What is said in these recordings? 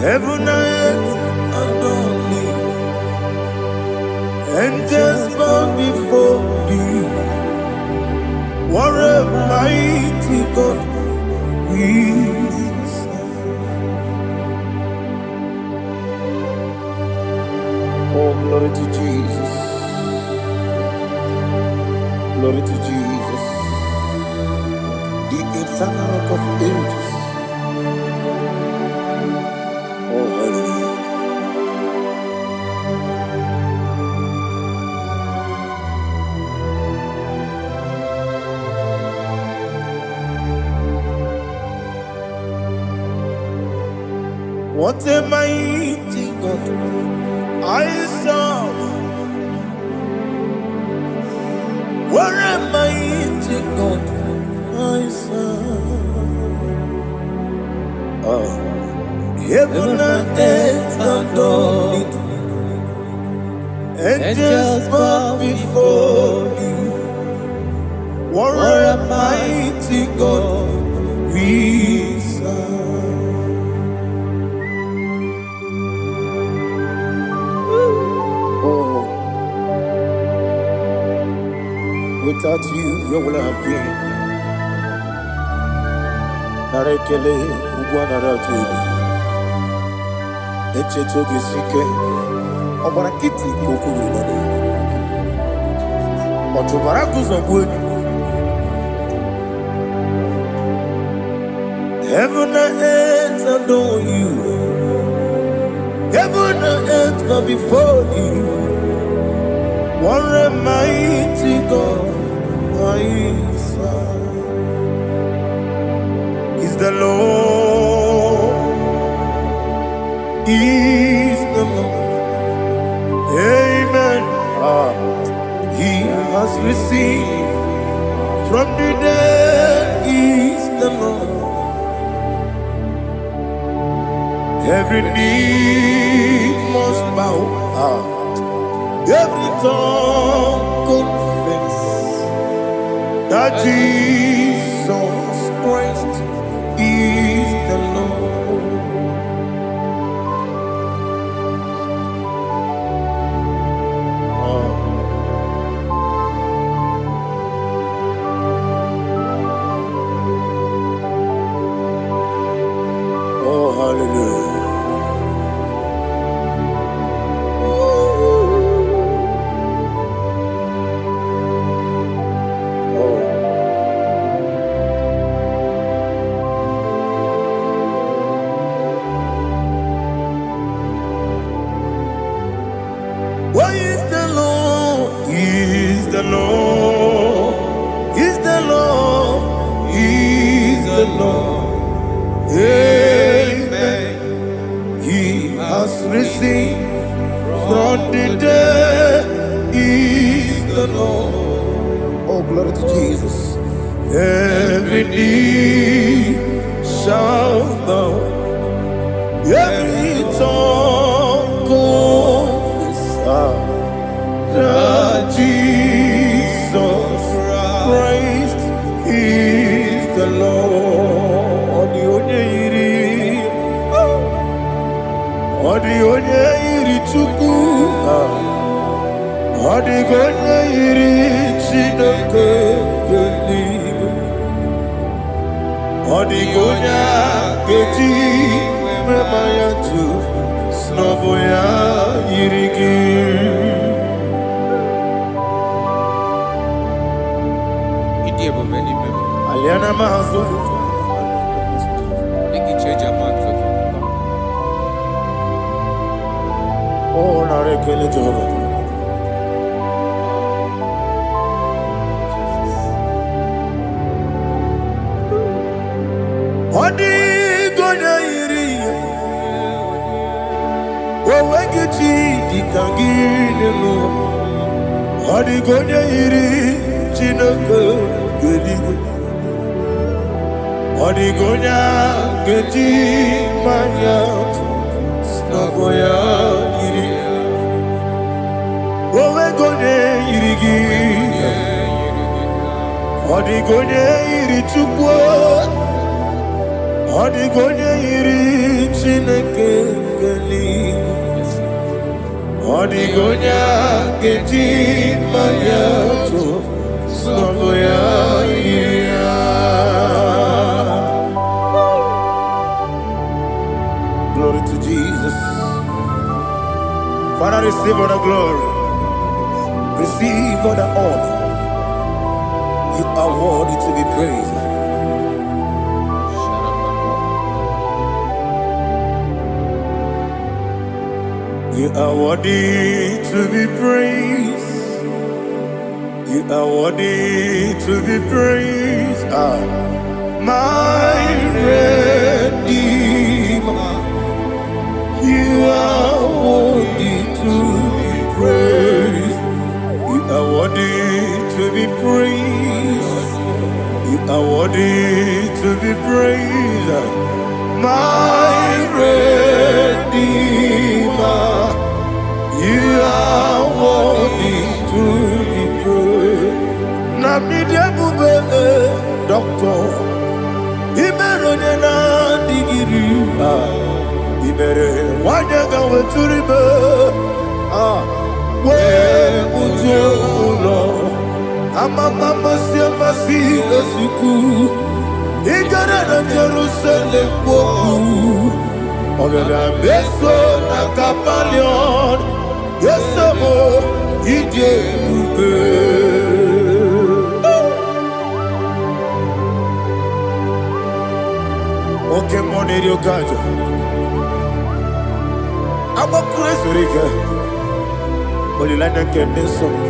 Heaven and earth adore thee. Angels bow before thee. What a mighty God we serve. Oh, glory to Jesus. Glory to Jesus. The eternal rock of ages. Oh, hallelujah. What a mighty God I serve. What a mighty God I serve. Oh. Heaven and earth adore it. Angels bow before thee. What a mighty God we serve. Oh, without you, where would I have been? Narekele, Ugwanaratu. Echetoge sike, Obarakiti kokuru. Otobaraku zobwe. Heaven and earth adore you. Heaven and earth bow before you. What a mighty God I serve. Is the Lord. Is the Lord. Amen. He has received from the dead. Is the Lord. Every knee must bow. Every tongue confess that Jesus Christ is the Lord. Oh, hallelujah. Why is the Lord? Is the Lord? Is the Lord? Is the Lord? Amen. He has risen from the dead. Is the Lord? Oh, glory to Jesus. Every knee shall bow. Every tongue confess that Jesus Christ is the Lord. Odi iri chuku, odi iri chineke keligo, odi keji memaya tu snoboya irigi. Aliana mahazo. Oh, narekele Jehovah. Odi gonya iri, owegichi dikangile lo. Odi gonya iri, chineke geligo. Odi gonya geji manya, snaboya iri. Owe gonya irigi, odi gonya iri chukwo. Odigonya iri Chineke geli. Odigonya keji mayato soboya iya. Glory to Jesus. Father, receive all the glory. Receive all the honor. You are worthy to be praised. You are worthy to be praised. You are worthy to be praised. My Redeemer. You are worthy to be praised. You are worthy to be praised. You are worthy to be praised. My Redeemer. You are worthy to be praised. Namidia bube doctor. Imerone na digiri. Imere wanyaga weturibe. We ujo ulo. Mama siamasi esiku. Igara na Jerusalem woku. Ogada beso na kapalion. Yesamo ije ube. Okay, money yo kajo. I'm a crazy rigger. Only like a candy song.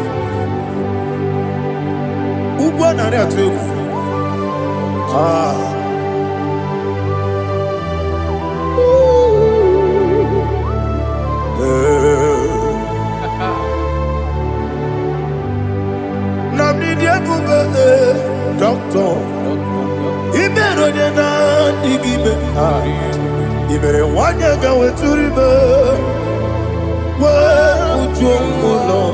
Ubana reatu. Doctor, Ibero na digibe. Ibere wanya gawe turibe. We ujomulo.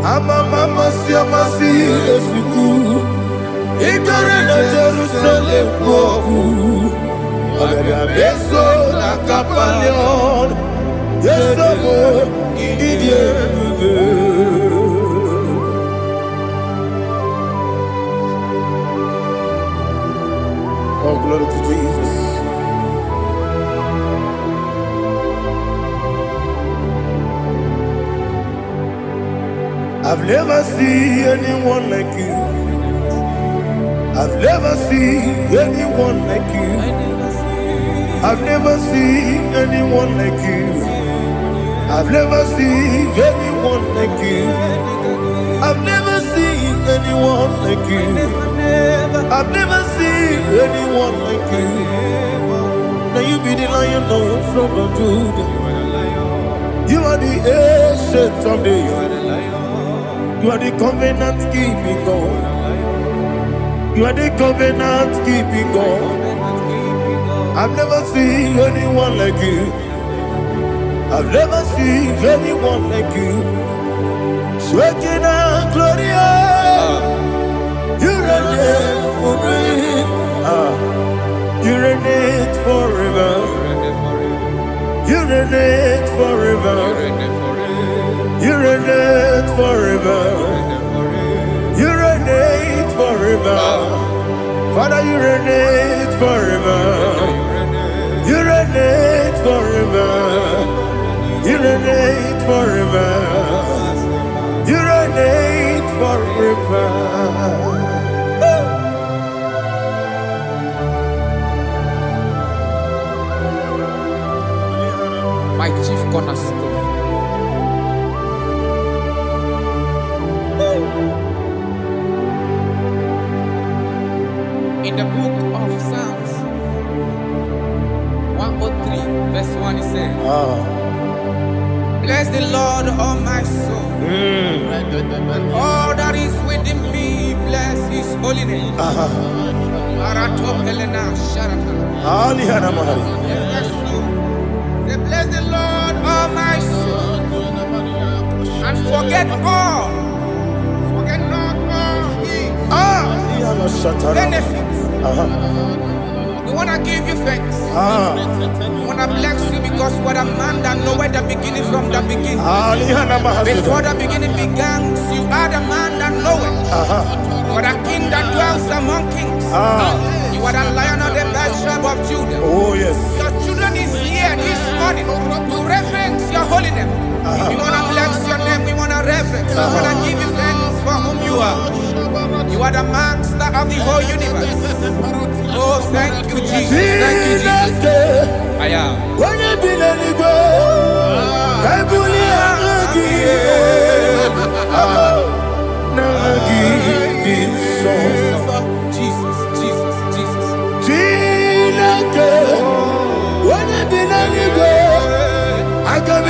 Mama siamasi esiku. Igare na Jerusalem woku. Ogada beso na kapalion. Yesamo idie ube. Oh, glory to Jesus. I've never seen anyone like you. I've never seen anyone like you. I've never seen anyone like you. I've never seen anyone like you. I've never seen anyone like you. I've never seen anyone like you. Now you be the Lion from the Judah. You are the ancient of days. You are the covenant keeping God. You are the covenant keeping God. I've never seen anyone like you. I've never seen anyone like you. Sweating and glorious. You reign forever. You reign forever. You reign forever. You reign forever. You reign forever. Father, you reign forever. You reign forever. You reign forever. You reign forever. My chief cornerstone. In the book of Psalms 103 verse 1 it says, bless the Lord, all my soul, and all that is within me, bless his holy name. Bless the Lord, all my soul, and forget not all his benefits. want to give you thanks. I want to bless you because what a man that know where the beginning from the beginning. Before the beginning began, you are the man that know it. You are the king that dwells among kings. You are the lion of the tribe of Judah. Oh yes. Your children is here this morning to reverence your holy name. We want to bless your name. We want to reverence. We want to give you thanks for whom you are. You are the master of the whole universe. Oh, thank you, Jesus. Thank you, Jesus. I am. Jesus, Jesus, Jesus. I can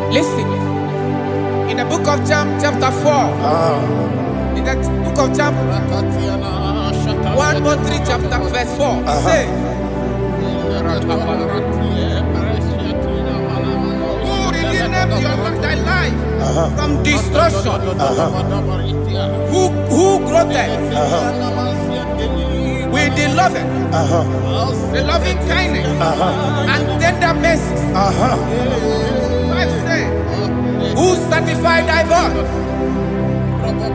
Listen, in the book of John, chapter 4, in the book of John 1 or 3, chapter verse 4, it says, who redeemed thy life from destruction? Who groweth with the loving kindness and tender mercies? Who sanctify thy voice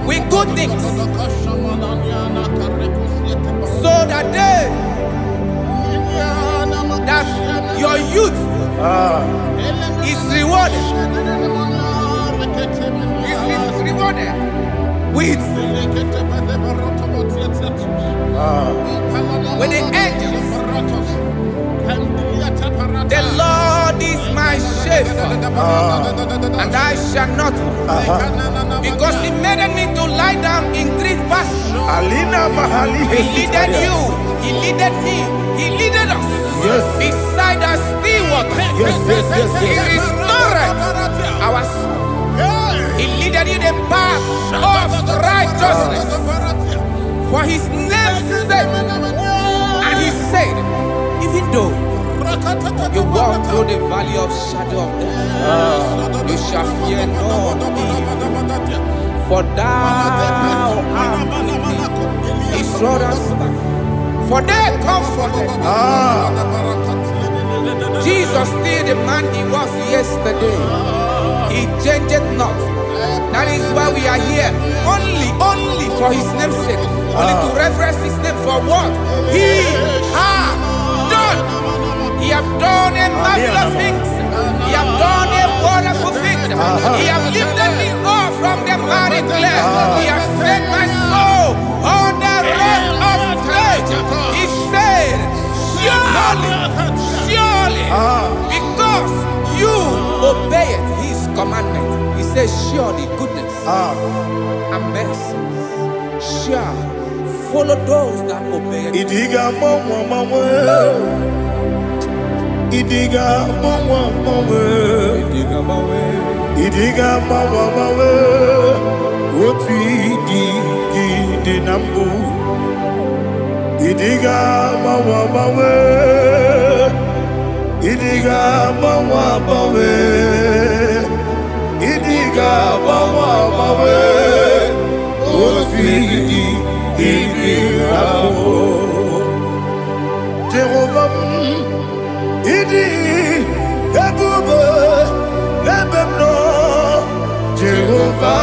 with good things, so that your youth is rewarded. Is rewarded. with the angels. The Lord is my shepherd, and I shall not want, because He made me to lie down in green pastures. He leaded you, He leaded me, He leaded us beside the still waters. He restored our soul. He leaded you the path of righteousness for His name's sake. And He said, even though you walk through the valley of shadow of death, you shall fear no evil, for thou art with me. His rod and staff, for they comforted. Jesus still the man He was yesterday. He changed not. That is why we are here. Only for His name's sake. Only to reverence His name for what He has done. He has done a marvelous things. He has done a wonderful thing. He has lifted me up from the miry clay. He has set my soul on the rock of faith. He said, surely, because you obeyed His commandment. He says, surely goodness and mercy shall follow those that obey it. Idiga mawe otu idi na mbu. Idiga mawe Idiga mawe Idiga mawe otu idi na mbu. Jehovah Idi ebube lebemno Jehovah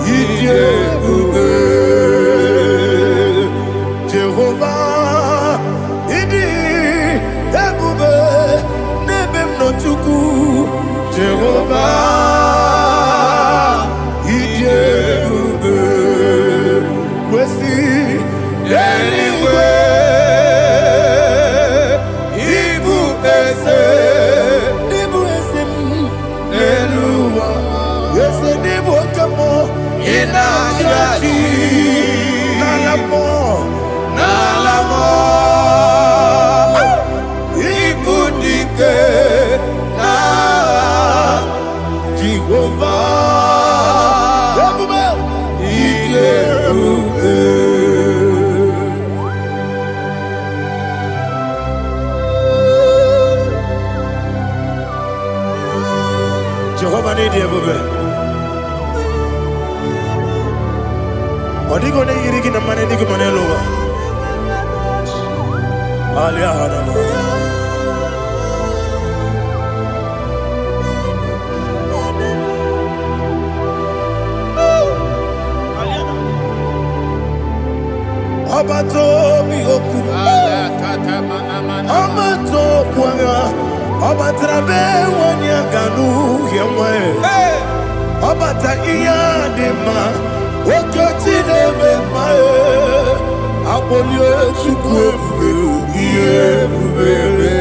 Idi ebube Jehovah Idi ebube lebemno Chukwu Jehovah Idi ebube kwesi anyway. Jehovah need you, baby. Odi go ne yiri gina mane ni gumane lowa. Alia hana mo. Abato mi oku. Abato kwanga. Obatrabe wanya ganu yemwe. Obata iya dema. Okoti deme mae. Abolio chukwu iye bubele.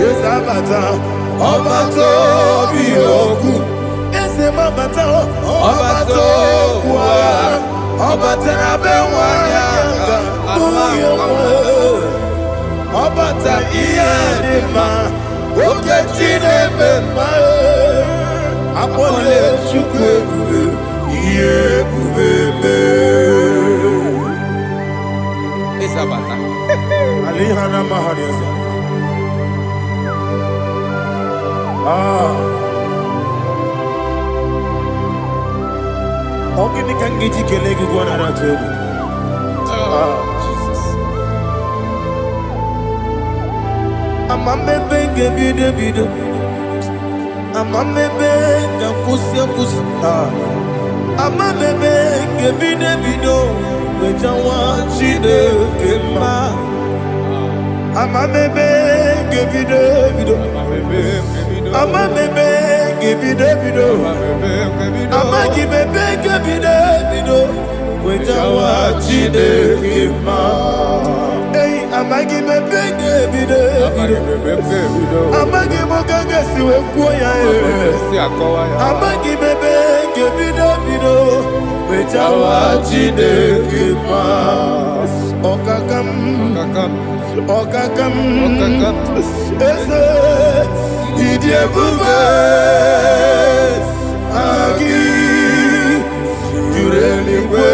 Yes abata. Obato biyoku. Ese mabata. Obato kwa. Obatrabe wanya ganu yemwe. Obata iya dema. Okechine bemae Apole chukwe iye kubebe Isabata Alihana mahariasa Ogini kangiji kelegi gwana ratubu Amamebe bido Amamebe kusi Amamebe bido Wejawa chide kema Amamebe bido Ama bebe gibi de bido. Ama gibi gibi de bido. Wejawa chide kima. Hey, ama gibi gibi de bido. Ama gibi gaga siwe kuya. Ama gibi gibi de bido. Wejawa chide kima. Okakam. Eze idie bube agi jureligwe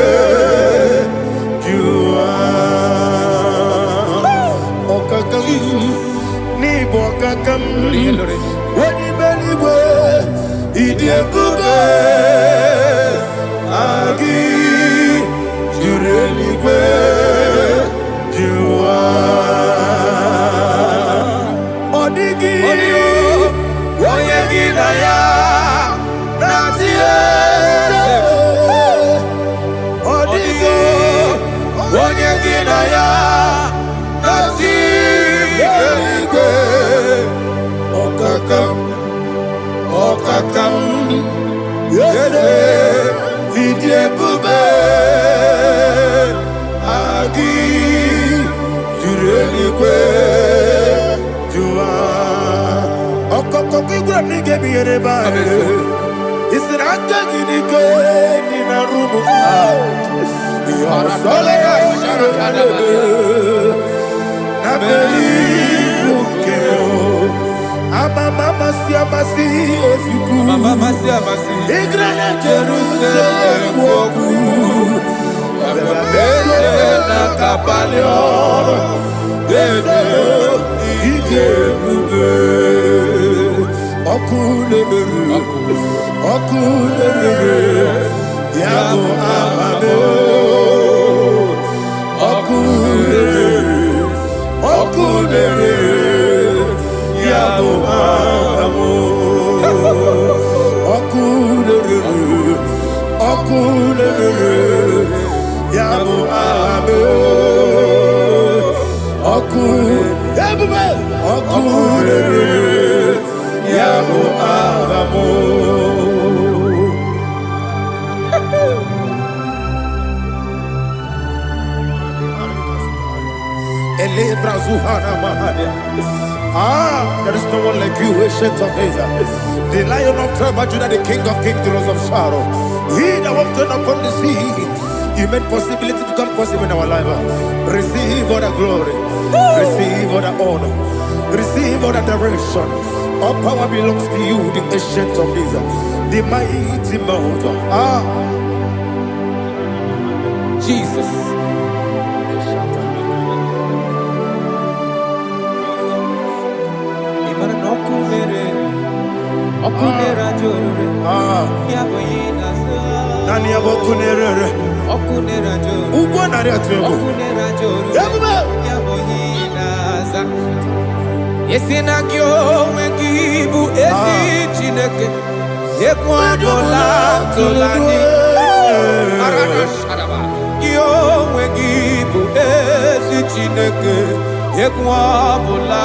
jua okakam ni bokakam wani beligwe idie bube agi jureligwe jua odigi oyegi na ya natie odigi oyegi na ya natie okakam yese idie bube agi jureligwe jua okokokigura nige biyereba isiranga ginike nina rumu yosole nabeli ukeo amama siamasi ofiku igrana Jerusalem woku abebele na kapalion dede ije bube okulere yabo amamo okulere yabo amamo okulere yabo amamo okulere yabo amamo. There is no one like you, ancient of days. The Lion of tribe of Judah, the King of kings, the Rose of Sharon. He that walked upon the sea, He made possibility to come possible in our life. Receive all the glory, receive all the honor, receive all the direction. All power belongs to you, the ancient of days, the mighty mountain. Jesus. Nani abokunere okunera joro ugo nari atwego okunera joro yaboyinaza yesinagyo wekibu esi chineke ekwadola tolani arana sharaba yo wekibu esi chineke ekwadola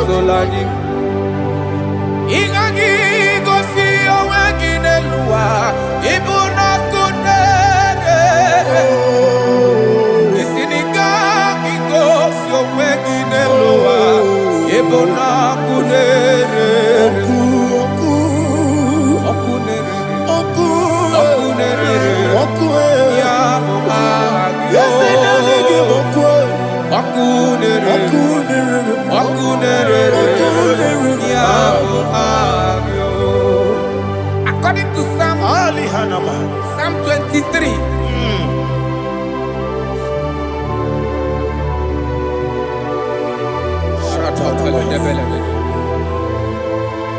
tolani ingagi gosi owekinelua ibuna kunere isinika kigosi owekinelua ibuna kunere okunere ya agyo okunere ya agyo. According to Psalm 23.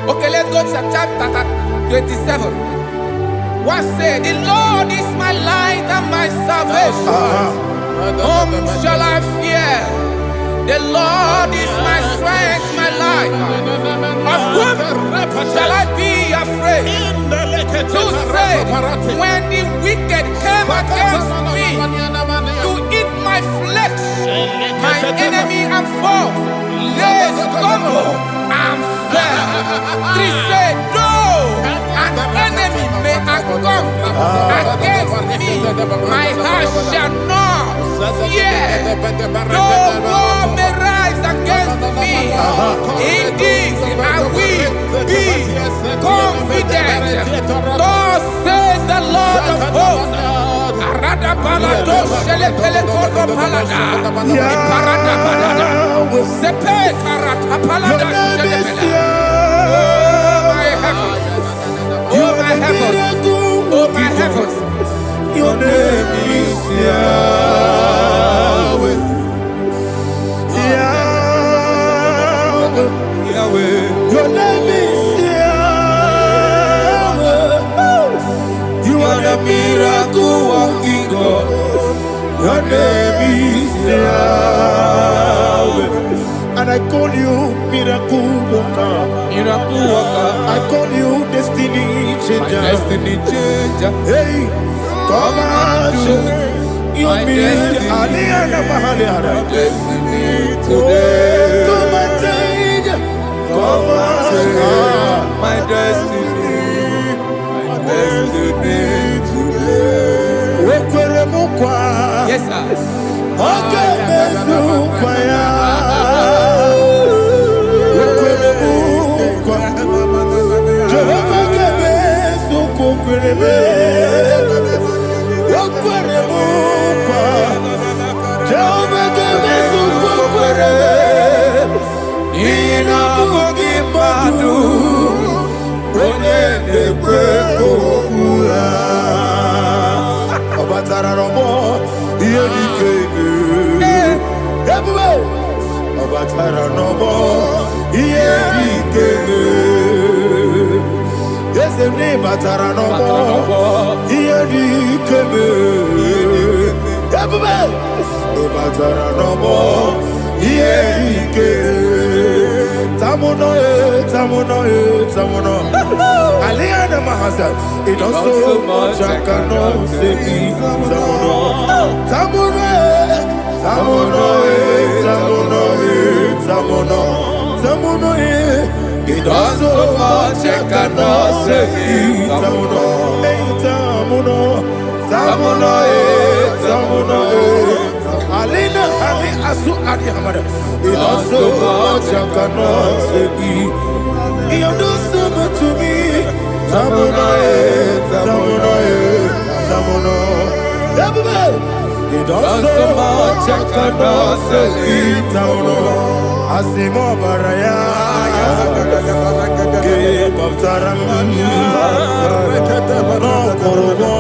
Okay, let's go to chapter 27. What said? The Lord is my light and my salvation. Whom shall I fear? The Lord is my strength, my life. Of whom shall I be afraid? To say, when the wicked came against me to eat my flesh, my enemy and foe, they stumble and fell. 3 My heart shall not fear. Though war may rise against me, in this I will be confident. Thus says the Lord of hosts. Arada balado shele pele kodo palada. Iparada balada. Sepe karata palada shele pele. Oh my heavens. Oh my heavens. Oh my heavens. Your name is Yahweh. Yahweh. Yahweh. Your name is Yahweh. You are the miracle working God. Your name is Yahweh. And I call you miracle worker. Miracle worker. I call you destiny changer. My destiny changer. Hey, come on, you mean Aliana Mahaliana. My destiny today. Come and change. Come on, my destiny. My destiny today. Yes, sir. Okay, Aliana Mahazal, it also much I cannot say. Tamuno, it also much I cannot say. Tamuno, Alina, Ali Asu Adi Hamada, it also much I cannot say. You do so much to me. Tamuno. You do so much I cannot say. Tamuno. Asimo Baraya. Give up Taramani. No Kurubo.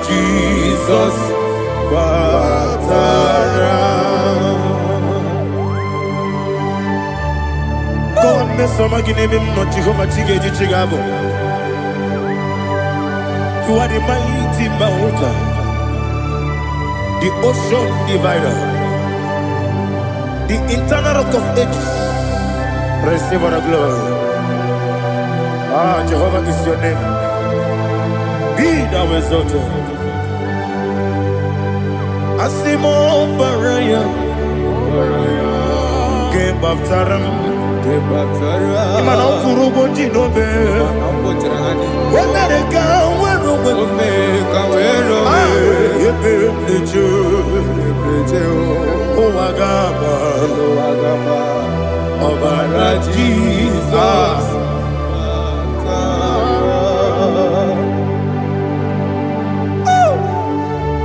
Jesus, God, me so magine him not Jehovah Chige Chigabo. You are the mighty mountain, the ocean divider, the internal rock of ages. Receive all the glory. Ah, Jehovah is your name. Be thou exalted. Asimo Baraya, Game of Taram, Imano Kurubo Jinobe, America, where Omega, Oagaba, Obara Jesus.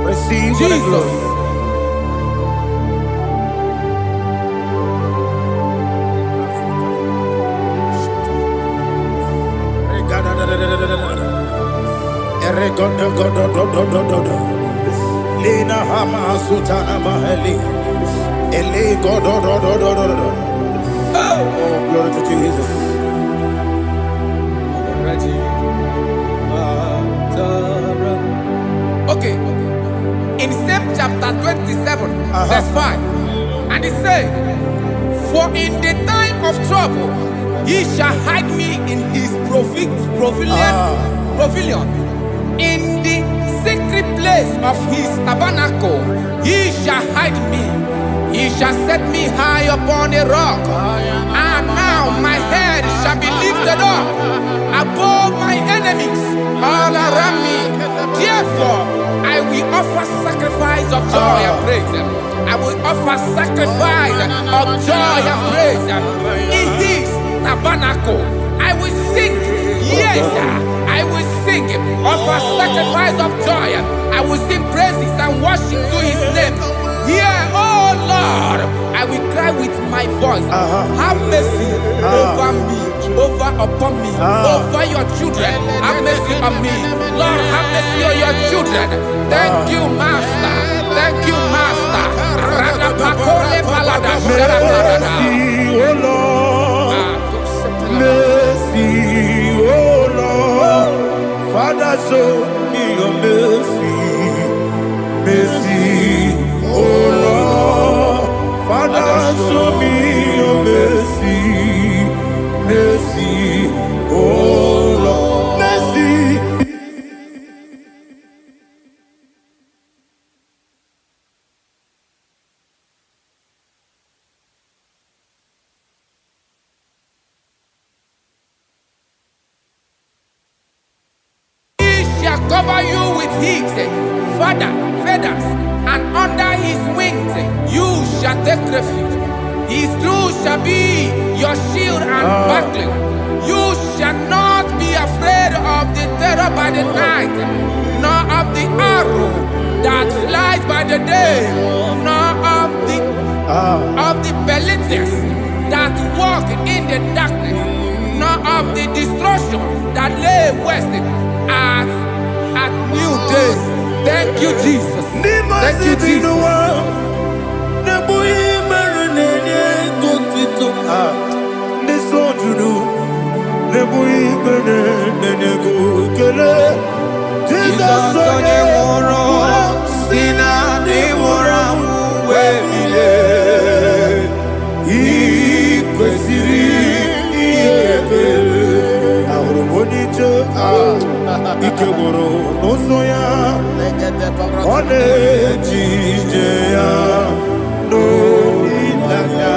Receive Jesus. Lina Hama Sutana Maheli. Ele Godo. Oh, glory to Jesus. Okay. In same chapter 27, verse 5, and it says, for in the time of trouble, he shall hide me in his pavilion, in the secret place of his tabernacle, he shall hide me. He shall set me high upon a rock. And now my head shall be lifted up above my enemies all around me. Therefore, I will offer sacrifice of joy and praise. I will offer sacrifice of joy and praise in his tabernacle. I will sing, yes, I will sing, offer sacrifice of joy. I will sing praises and worship to his name. Hear, oh Lord, I will cry with my voice. Have mercy over me, upon me, over your children. Have mercy on me. Lord, have mercy on your children. Thank you, Master. Thank you, Master. Mercy, oh Lord. Mercy, oh Lord. Father, show me your mercy. Mercy, oh Lord. Father, show me your mercy. Mercy, oh Lord. Mercy. Shall cover you with his feathers, and under his wings you shall take refuge. His truth shall be your shield and buckler. You shall not be afraid of the terror by the night, nor of the arrow that flies by the day, nor of the pestilence that walk in the darkness, nor of the destruction that lay waste at new day. Thank you, Jesus. Thank you, Jesus. Ikegoro n'ụzọ one ejije ya n'olileanya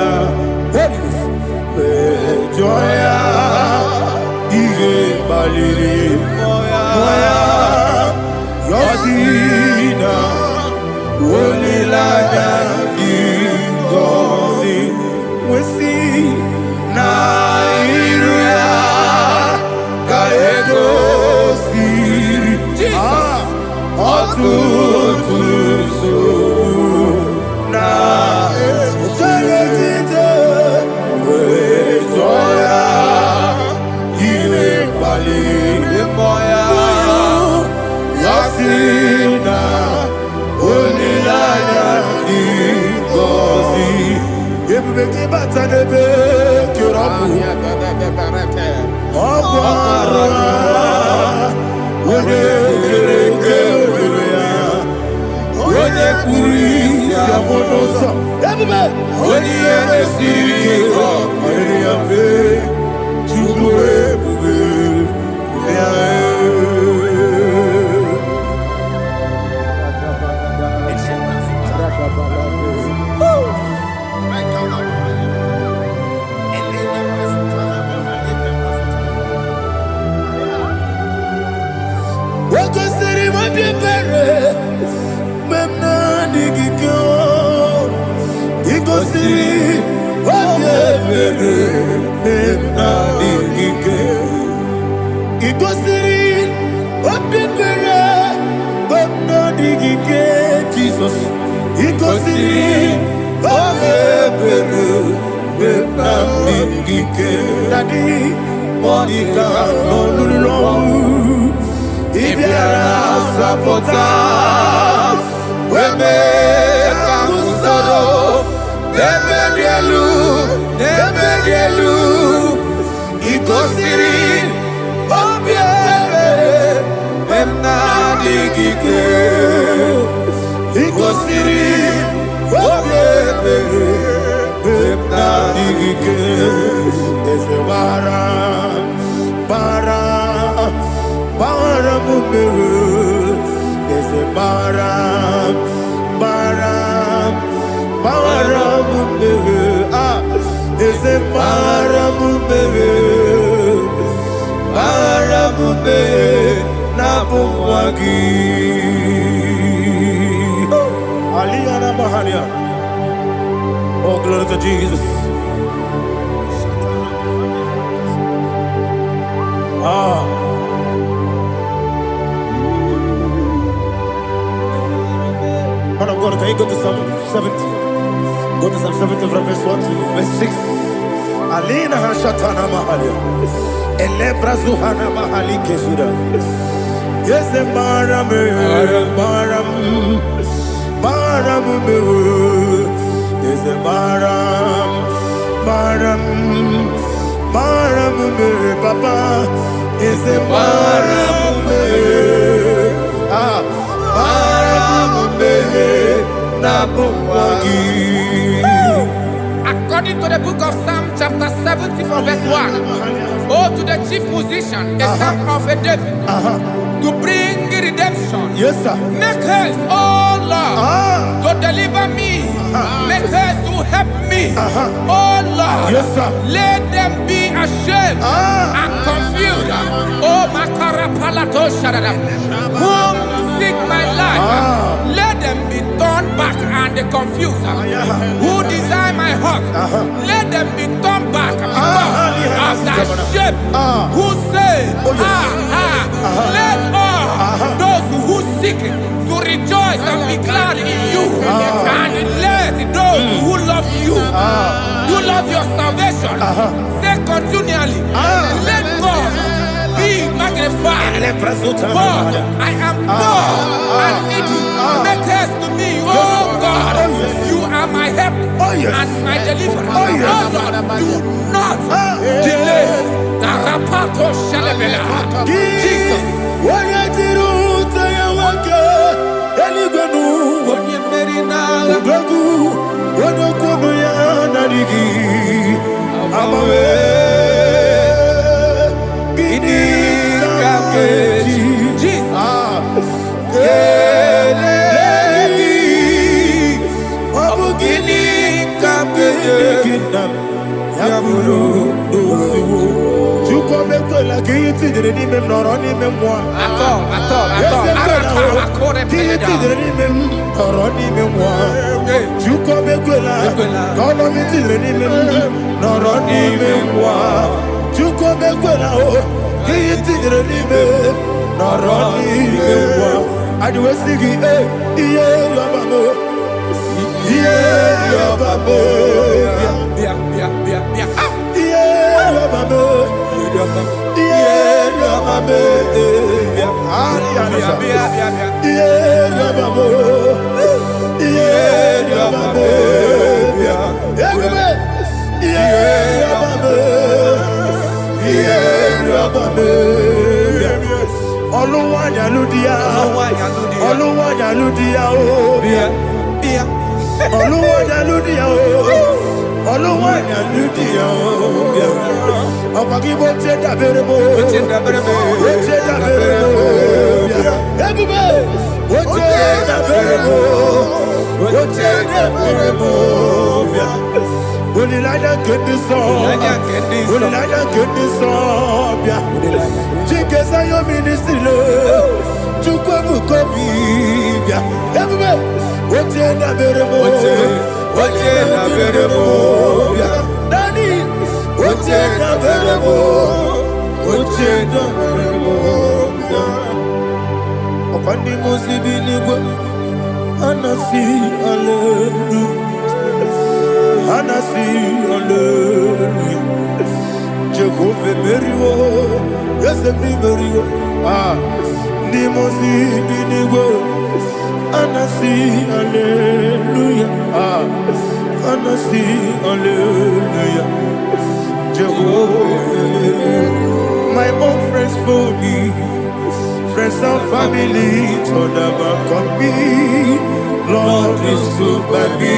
mejọ ya ihe gbaliri mmụọ ya yọsi na olileanya dị ngọzi nwesi na iru ya ka ego ọtụtụ nsogbu na echeletite wee jụọ ya ihe kpaliri mmụọ ya ya si na olileanya dị ngọzi ebube gị bata n'ebe kere ọkụ arụ onye kere eke obere ya onye kpụrụ isi abụ n'ụzọ ebube onye ihe na-esiri ike ọ mere ya mfe Chukwu ebube ya Wakosiri mabibere memna digiko Ikosiri mabibere memna digike Ikosiri mabibere memna digike Jesus Ikosiri mabibere memna digike Daddy Monica no lulu Ibiara sapota weme kamusoro nebelielu ikosiri obiere memna digike ikosiri obiere memna digike ese bara mumere ese bara baram, baram, baram, ah, is a baram, baram, nabumwagi. Aliyana Mahalia. Oh, glory to Jesus. Ah. Man of God, can you go to Psalm 70? Go to Psalm 70 from verse 1 to verse 6. Alina Hashatana Mahalia. Elebra Zuhana Mahali Kesuda. Yes, the Baram, Baram, Baram, yes, the Baram, Baram, Baram, Papa, yes, the Baram, ah, Baram, Nabumwagi. According to the book of Psalm chapter 70 from verse 1, oh, to the chief musician, a psalm of a David, to bring redemption. Yes, sir. Make haste, oh Lord, to deliver me. Make haste to help me. Oh Lord, yes, sir. Let them be ashamed and confused. Oh, Makara Palato Shadada, whom seek my life, let them be turned back and confused. Who desire my heart, let them be turned back because of that shape. Who say, let all those who seek to rejoice and be glad in you, and let those who love you, who love your salvation, say continually, let God be magnified. God, I am poor and needy. Make haste to me, oh God. You are my help and my deliverer. Oh Lord, do not delay. Tarapato Shalabela. Jesus. My own friends for me, friends and family to never come me. Lord is good by me,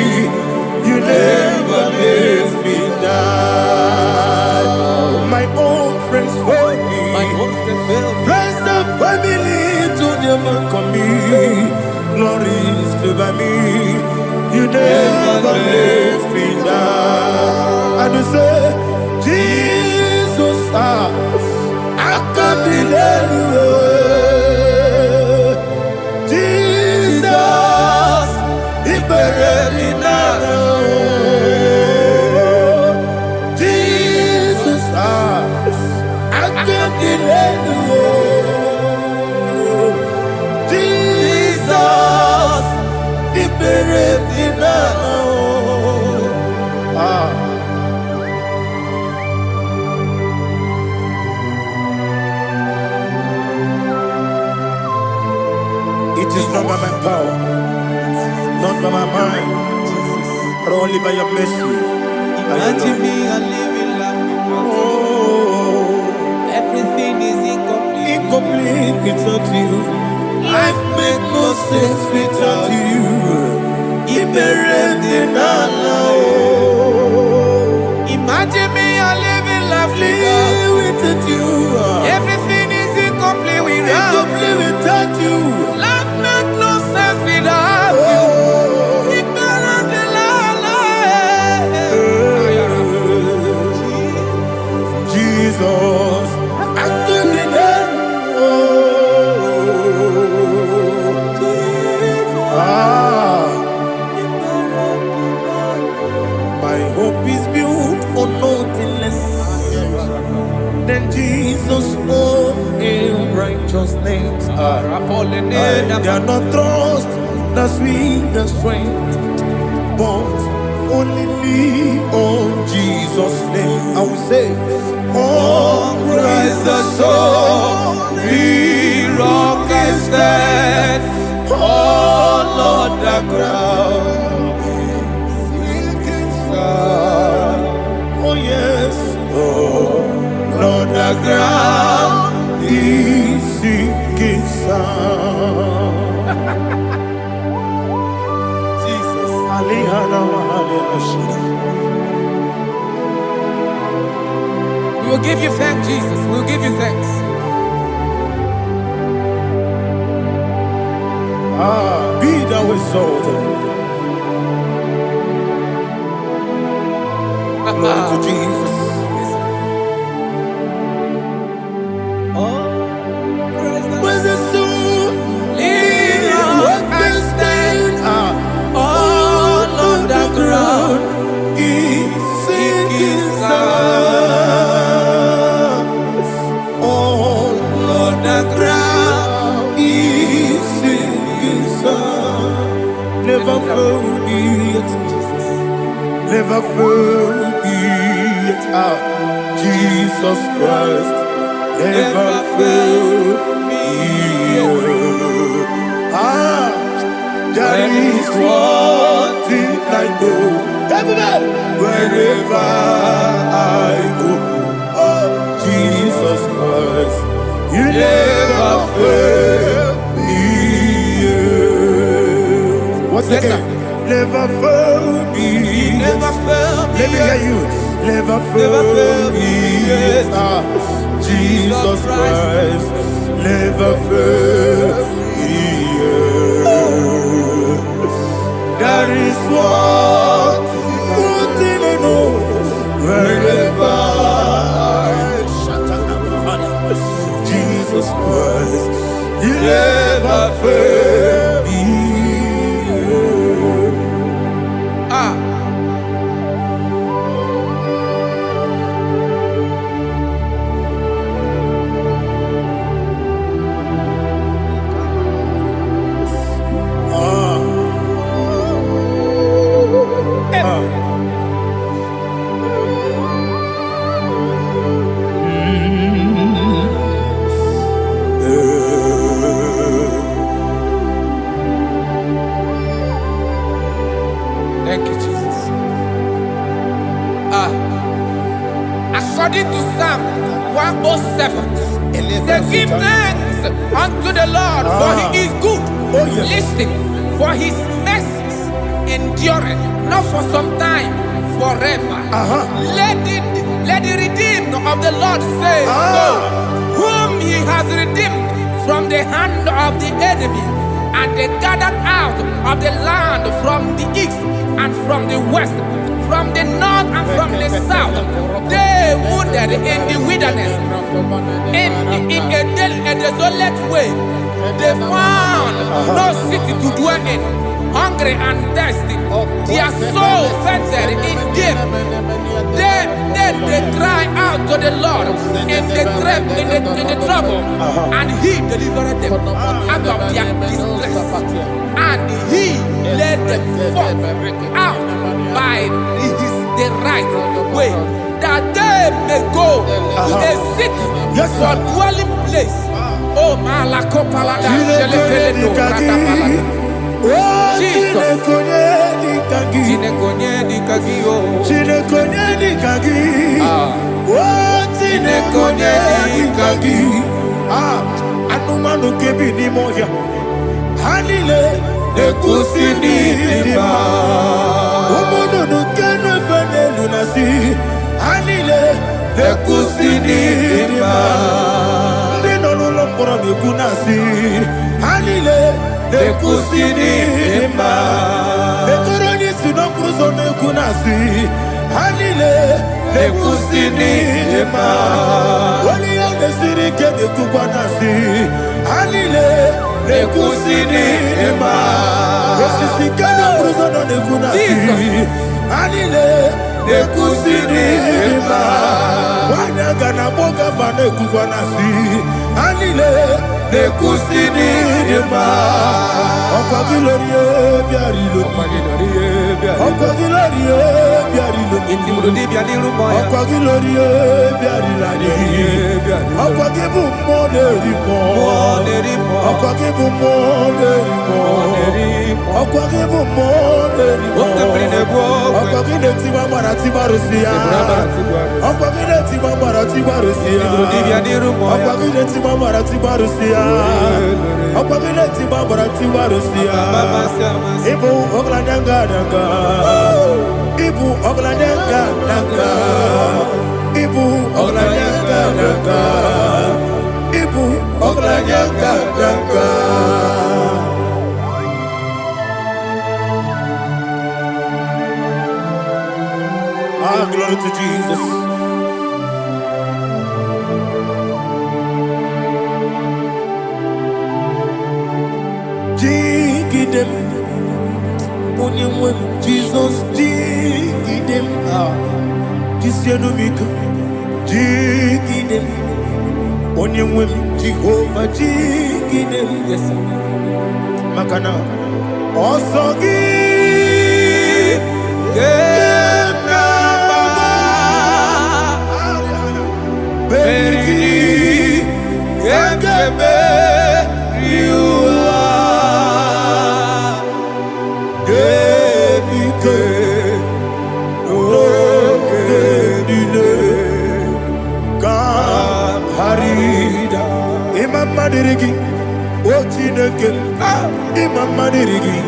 you never let me die. My own friends for me, friends and family to never come me. never let me down. And you say, Jesus, I can't deny you. Jesus, He buried me now. Jesus, I can't deny you. Jesus, He buried me now. It is not by my power, not by my mind, but only by your mercy. Imagine me a living life without you. Everything is incomplete. Incomplete without you. Life makes no sense without you. Imagine me a living life without you. Everything is incomplete without you. Life makes no sense without you. Jesus, my hope is built on nothing less than Jesus' own righteousness. They are not trust the sweetest strength, but only lean on Jesus' name. I will say, on Christ the solid rock I stand. Oh Lord, the ground is sinking sand. Oh yes, oh Lord, the ground is sinking sand. Jesus, We will give you thanks, Jesus. We will give you thanks. Be thou exalted. Glory to Jesus. Where's the soul? What can stand? All on the ground is sinking sand. All on the ground is sinking sand. Never forget, never forget, Jesus Christ. Never fail me. There is one thing I know. Wherever I go, oh Jesus Christ, you never fail me. What's the name? Never fail me. Never fail me. Let me hear you. Never fail me. Jesus Christ, never fail me. There is one thing I know. Wherever Jesus Christ, you never fail me. Thank you, Jesus. According to Psalm 107, they give thanks unto the Lord, for He is good. Listen, for His mercies endureth not for some time, forever. Let the redeemed of the Lord say so, whom He has redeemed from the hand of the enemy, And they gathered out of the land from the east and from the west, from the north and from the south. They wandered in the wilderness, in a desolate way. They found no city to dwell in, hungry and thirsty. Their soul fettered in them. They cry out to the Lord in the trouble, and He delivered them out of their distress, and He led them forth out by the right way, that they may go to a city for dwelling place. Oh, Malakopalada, Jesus. Anumanu kebi ni moya Hanile Nekusini lima Umudu nukenu fene lunasi Hanile Nekusini lima Ndino lulambura nukunasi Hanile Nekusini lima Nekuroni sinokruzo nukunasi Hanile Nekusini lima Wali yande sirike nekubanasi Hanile Nekusini lima Wesisikana bruzono nekunasi Hanile Nekusini lima Wanyaga na boga vane kubanasi Hanile Nekusini lima Okwa gilorie biarilo Okwa gilorie biarilo Okwa gilorie biarilani Okwa gibu moderimo Okwa gibu moderimo Okwa gibu moderimo Okwa gileti mamara tibarusia Okwa gileti mamara tibarusia Okwa gileti mamara tibarusia Okwa gileti mamara tibarusia Ibu oglanyanga danga Ibu oglanyanga danga Ibu oglanyanga danga Ibu oglanyanga danga Ah, glory to Jesus. Jigidem Onyemwem Jesus Jigidem Jisyenumika Jigidem Onyemwem Jehovah Jigidem Yes Makana Osogi Gena Beri Gekebe Riua Genike Nogenine Kamharida Imamadirigi Ochineke Imamadirigi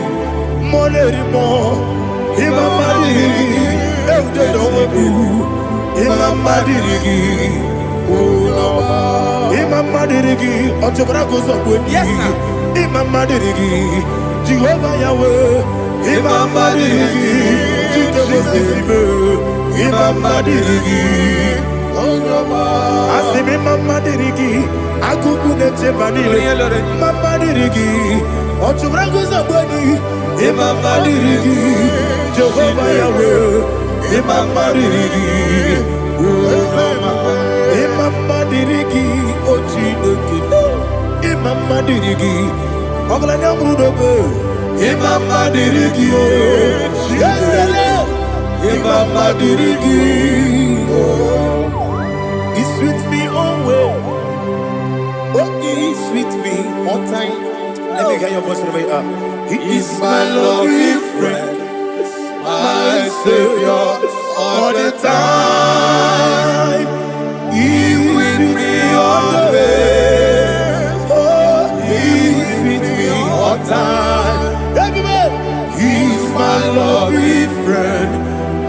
Molerimo Imamadirigi Eudedowebu Imamadirigi Imamadirigi Ochobrakozokweni Yes, sir. Imamadirigi Jehovah Yahweh Imamadirigi Jitebosisime Imamadirigi Asimi Imamadirigi Akuku Nechebanile Imamadirigi Ochobrakozokweni Imamadirigi Jehovah Yahweh Imamadirigi Imamadirigi Ochineke Imamadirigi Oglanya Mudobe Imamadirigi Yesele Imamadirigi He sweet me always. Oh, he sweet me all time. Let me hear your voice from here. He is my loving friend, my Savior all the time. He with me always. Oh, he with me all time. Everybody, he's my loving friend,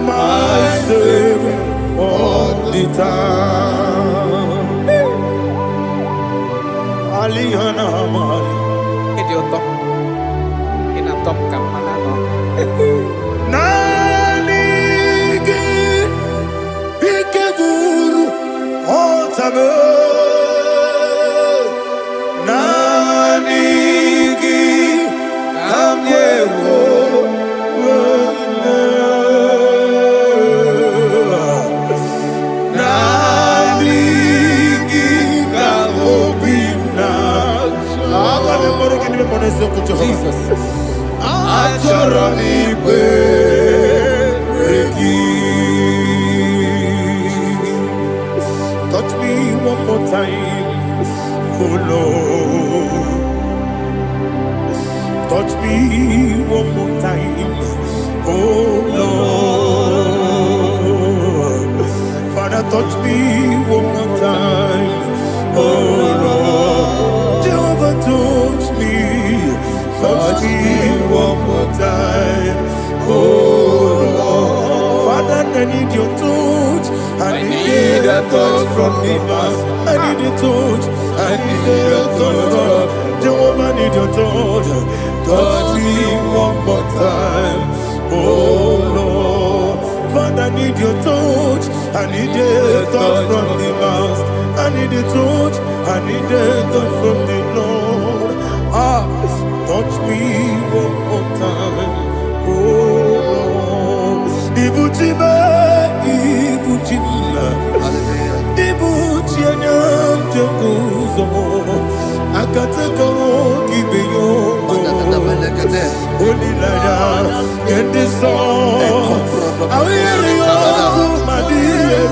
my Savior all the time. Aliyana Mari. Idiot. Touch me one more time, oh Lord. Touch me one more time, oh Lord. Father, touch me one more time, oh Lord. Jehovah, touch me one more time, oh Lord. Father, I need your touch. I need a touch from the past. I need a touch. I need a touch from Jehovah. I need your touch. Touch me one more time, oh Lord. Father, I need your touch. I need a touch from the past. I need a touch. I need a touch from the Lord. Touch me one more time, oh Lord. Ibuchima, Ibuchima, Ibuchina, Jeruzo, Akataka, Kibeyo, Olilaya, get this song. I hear you, Madia,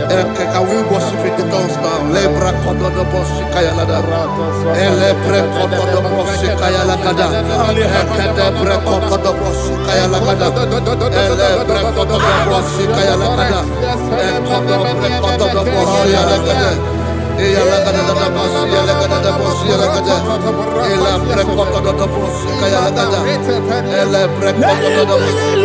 Can we worship in the tongues now? Lebra kodo do boshi kaya lada. Ele pre kodo do boshi kaya lada. Ekede pre kodo do boshi kaya lada. Ele pre kodo do boshi kaya lada. Ekodo pre kodo do boshi lada. Eya lada da boshi lada da boshi lada. Ele pre kodo do boshi kaya lada. Ele pre kodo do boshi.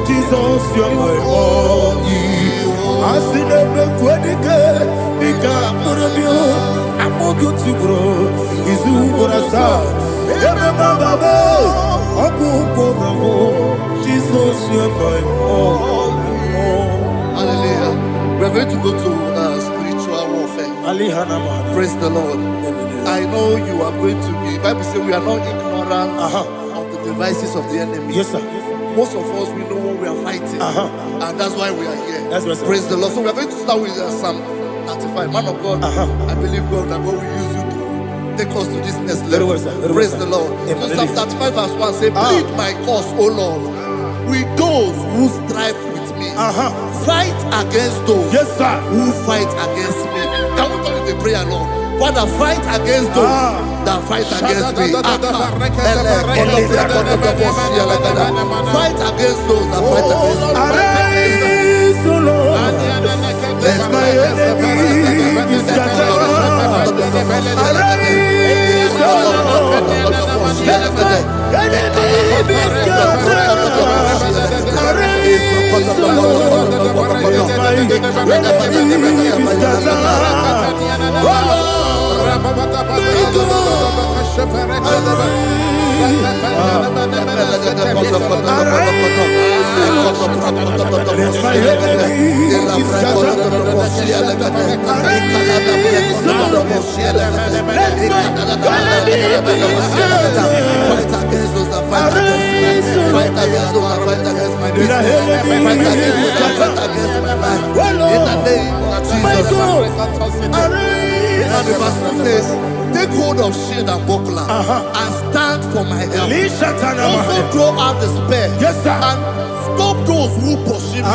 Jesus, you're my all. I see them quedike, Nika Murabio, I'm more good to grow. Is who what I saw. Jesus, you're my all. Hallelujah. We're going to go to spiritual warfare. Praise the Lord. I know you are going to be. Bible says we are not ignorant of the devices of the enemy. Yes, sir. Most of us, we know what we are fighting, and that's why we are here. That's right, praise the Lord. So we are going to start with Psalm 35. Man of God, I believe God that God will use you to take us to this next level. Praise the Lord. So Psalm 35 verse 1 say, plead my cause, O Lord, with those who strive with me. Fight against those who fight against me. Can we call it a prayer, Lord? Father, fight against those that fight against me. Fight against those that fight against me. Arise, O Lord, let my enemy be scattered. Arise, O Lord, let my enemy be scattered. Arise, O Lord, let my enemy be scattered. Take hold of shield and buckler and stand for my help. Also throw out the spear and stop those who pursue me.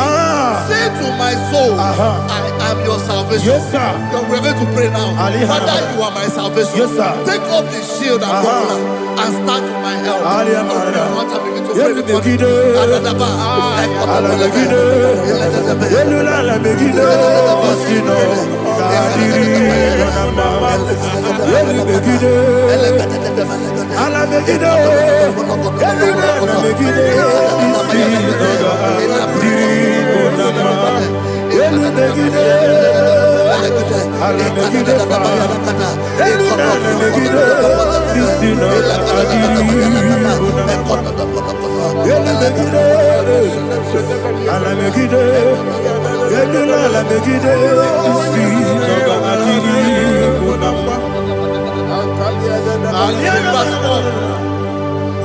Say Say to my soul, I am your salvation. Yes, sir. We're going to pray now. Father, you are my salvation. Yes, sir. Take off the shield and buckler and start with my help. Open your heart and begin to pray before you.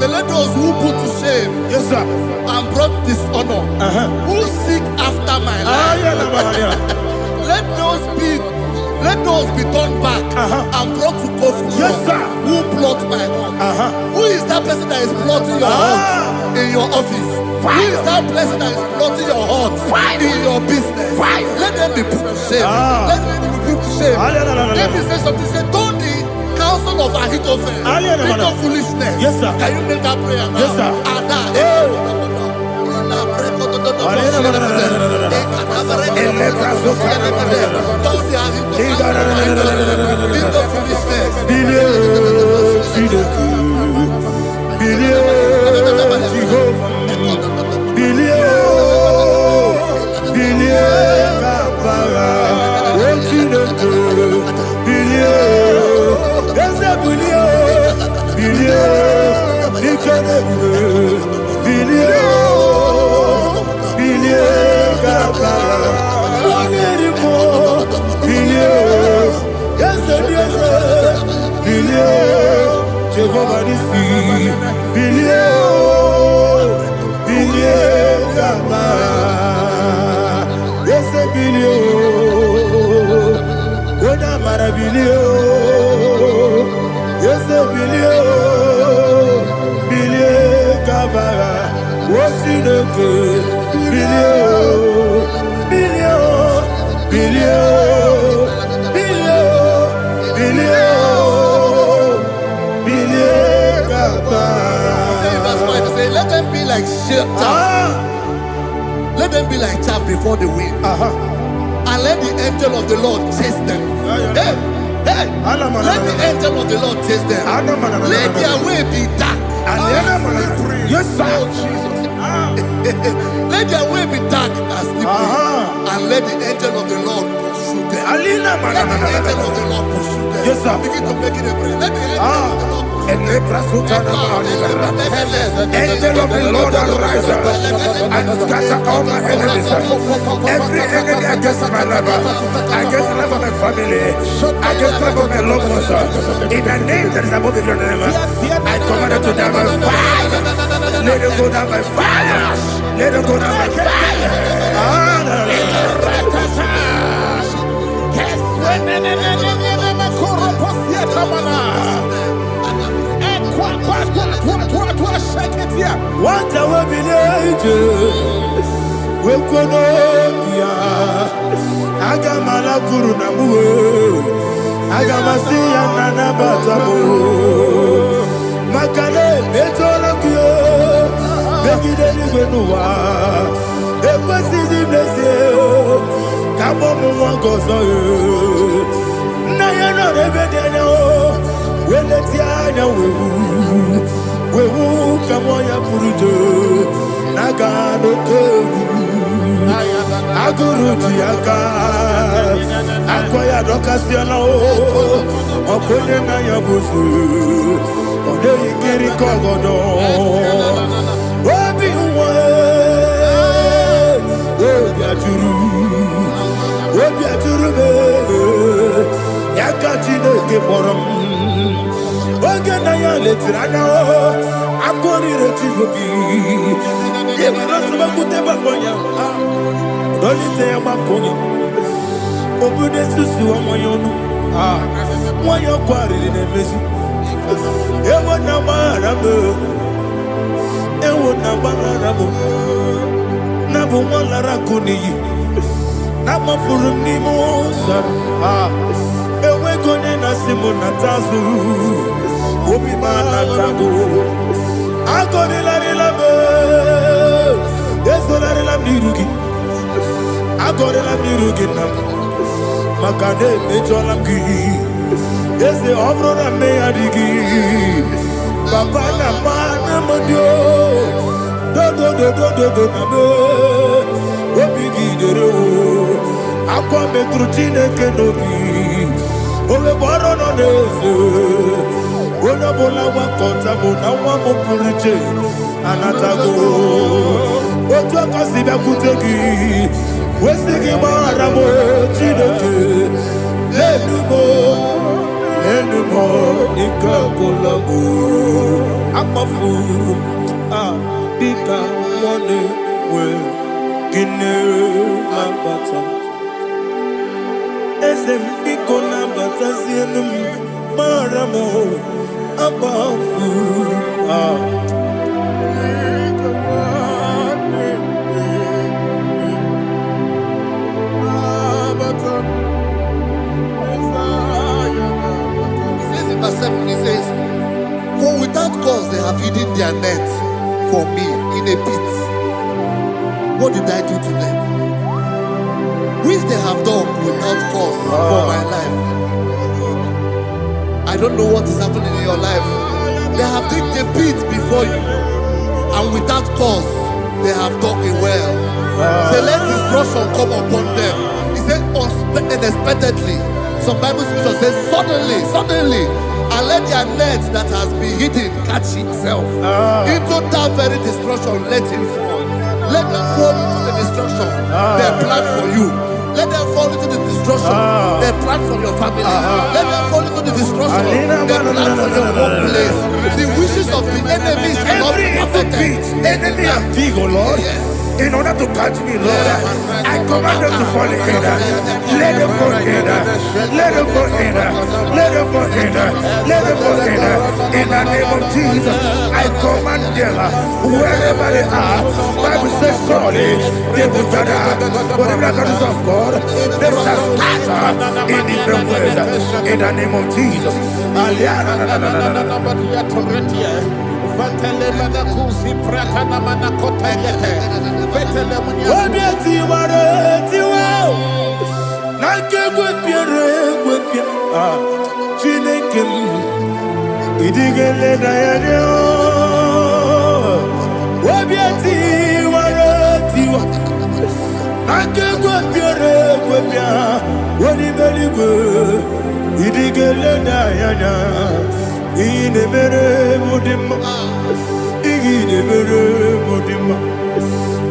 So let those who put to shame, yes, sir, and brought dishonor, who seek after my life, let those be turned back and brought to confusion. Yes, sir. Who plot my hurt? Who is that person that is plotting your hurt in your office? Who is that person that is plotting your hurt in your business? Let them be put to shame. Let them be put to shame. Let me say something. Say, don't the counsel of Ahithophel into foolishness. Yes, sir. Can you make that prayer now? Yes, sir. Let them be like chaff. Let them be like chaff before the wind. And let the angel of the Lord chase them. Hey, hey. Let the angel of the Lord chase them. Let their way be dark. Yes, sir. Let their way be dark and slippery. And let the angel of the Lord pursue them. Let the angel of the Lord pursue them. Yes, sir. Begin to make it a prayer. Let the angel of the Lord Angel of the Lord arise and scatter all my enemies. Every enemy against my life, against the life of my family, against the life of my loved ones. In the name that is above your name, I command it to die by fire. Let it go down by fire. Let it go down by fire. What I will be angels, we could Agamala Guru Namu, Agamasia Nana Batamu, Makale, Betolakio, Begideni Benua, Equasi Blessio, Kabomu Wangozo, Nayana Rebedeno, Wenetiana we will come on your Purujo, Nagano Togu, Aguru Tiaka, Akoya Docasiano, Okonena Yabusu, Ode Kiri Kogodo, Obi Obiaturu, Yakachino Kiborum. Oganaya letrana akori rechigobi yebara suba kuteba bonya dolite amakonya obude susu omoyonu moyo kwari nemesi ewo na marabo Nabumalara kuni. Namafuru nimosa. Ewe kone nasimuna tazu. Obi mana tabu. Agone la relabe. Yeso la relamirugi. Agone la mirugi nam. Makane mejola ki. Yese obro na me adigi. Papa na mana modio. Do na me. Obigi dero. Aqua metrutine kenobi. Ole baro no neze. Ona bola wa kota mona wa mo puriche. Anatago. Ojo kasiba kutegi. Wesigi mara mo chineke. Enumo ikakolago. Amafu. Bika one we. Gine mabata. Esem ikona batazienum maramo abafu. He says in verse 7, he says, for without cause they have hidden their net for me in a pit. What did I do to them? Which they have done without cause for my life. I don't know what is happening in your life. They have digged a pit before you, and without cause, they have dug it well. Say, let destruction come upon them. He said, unexpectedly. Some Bible scripture says, suddenly, and let their net that has been hidden catch itself. Into that very destruction, let it fall. Let them fall into the destruction they plan for you. Let them fall into the destruction they plan for your family. Let them fall into the destruction they plan for your workplace. The wishes of the enemy shall not be perfected. Enemy of thee, O Lord. Yes. In order to catch me, Lord, I command them to fall in. Let them fall in. Let them fall in. Let them fall in. Let them fall in. In the name of Jesus, I command them wherever they are. Bible says surely they will gather, but the miracles of God, they shall scatter in different ways. In the name of Jesus. Ine mere mudima, ine mere mudima,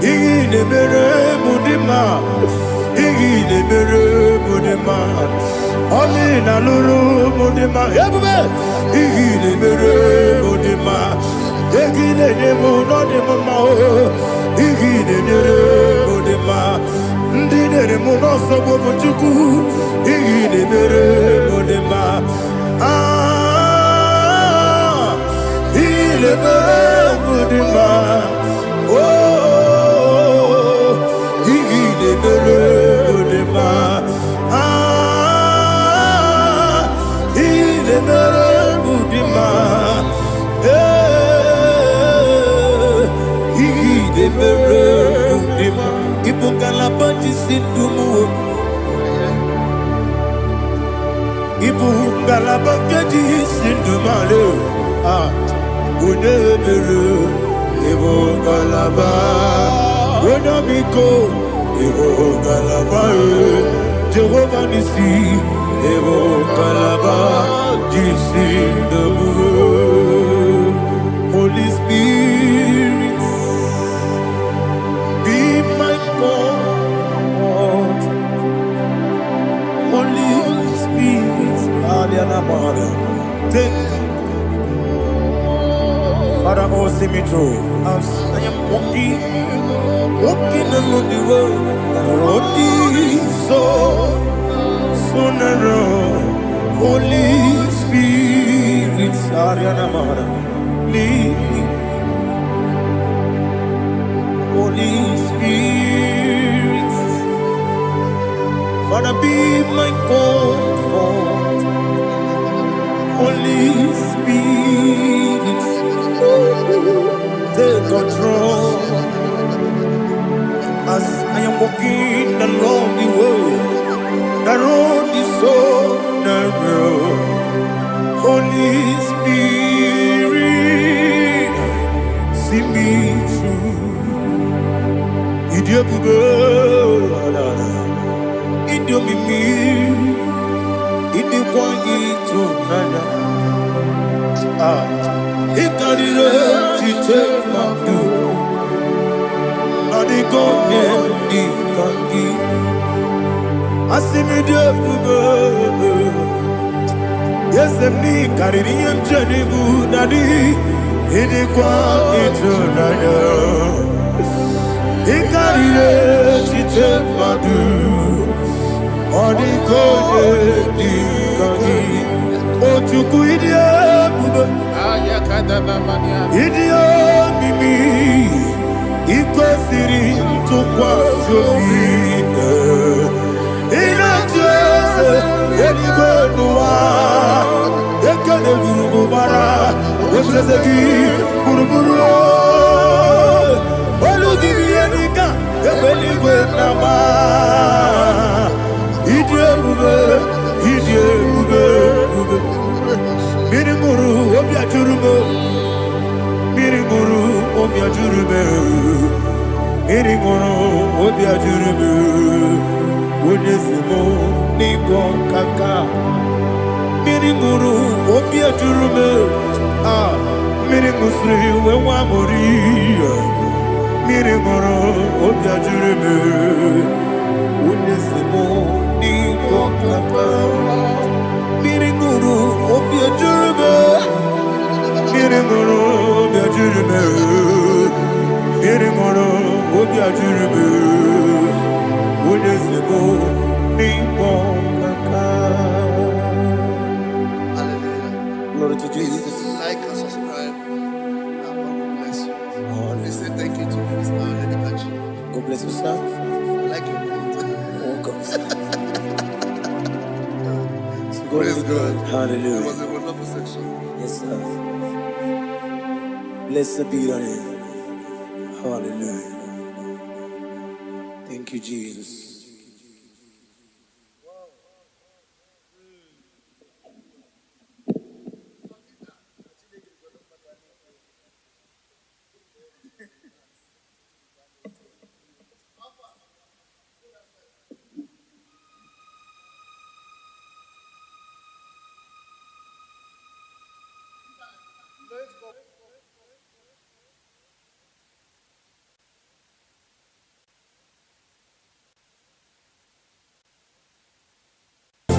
ine mere mudima, ine mere mudima. Oli na luru mudima, yabube. Ine mere mudima, ine nemo no nemo mao. Ine mere mudima, ndine nemo no sobo muchuku. Ine mere mudima. Le mudima, oh, il est mudima, il est mudima, il est mudima. Il faut qu'à la bâtisse tout il faut qu'à la bâtisse tout Unebere, Evo Galaba, Unamiko, Evo Galaba, Jehovah Nissi, Evo Galaba, Jisi Debu, Holy Spirit, be my God, Holy Spirit, Aliana Mara, take Father, oh, see me through. As I am walking along the road, the road is so narrow. Holy Spirit, Ariana Mara, lead me. Holy Spirit. wanna be my comfort. Holy Spirit, take control as I am walking along the way. The road is so narrow. Holy Spirit, see me through. Idiabube, Idiomimi, Idikwanyito nana. Ikarire chitemadu, Adigone ikangi. Asimidiabube. Yes, me carry him Jenibu Nadi. He did quite eternal. He carried it, she took my do. On the good, oh, to quit idiot, Mimi. It was sitting to quite so in a church, any good one. They can't do bara. What's the key? Buruburu. All of the Vienna, the belly with Nama. Idiot, Mirimuru, Obia Jurubo. Mirimuru, Obia Jurubo. Mirimuru, Obia Jurubo. Wonesimo, Nigo Kaka. Mirimuru, Obia Jurubo. Mirimusri, Wamori. Mirimuru, Obia Jurubo. Wonesimo, Nigo Kaka. Mirimuru, Obia Jurubo. Mirimuru, Obia Jurubo. Mirimuru, Obia Jurubo. Wonesimo, Nigo Kaka. Glory to Jesus. Like and subscribe. And God will bless you. Please say thank you to Minister Lady Kachi. God bless you, sir. I like you. Welcome. Praise God. It Hallelujah. was a wonderful section. Yes, sir. Blessed be thy name. Hallelujah. Thank you, Jesus.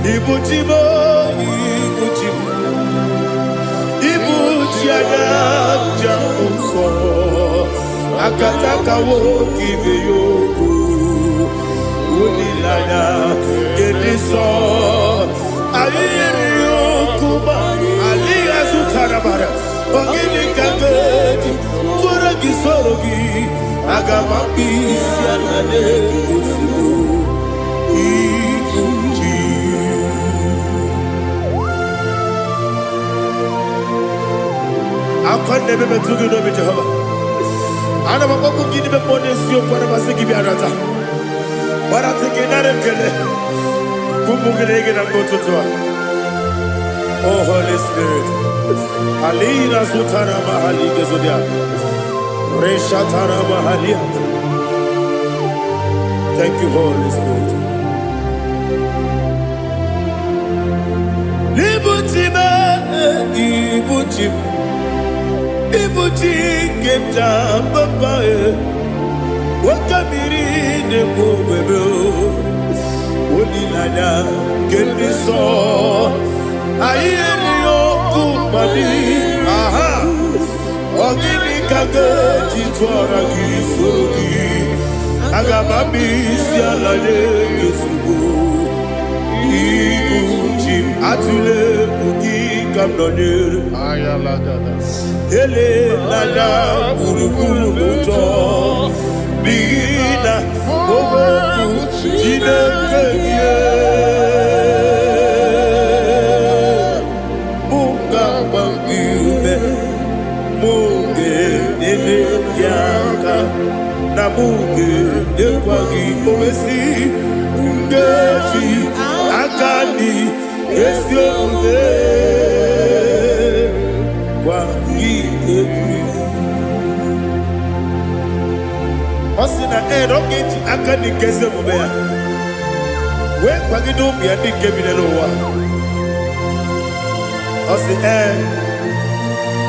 Ibuchimo, Ibuchimo, Ibuchiana, Jamuso, Akataka woki beyoku, Unilana, Gediso, Aliyokuba, Aliya Sutarabara, Ogini Kageti, Turagi Sorogi, Agamapi, Sianade, I can't never be too good with Jehovah. I never want to give them money, so for the Masiki Biarata. But I'm thinking that I'm going to go to oh, Holy Spirit. Alina Sutana Mahali Gezodia. Reshatana Mahalia. Thank you, Holy Spirit. Ibuchima, Ibuchim. Ibuchi kemja papa wakamiri de bobebe onilanya kendiso ayeri okupani aha ogini kage jitwara gisorogi agabami sialale yesugo Ibuchi atule ugi kamdonere ayalagada ele lada buruburu muto bigina oboku jineke ye Nabuge, Dekwagi, Omesi, Ungeji, Akani, Esioge, Kwagi, Osina, Rocket, Akani, Kesemobea. When Kwagi do me, I think Kevin. Osi,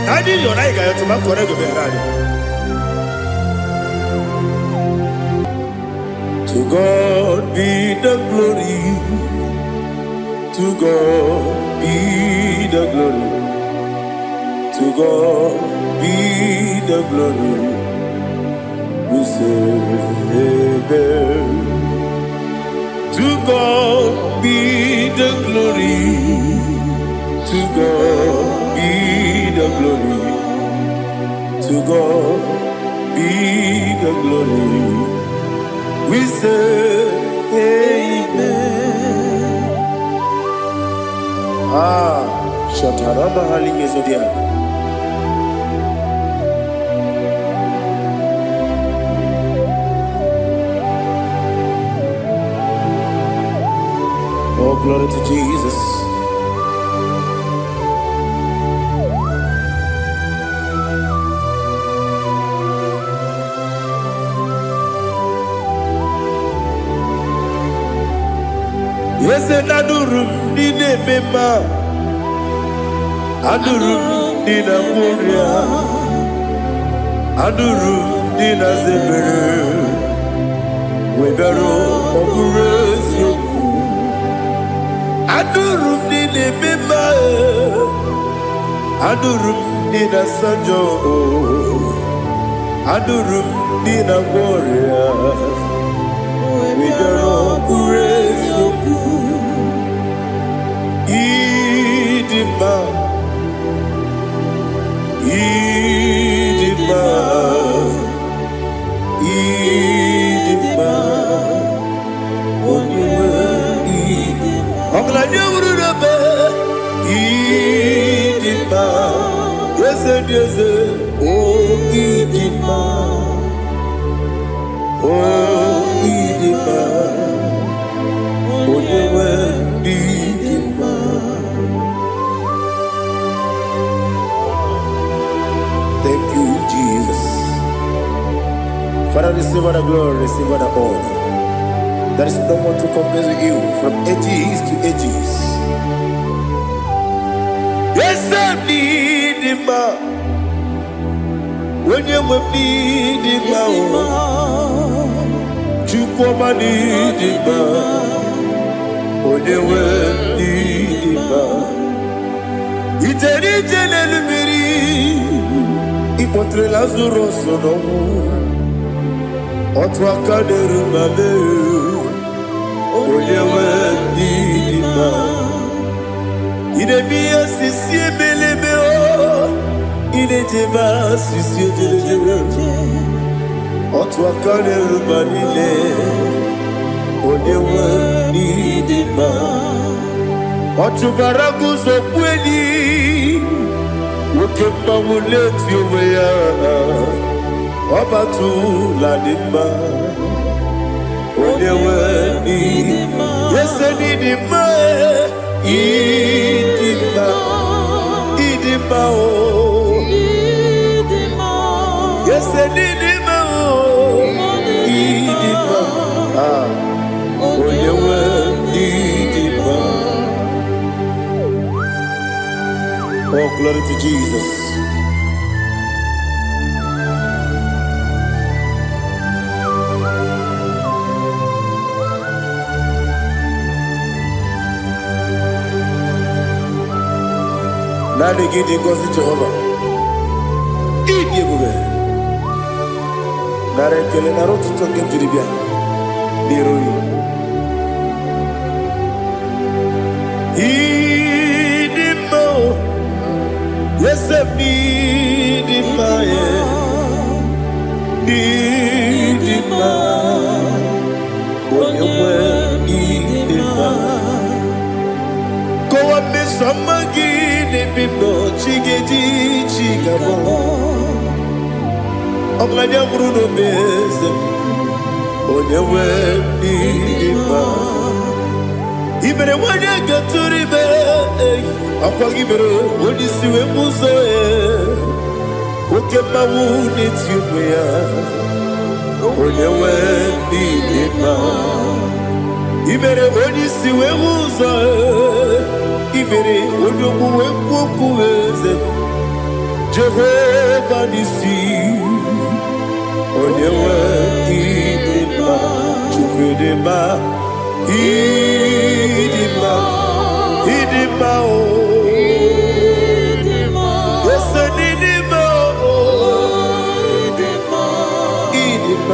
I did your right guy to my correct of To God be the glory. To God be the glory. To God be the glory. We say amen. To God be the glory. To God be the glory. To God be the glory. We say amen. Shataraba halinge zodia. Oh, glory to Jesus. Yes, and Adurum Nina Mema Adurum Nina Muria Adurum Nina Zebere Webero Operation Adurum Nina Mema Adurum Nina Sanjo Adurum Nina Muria Webero Operation Idima, Idima, Idima, Idima, Idima, yes, yes, oh, Idima, oh, Idima, Idima. Thank you, Jesus. Father, receive all the glory, receive all the honor. There is no one to compare with you from ages to ages. Yes, I need him. When you need him, you come and need him. When you need him, it's Ipotre Lazaro sono Otwa kaderu mame Oyewe dima Ide biya sisi belebe o Ide jeba sisi jebe Otwa kaderu manile Oyewe dima Otubaraku zokweni Wokemba muleti oweya Obatu la dima Onewe nidima Yese nidima Idima Idima o Yese nidima o Idima Onewe nidima. Oh, glory to Jesus. Now they get in God's Jehovah. Eat you, boy. Now they tell you, I wrote to talk to the beer. Idimo, yes, idima, idima, when you were idima. Go up, Miss Samagini, Bibo, Chigeti, Chigabo. Oglania Bruno Bez. onyewe n'ime ibere wanye gatụrụ ibe ọkwa gị mere onye isi wee mụzọ oke mmanwụ n'eti onwe ya onyewe n'ime ibere onye isi wee mụzọ ibere onye ogbu wee kwuo okwu eze Jehova n'isi onyewe idima chukwudima idima idima o ese n'idima o idima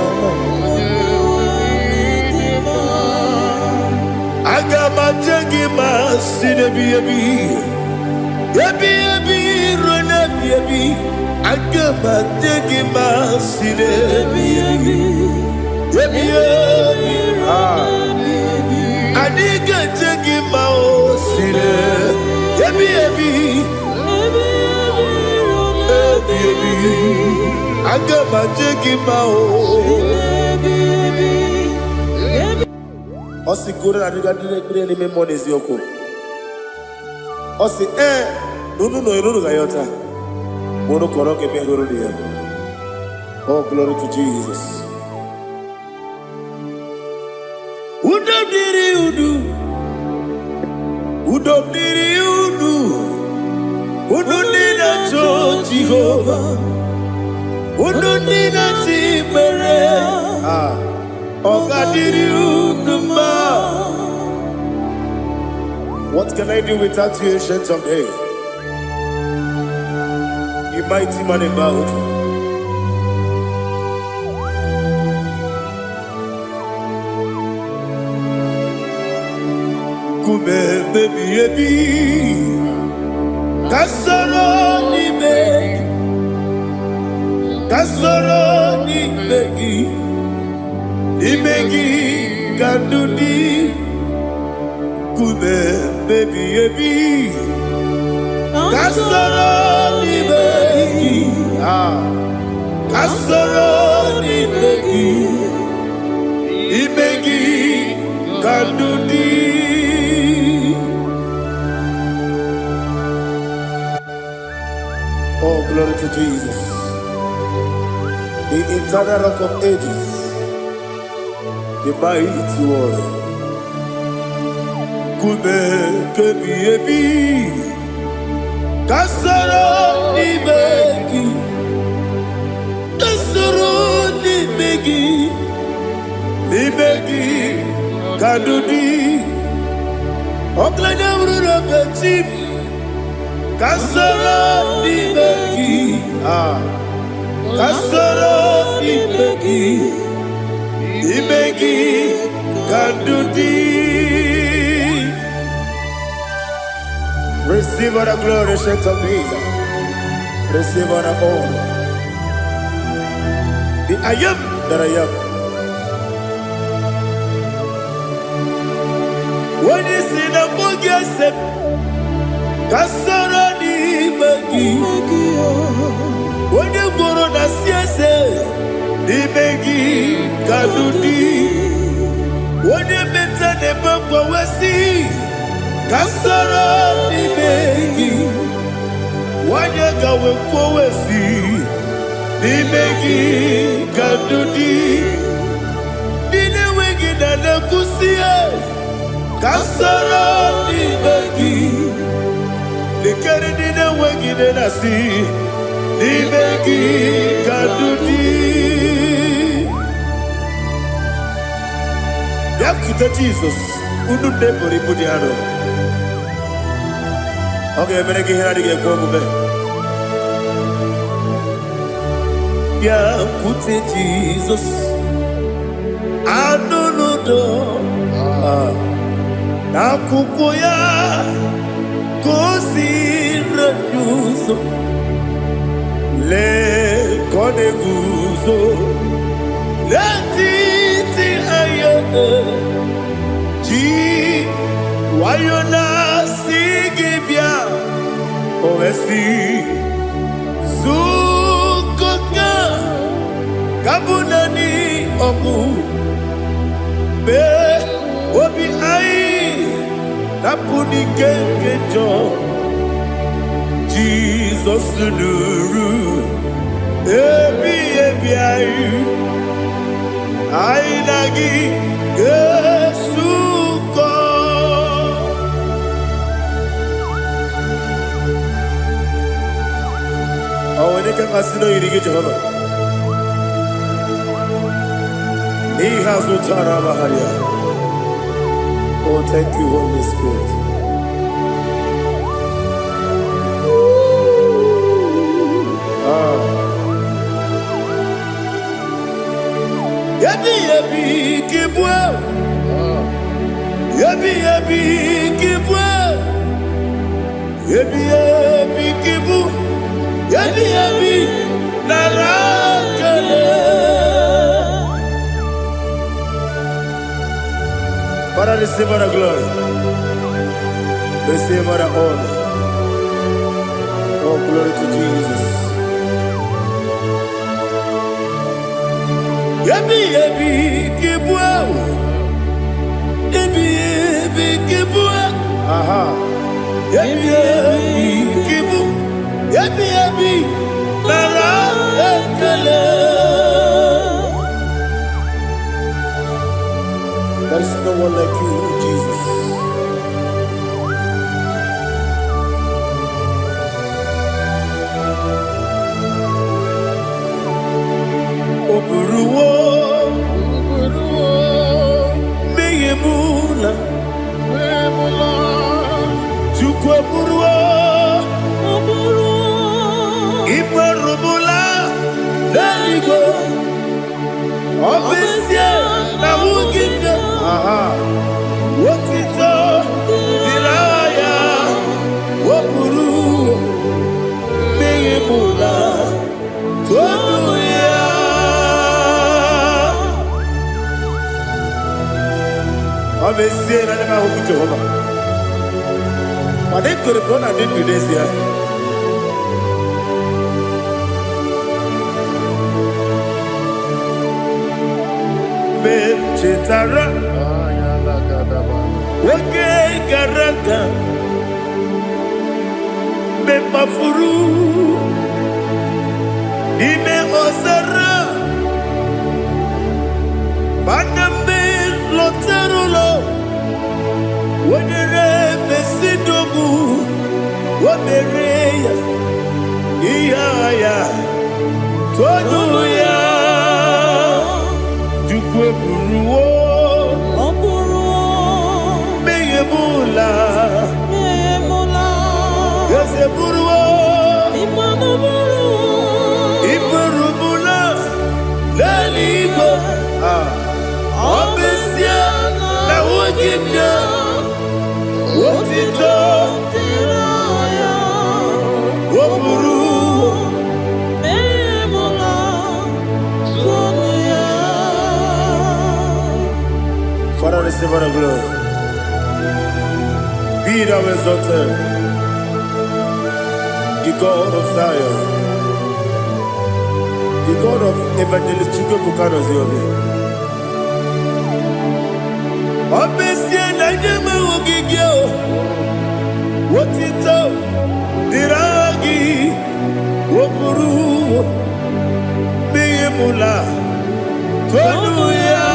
aga m aje gị ma si n'ebi ebi ebi ebi ruo n'ebi ebi aga m aje gị ma si n'ebi ebi ebi ebi adị ga-eje gị ma o si n'ebi ebi ebi ebi aga m aje gị ma o ọ sị goro na dịga dịrị n'ime mmụọ n'eziokwu ọ sị n'unu nọ n'unu ga ya ọta mụrụ kọrọ nke bịa goro ya. Oh, glory to Jesus. Udo dịrị udu udo dịrị udu udu dị na-achọ Jehova udu dị na-achọ ikpere ọ ga-adịrị unu mma. What can I do without you, ancient of days? You mighty man in battle. Kume baby ebi kasoro ni begi imegi kandudi kume baby ebi kasoro ni begi kasoro ni begi imegi kandudi. Oh, glory to Jesus, the eternal rock of ages, the mighty one. Kume kebi ebi kasoro ni begi kadudi oklanya ururo bechim kasoro ni begi kasoro ni begi kadudi. Receive all the glory, shake of Jesus. Receive all the honor. The I am that I am. When you see the book, you say, Kasara ni begi. When you go on the siese, ni begi kadudi. When you meet the book, we see. Kasara ni begi, wanyaka wekwowesi ni begi kadudi. Dine wegi na kusie. Kasara ni begi, likari dine wegi na si ni begi kadudi. Yakuta Jesus, unu depori pudiano. Okay, I'm going to get go back. Yeah, put it Jesus. I don't know. Na kukuya kosi reduso le kone guzo le titi ayane ji wayona sigibia oesi sukoka kabunani oku me obi ai napuni kenjo Jesus nuru ebi ai nagi Yesu ko awone kan asino yirige Jehovah he has utara baharia. Oh, thank you, Holy Spirit. Yabi kibwa. Yabi kibwa. Yabi kibu. Yabi narakale. Father, receive our glory. Receive our honor. Oh, glory to Jesus. Yabi kibwa. Yabi kibwa. Aha. Yabi kibu. Yabi nara ekele. There is no one like you, Jesus. Oburuwo, meyemula, chukwu oburuwo, imerumula, leligo, obesie na wugide. Aha. Wotito diraya wopuru meyemula tonuya abesie na nema hoku Jehovah ade kore bona de tudesia be chetara Wage garaka me mafuru ime osara banambe loterulo wonere mesidogu womereya iyaya tonuya jukwe buruwo Meyemula, Yeseburuo, Iburumula, Leligo, Obesia, Nawugina, Wotito, Woburu, Meyemula, Sonia. Father, receive our glory. Be thou exalted, the God of Zion, the God of Evangelist Chico Bukano Ziobi. Obesie na nyeme ugigio, wotito, diragi, wopuru, meyemula, tonuya.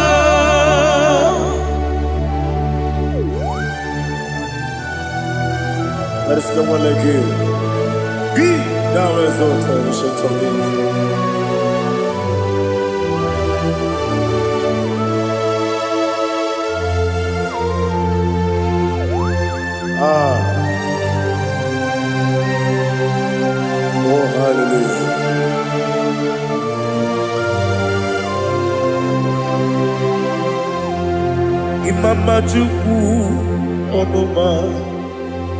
There is no one like you. Be thou exalted, ancient of days. Oh, hallelujah. Imama Chukwu Onuma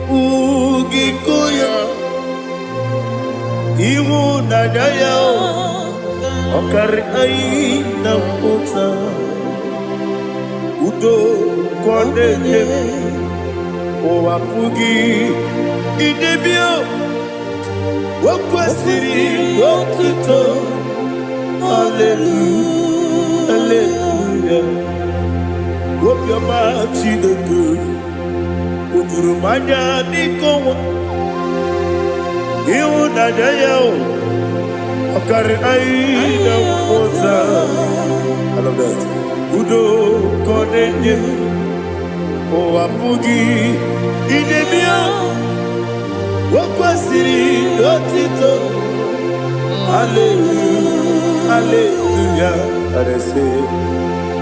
Ugikoya Iwu Nadaya Okari Aina Ota Udo Kondeye Owapugi Idebio Wakwasiri Wakito Hallelujah Hallelujah Obioma Chineke Udurumanya Nikowa Iunanya Yao Okari Aina Moza I love that Udo Konenye Owapugi Inemia Wakwasiri Dotito Hallelujah Hallelujah And I say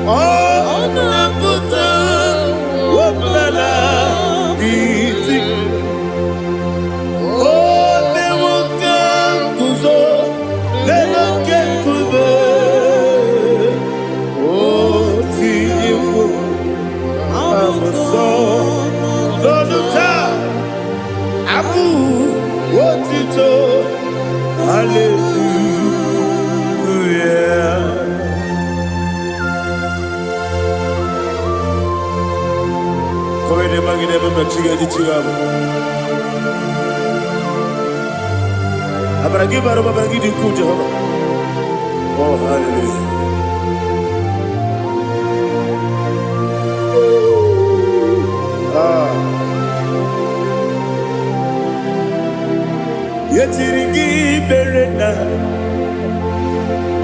Oh, Nabuta, Wapala, Biti. Oh, Newoka, Kuzo, Leloke, Kube. Oh, Tiyu, Amuso, Loduta, Abu, Wotito, Hallelujah. Oh, hallelujah. Yetirigi berena,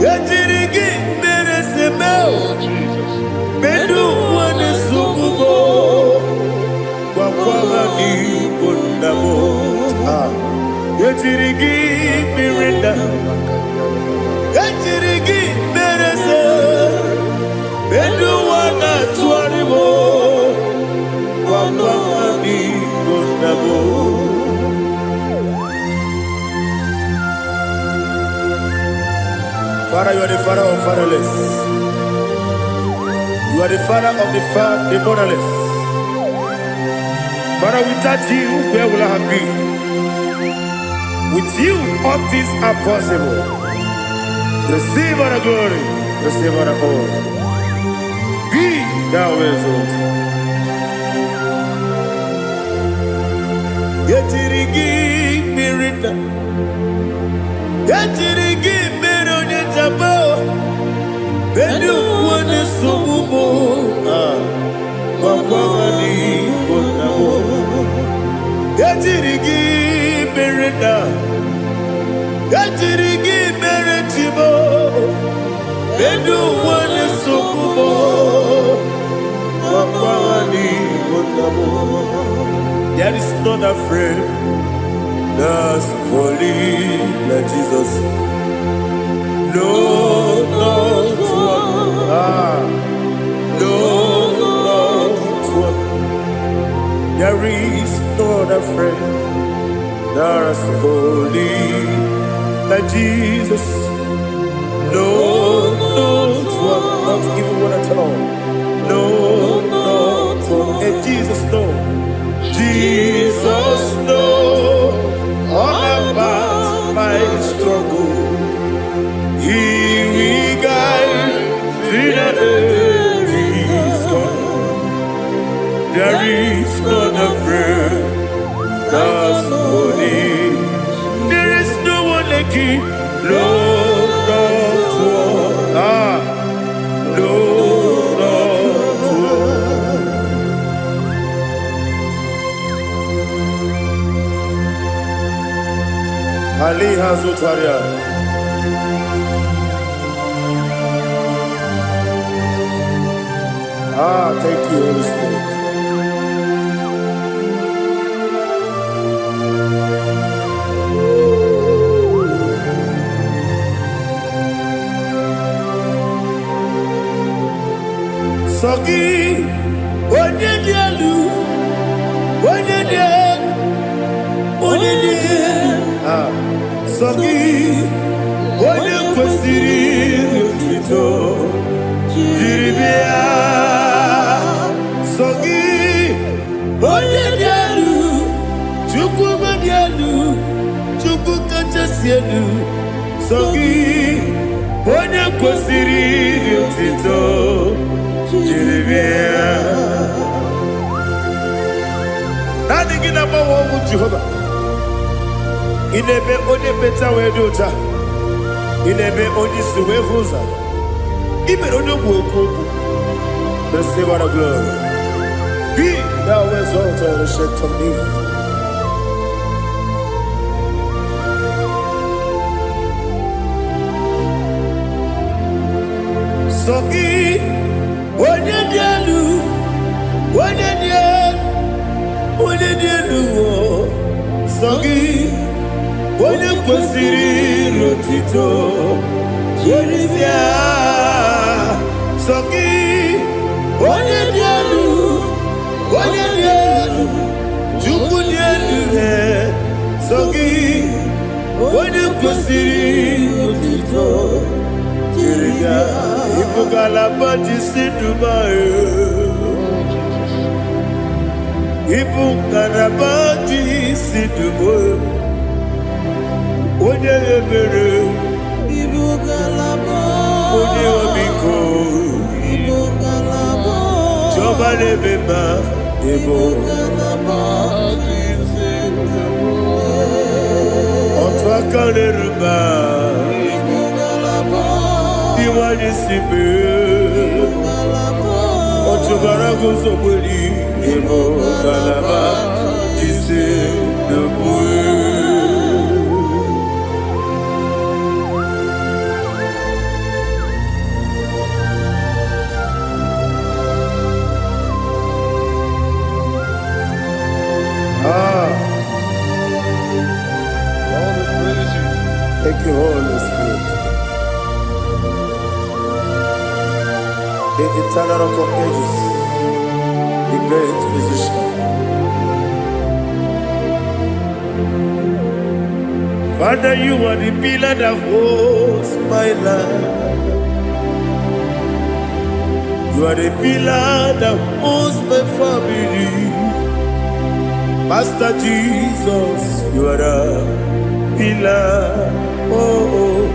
yetirigi beresebel, bedu wane sukubo. Wakwamani kundamo Yetirigi mirenda Yetirigi merese Bedu wana tuaribo Wakwamani kundamo Father, you are the father of fatherless. You are the father of the motherless. Father, without you, where will I have been? With you, all things are possible. Receive all the glory, receive all the honor. Be thou exalted. Yetirigi mirina, yetirigi mironye jabo, benu wane sumumo. Wakwamani kundamo Yetirigi merenda Yetirigi meretibo Bedu wane sukumo Wakwamani kundamo There is not a friend that's holy like Jesus. No, not one. No. There is no other friend that's holy like Jesus. No, not even one at all. No, not one. And Jesus, no. Jesus, no. All about my struggle. He will guide through the There is not a friend that's holy. There is no one like you. No, not one. No, not one. Ali Hazutaria. Thank you, Holy Spirit. Sogi, Onyedialu, Sogi, Onyekwesiri Rutito, Jiribia, Sogi, Onyedialu, Chukwumadialu, Chukwukachasialu, Sogi, Onyekwesiri Rutito, Nothing in about what would Jehovah. In a be only better way to ta. In a be only suwe hoza. Even on your work. receive all the glory. Be thou exalted, ancient of days. Sogi, onye dielu, Sogi, onye kwesịrị rotito, Jerisia. Sogi, onye dielu, Chukwu dielu he. Sogi, onye kwesịrị rotito, Jerisia. Ibugalaba jisi Dubai. Ibugalaba jisi Dubai. Onye ebere. Ibugalaba. Onye obiko. Ibugalaba. Joba lebeba. Ibugalaba jisi Dubai. Otwaka leruba. Iwani sibe Otubara gozobuli Ebo galaba Jise debue Thank you, Holy Spirit. The eternal rock of ages, the great physician. Father, you are the pillar that holds my life. You are the pillar that holds my family. Master Jesus, you are the pillar. Oh,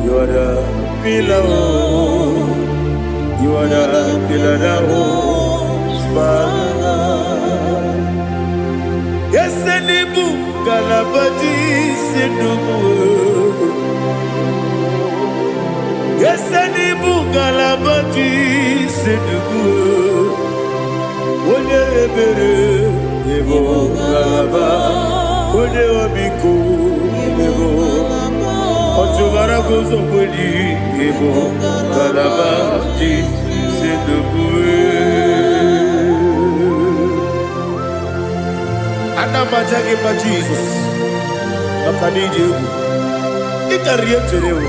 you are the pillar. Oh. You are the pillar that holds my life. Yes, any book, Galabati, Sidubu. Yes, any book, Galabati, Sidubu. One ebere, Ebo Galaba, One Obiku, Ebo. Otubara gozo boli, Ebo Galaba, Anamajage pa Jesus. Nakaniji ugu. Ikariye cherewo.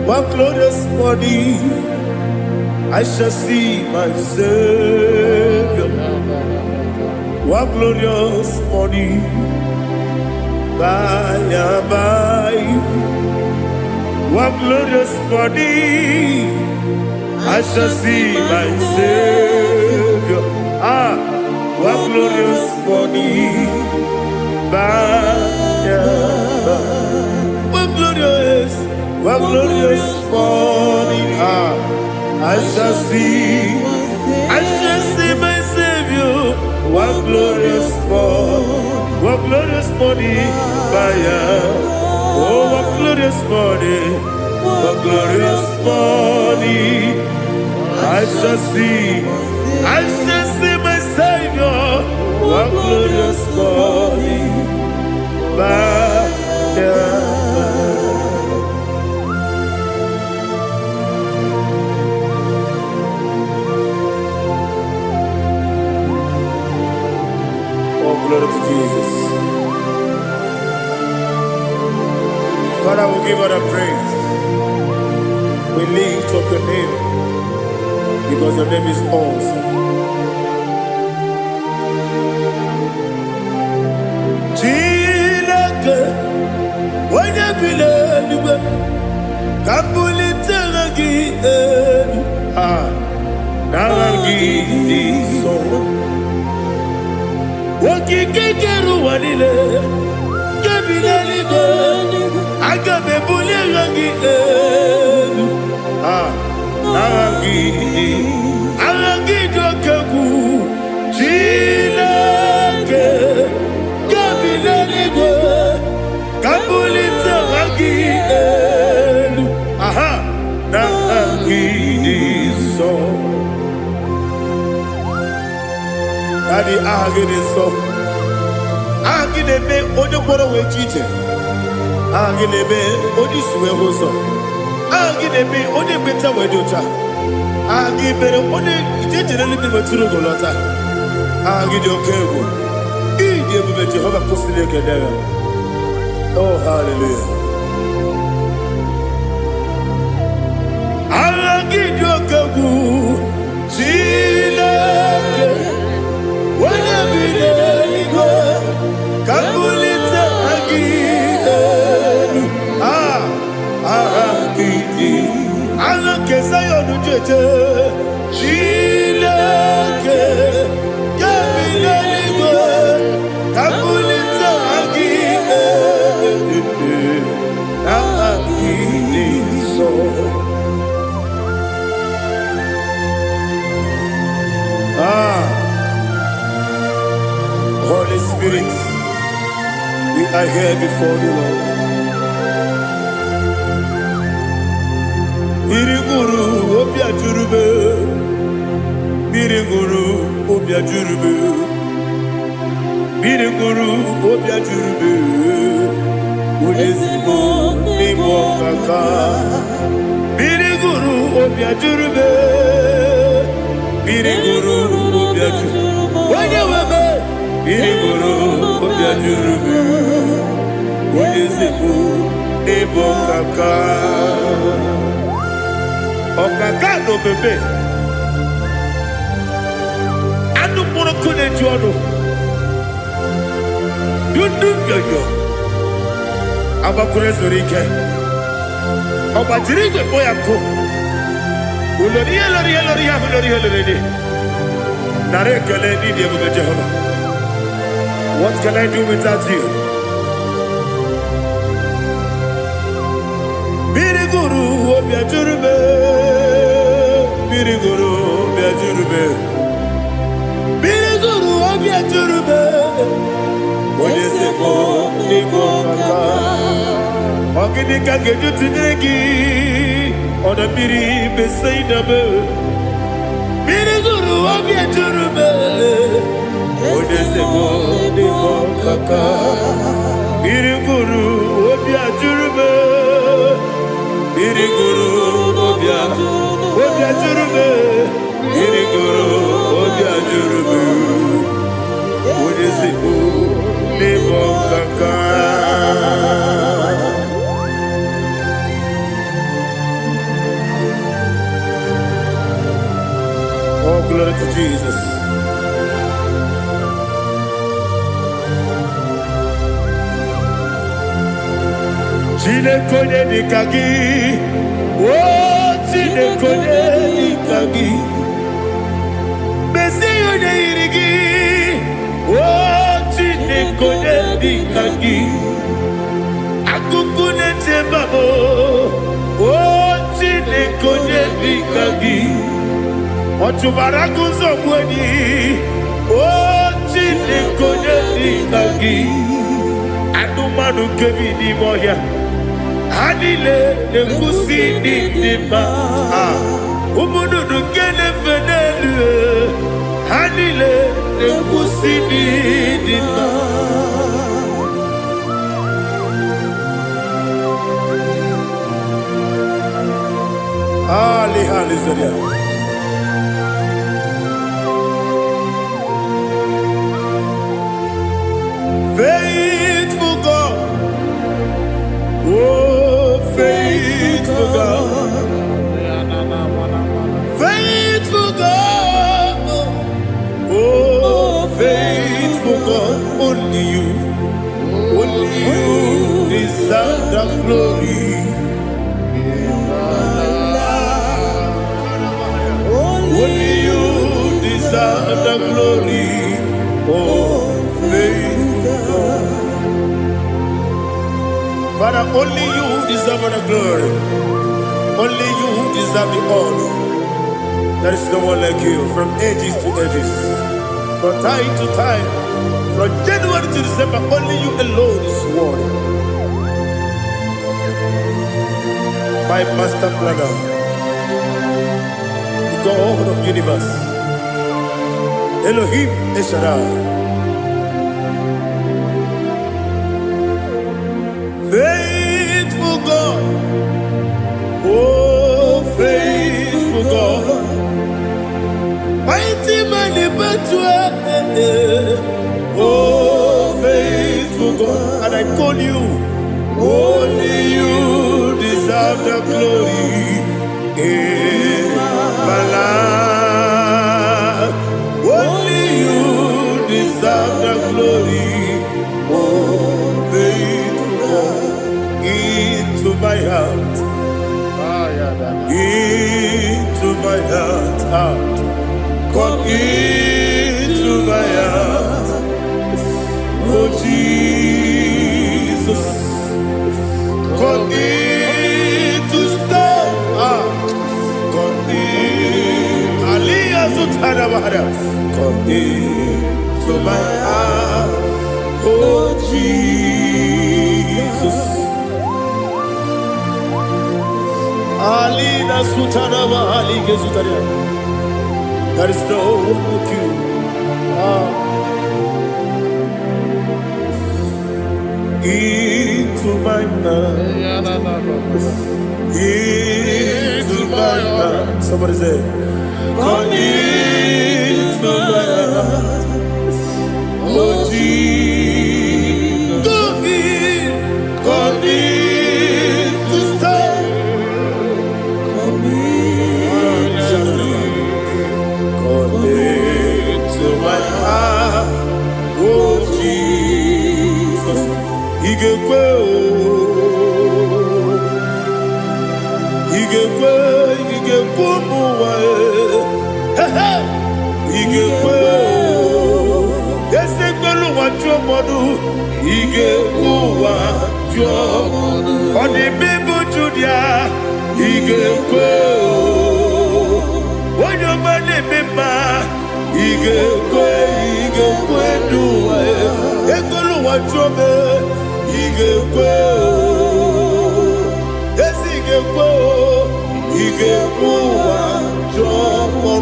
One glorious body, I shall see my Savior. One glorious body, by and by. One glorious body, I shall see my Savior. One glorious body, by and by. One glorious morning, I shall see my Savior. One glorious morning, oh, one glorious morning, I shall see my Savior. One glorious morning, glory to Jesus. Father, we give all the praise. We lift up your name because your name is awesome. Chilake, when you believe, Kabuli Telagi, Naragi, so. Wakikekeru wanile, kebileligo, aga me bulie rangi rangi dokagu Chineke kabilanigo kabulita rangi rangi so Daddy agide so agide be odokoro we chiche agide be odisuwe hoso agide be odegbeta wedocha agide ode ijejere ni meturu golota agide okego ide bube Jehova kusile kedera. Oh hallelujah. Agide okego Chineke wanya bideligo kabulita agidelu agidi alakeza yonu jeje Chineke kabideligo kabulita agidelu agidi so Holy Spirit, we are here before you, Lord. Biriguru obia jurube, biriguru obia jurube, biriguru obia jurube. Ulezimo nimo kaka, biriguru obia jurube, biriguru obia jurube. Wanyewebe. Biriguru obia jurube, ulezimo nimo kaka. Okaka no bebe anu moro kone jono dundu yoyo abakure zorike obajiri gbe boya ko ulori nare kele ni de bebe Jehovah. What can I do without you? Biriguru obia jurube, biriguru obia jurube, biriguru obia jurube. Oleseko niko kaka, ogini kageju tinegi, ona biri besaidabe. Biriguru obia jurube, oleseko niko kaka, biriguru obia jurube. Biriguru obia jurube, biriguru obia jurube. Ulezimo nimo kaka. Oh, glory to Jesus. Chinekonye nikagi, oh chinekonye nikagi, Mesiyo ne irigi, oh chinekonye nikagi, akukune chembabo, oh chinekonye nikagi, ochubaraguzo mweni, oh chinekonye nikagi, adumanu kebi ni moya. Hanile ne kusi ni nima, umudu nukene fenelu. Hanile ne kusi ni nima. Hallelujah. Faithful God, oh faithful God, faithful God, oh faithful God, only you deserve the glory. Only you deserve the glory, oh faithful God. Father, only you all the glory. Only you who deserve the honor. There is no one like you from ages to ages, from time to time, from January to December. Only you alone is worthy. My master planner, the God of the universe, Elohim Eshadai. Faithful God, oh faithful God, mighty man in battle, oh faithful God, and I call you, only you deserve the glory in my life, only you deserve the glory, oh faithful God. Into my heart, into my heart, come into my heart, oh Jesus, come in to stay, come in, Aliyah Zutanabara, come into my heart, oh Jesus. Alina Sutanaba Ali Gesutaria. There is no one like you. Into my heart. Into my heart. Somebody say, come into my heart. Oh Jesus. Come in to stay. To my heart, oh Jesus, He gave on the people Judah, He gave when your money member, He gave do Ekolu wa jobe, He gave yes He gave wa jobe.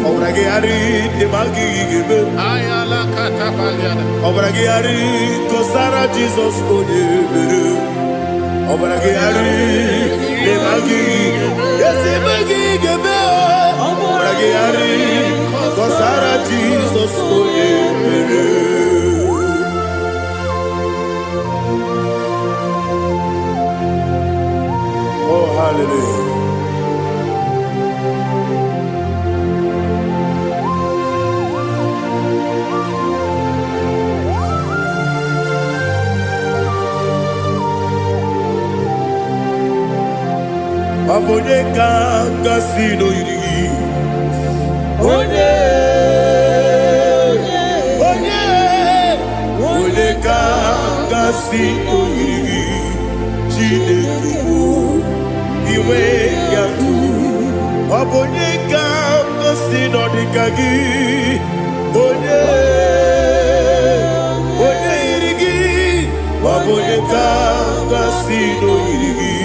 Obrage ari de magi give ayala katapaliana. Obrage ari to Sarah Jesus odebere. Obrage ari de magi yes magi give. Obrage ari to Sarah Jesus odebere. Oh hallelujah. Abone kanga sino yiri, onye kanga sino yiri, Chineke iwe yatu. Abone kanga sino dikagi, onye yiri, abone kanga sino yiri.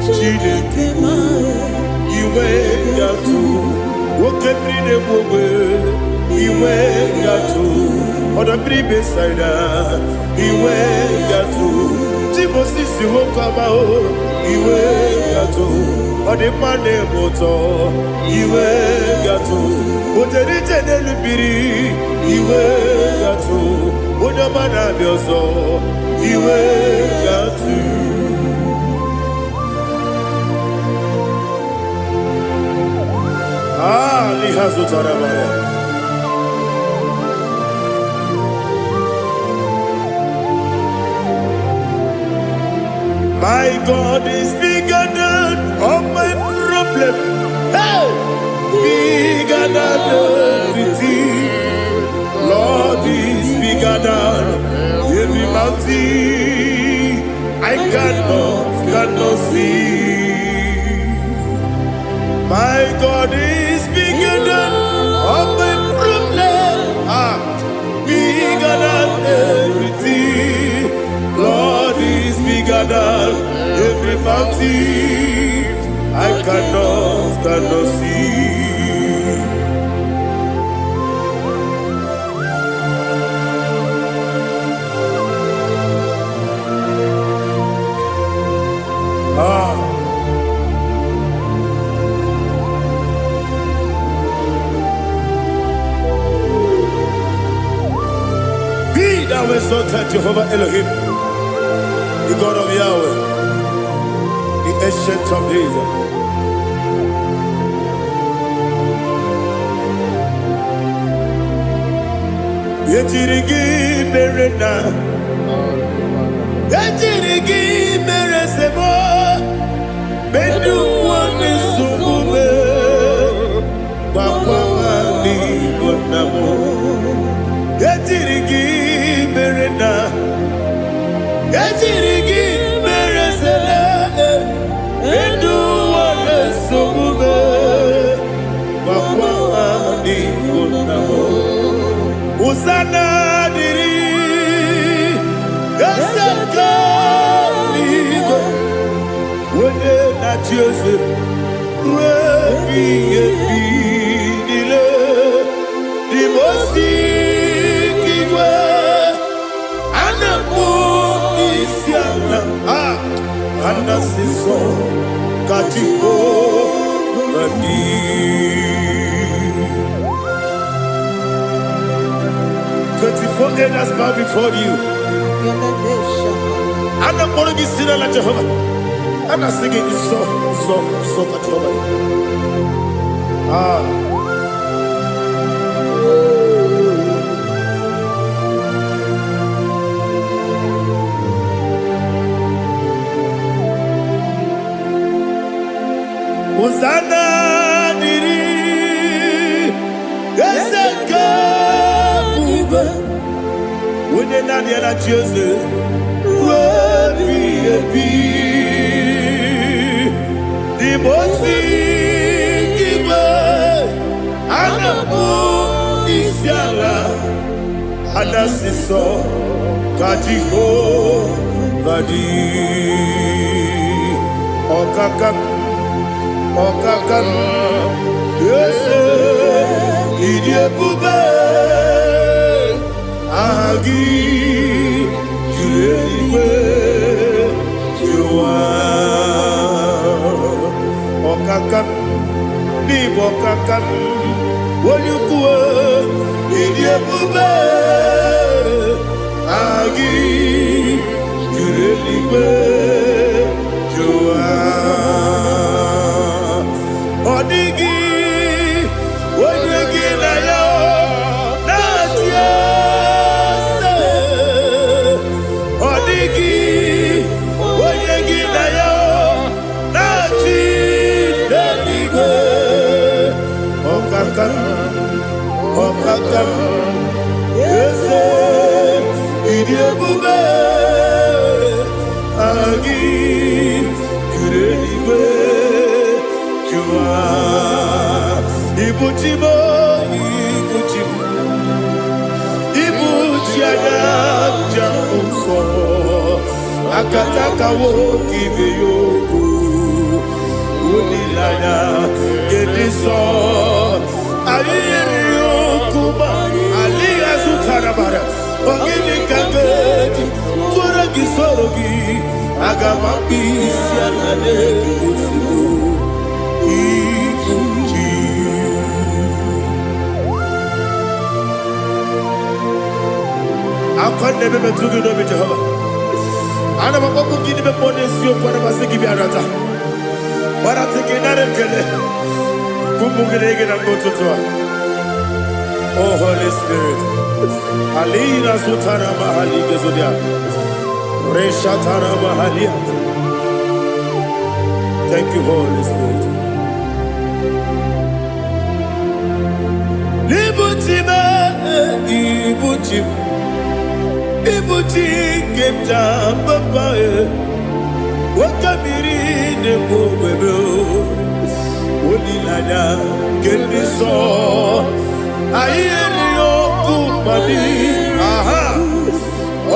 Chineke iwe gatu woke bride bowe iwe gatu oda bribe saida iwe gatu timosisi wokama o iwe gatu ode mane moto iwe gatu oderije nelubiri iwe gatu oda mana bioso iwe gatu. My God is bigger than all my problem. Hey! Bigger than everything. Lord is bigger than every mountain. I cannot My God is bigger than all my problem. Bigger than everything. Lord is bigger than every mountain I cannot see. Be thou exalted, Jehovah Elohim, the God of Yahweh, the ancient of days. Yetirigi merena, yetirigi meresebo, bedu wane sumube, papa mani bonamo. Yetirigi merena, yetirigi meresele, bedu wane sumube, papa mani bonamo. Usana diri, yasaka ligo, wene na Jose, rebi ebi dile, dimosi kiwe, anamu isiana, anasiso katiko bani. 24 elders bow before you. I'm not going to be singing like Jehovah. I'm not singing this song like Jehovah. Hosanna diri, yesaka. When you're not yet at Jose, the most giver, Anamu Isiala, Anasiso, Kajiho, Vadi, Okakam, yes, Idiabube. Agi juewe jua okakam ni bokakam wonyukue idiebube agi juewe jua odigi wonyegi na yo natia. Okakam, yes, idiabube, agi, kureliwe, jua, ibuchimo, ibuchiana, jamuso, akataka woki beyoku, unilaya, gediso. Ali azutarabara, ogini kangeti, tura gisorogi, agamambi sianane kusimu, ikuji. Akwande bebe tugi no bi Jehova. Ana maboku gini be pone siyo kwa na masiki bi arata. Bara tiki nare kele. Kumbugirege na ngototwa. Oh Holy Spirit, Alina Sutana Mahali Gezodia, Reshatana Mahalia. Thank you, Holy Spirit. Libutime, Ibuti, Kemta, Papa, Wakamiri, the Mobile, lilanya keniso ayeri okupani aha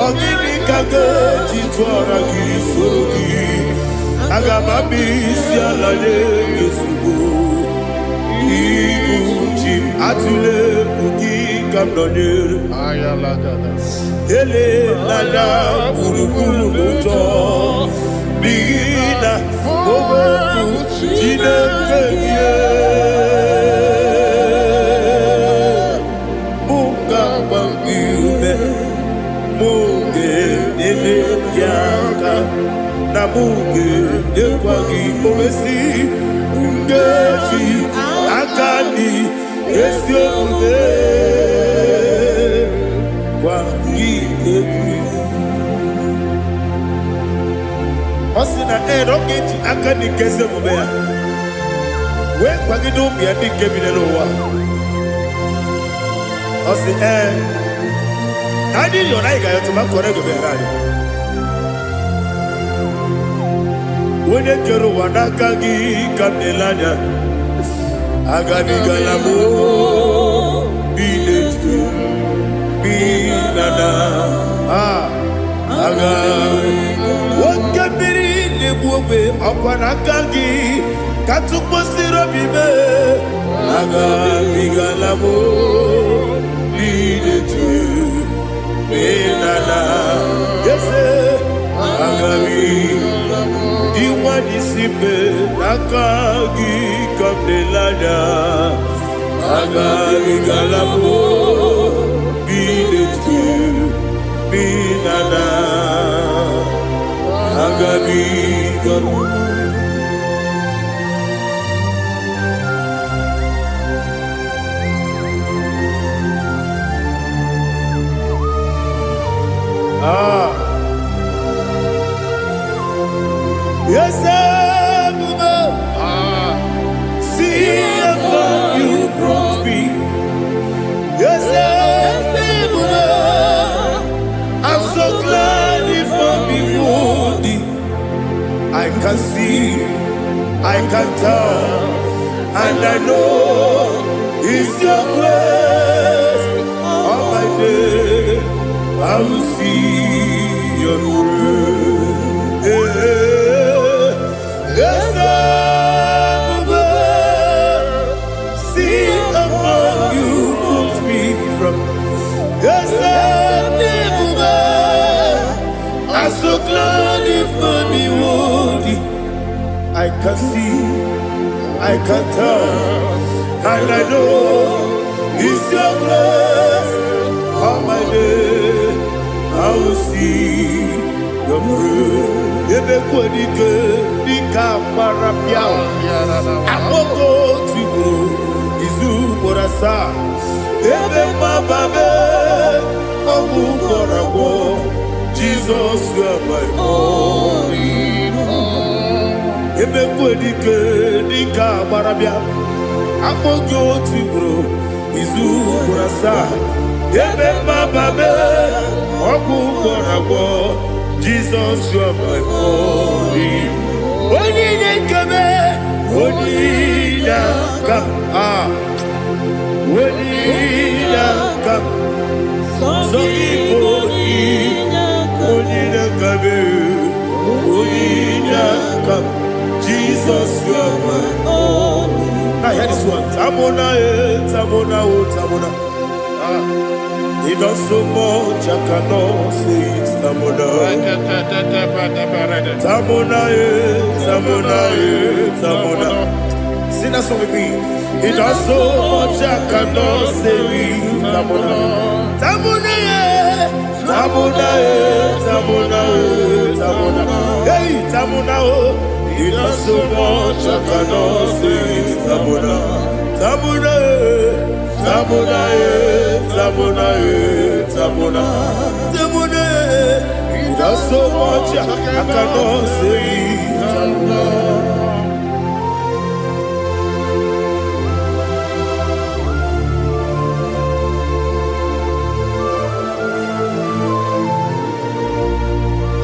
ogini kage jitwara gisogi agamabisi alale yesugo ibuji atule bugi kamdonir ayalagada ele lala buruburu moto bigina ogoku jinekeye muga bangiume muge ele yaka na muge dekwagi owesi ngeji akani esiode kwagi ebi osina rogeji akani kese mubea we kwagi do bi adi kebile wa osi adi yo na igayo to makore go be rari wone kero wanaka gi kabelanya agani galamo biletu binana aga wakabiri nebuwe akwanaka gi katupo sirobibe agani galamo biletu binana yese agami Iwani sipe nakagi kabelanya agami galamo biletu binana agami galamo Yes, see how you brought me. Yes, I'm so glad if I'm wounded. I can see, I can tell, and I know it's your grace. On my day, I will see your grace. Yes, see among you moves me from. Yes, I'm so glad if me woody. I can see, I can tell, and I know it's your grace. On my day, I will see your grace. Ebekwedike dika marapia Amoko tibu izu borasa Ebe mababe Obu korabo Jesus you are my only home Ebekwedike dika marapia Amoko tibu izu borasa Ebe mababe Obu korabo Jesus, you are my only. Onidekame, onidaka, onidaka. So onidekame, onidaka. Jesus, you are my only. Now hear this one. Tamona, tamona, tamona. He does so much, I cannot say it's Tamona. Tamona, Tamona. Sing that song with me. He does so much, I cannot say it's Tamona. Tamona, Tamona, Tamona, Tamona. Hey, Tamona, he does so much, I cannot say it's Tamona. Tamona, Tamona, Tamona, Tamona, Tamona. He does so much I cannot say. Tamona.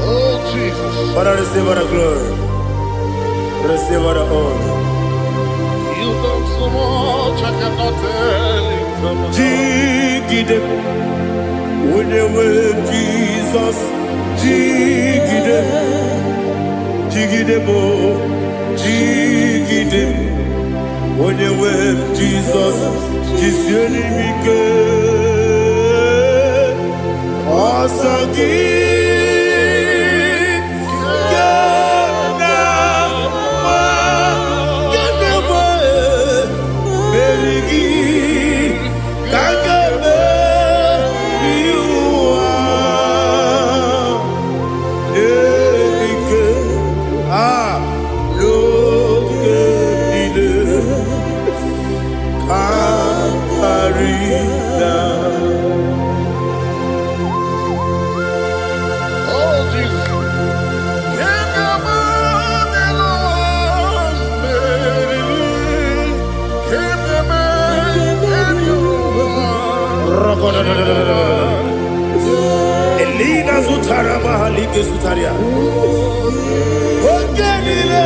Oh Jesus. Father, receive all the glory. Receive all the honor. You Jigide, whenever Jesus, jigide, jigide bo, jigide, whenever Jesus, jisieni mike, asagi. Elina Zutara Mahalike Zutaria. Ogenile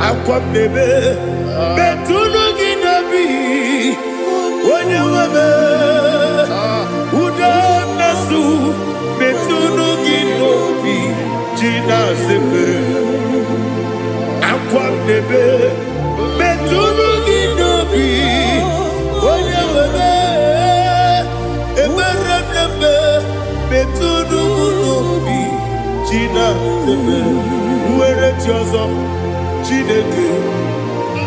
Aqua Bebe Betunu Ginabi Wanyawame Uda Nasu Betunu Ginobi Jina Zepe Aqua Bebe Betunu Ginobi Wanyawame Eberebe Betunu Ginobi Jina Zepe Uere Tiozo Chineke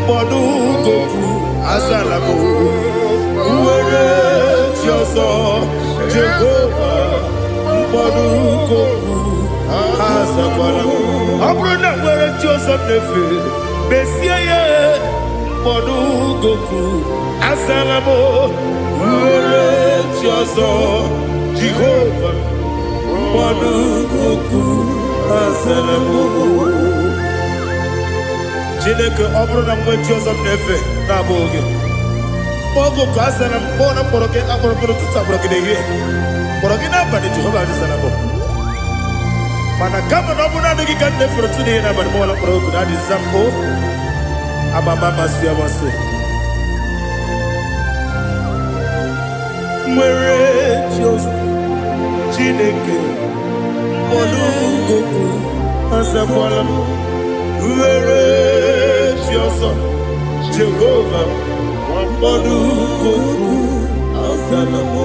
Mbodu Goku Azalamo Uere Tiozo Jehovah Mbodu Goku Azalamo Abrona Uere Tiozo Nefe Besiye Mbodu Goku Azalamo Uere Tiozo Jehovah Mbodu Goku Azalamo Chineke ọbụrụ na mgbe Joseph na-efe na-abụ oge ogo ka a sara mkpọ na mkpọrọ gị akpọrọkpọrọ tutu akpọrọ gị n'ehihie mkpọrọ gị n'abalị Jehova adịzara bụ mana kama na ọ bụrụ na adịghị ka nne fere tu n'ihe n'abalị mọọla mkpọrọ ogu na adịza mbụ amasị amasị nwere Joseph Chineke mkpọrọ ogu azakwala m Uere Tiozo Jehovah Mbodu Goku Azalamo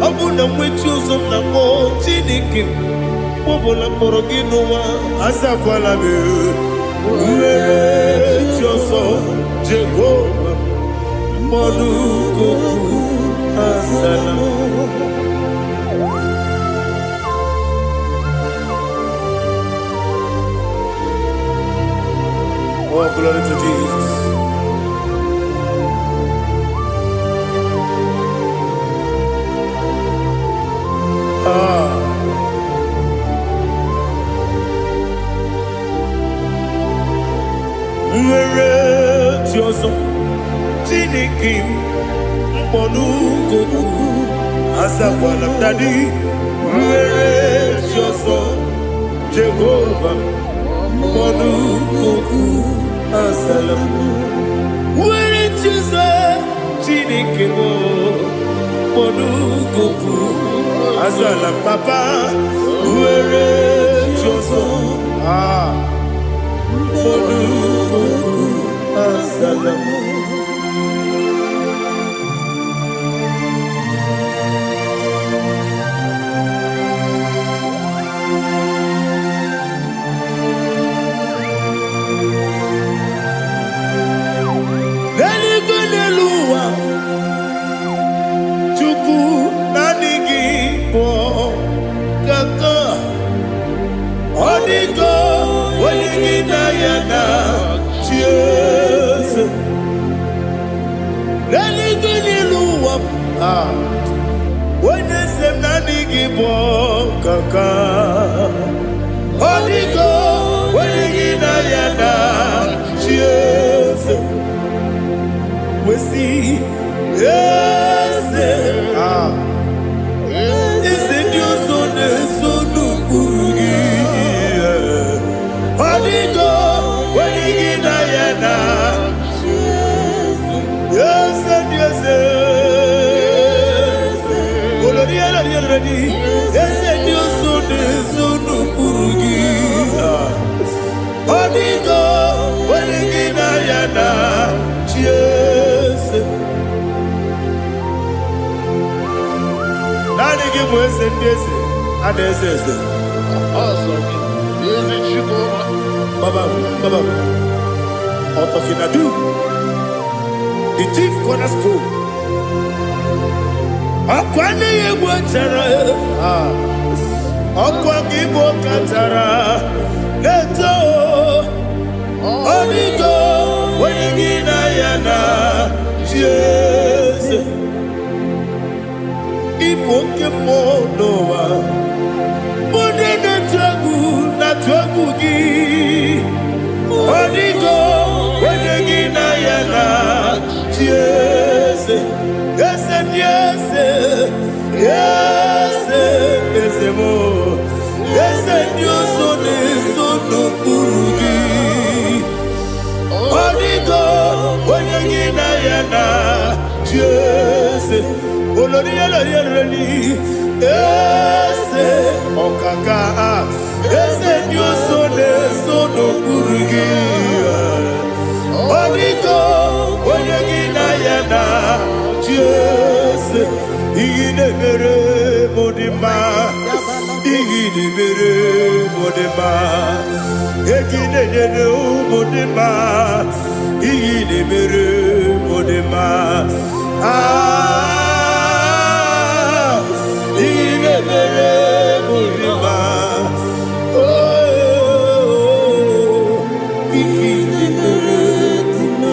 Abuna mwechi uzo na mo Chineke Mbobola mboro ginuwa Azakwala me Uere Tiozo Jehovah Mbodu Goku Azalamo Oh, glory to Jesus. Nwere Tiozo Chineke Mbodu Goku Azakwala Dadi Nwere Tiozo Jehovah Mbodu Goku Azalamo Nwere Tiozo Chineke Mbodu Goku Azalamo Papa Nwere Tiozo Mbodu Goku Azalamo Kaka Odigo Wenigina Yana Cheers We see Yes Is it your son Sonu Odigo Wenigina na Jesus. Nani give us a this and this. Awesome. Is it Baba. Otokinadu. The chief cornerstone. Akwane Igbo chara. Akwa Igbo katara. Leto. Onigo. Wenigina yana. Jesus. Igbo kemo noa. Mone na twagu gi. Onigo. Wenigina yana. Jesus. Yes, yes, yes, yes, more. Yes, Dios son eso no purugi. Onigo, oyegina yana, yes. Oloria la yereni, yes. Okaka, yes, Dios son eso no purugi. Onigo, oyegina yana. Yes, igine mere modima, igine mere modima, igine mere modima, igine mere modima. Ah, igine mere modima. Oh, igine mere modima.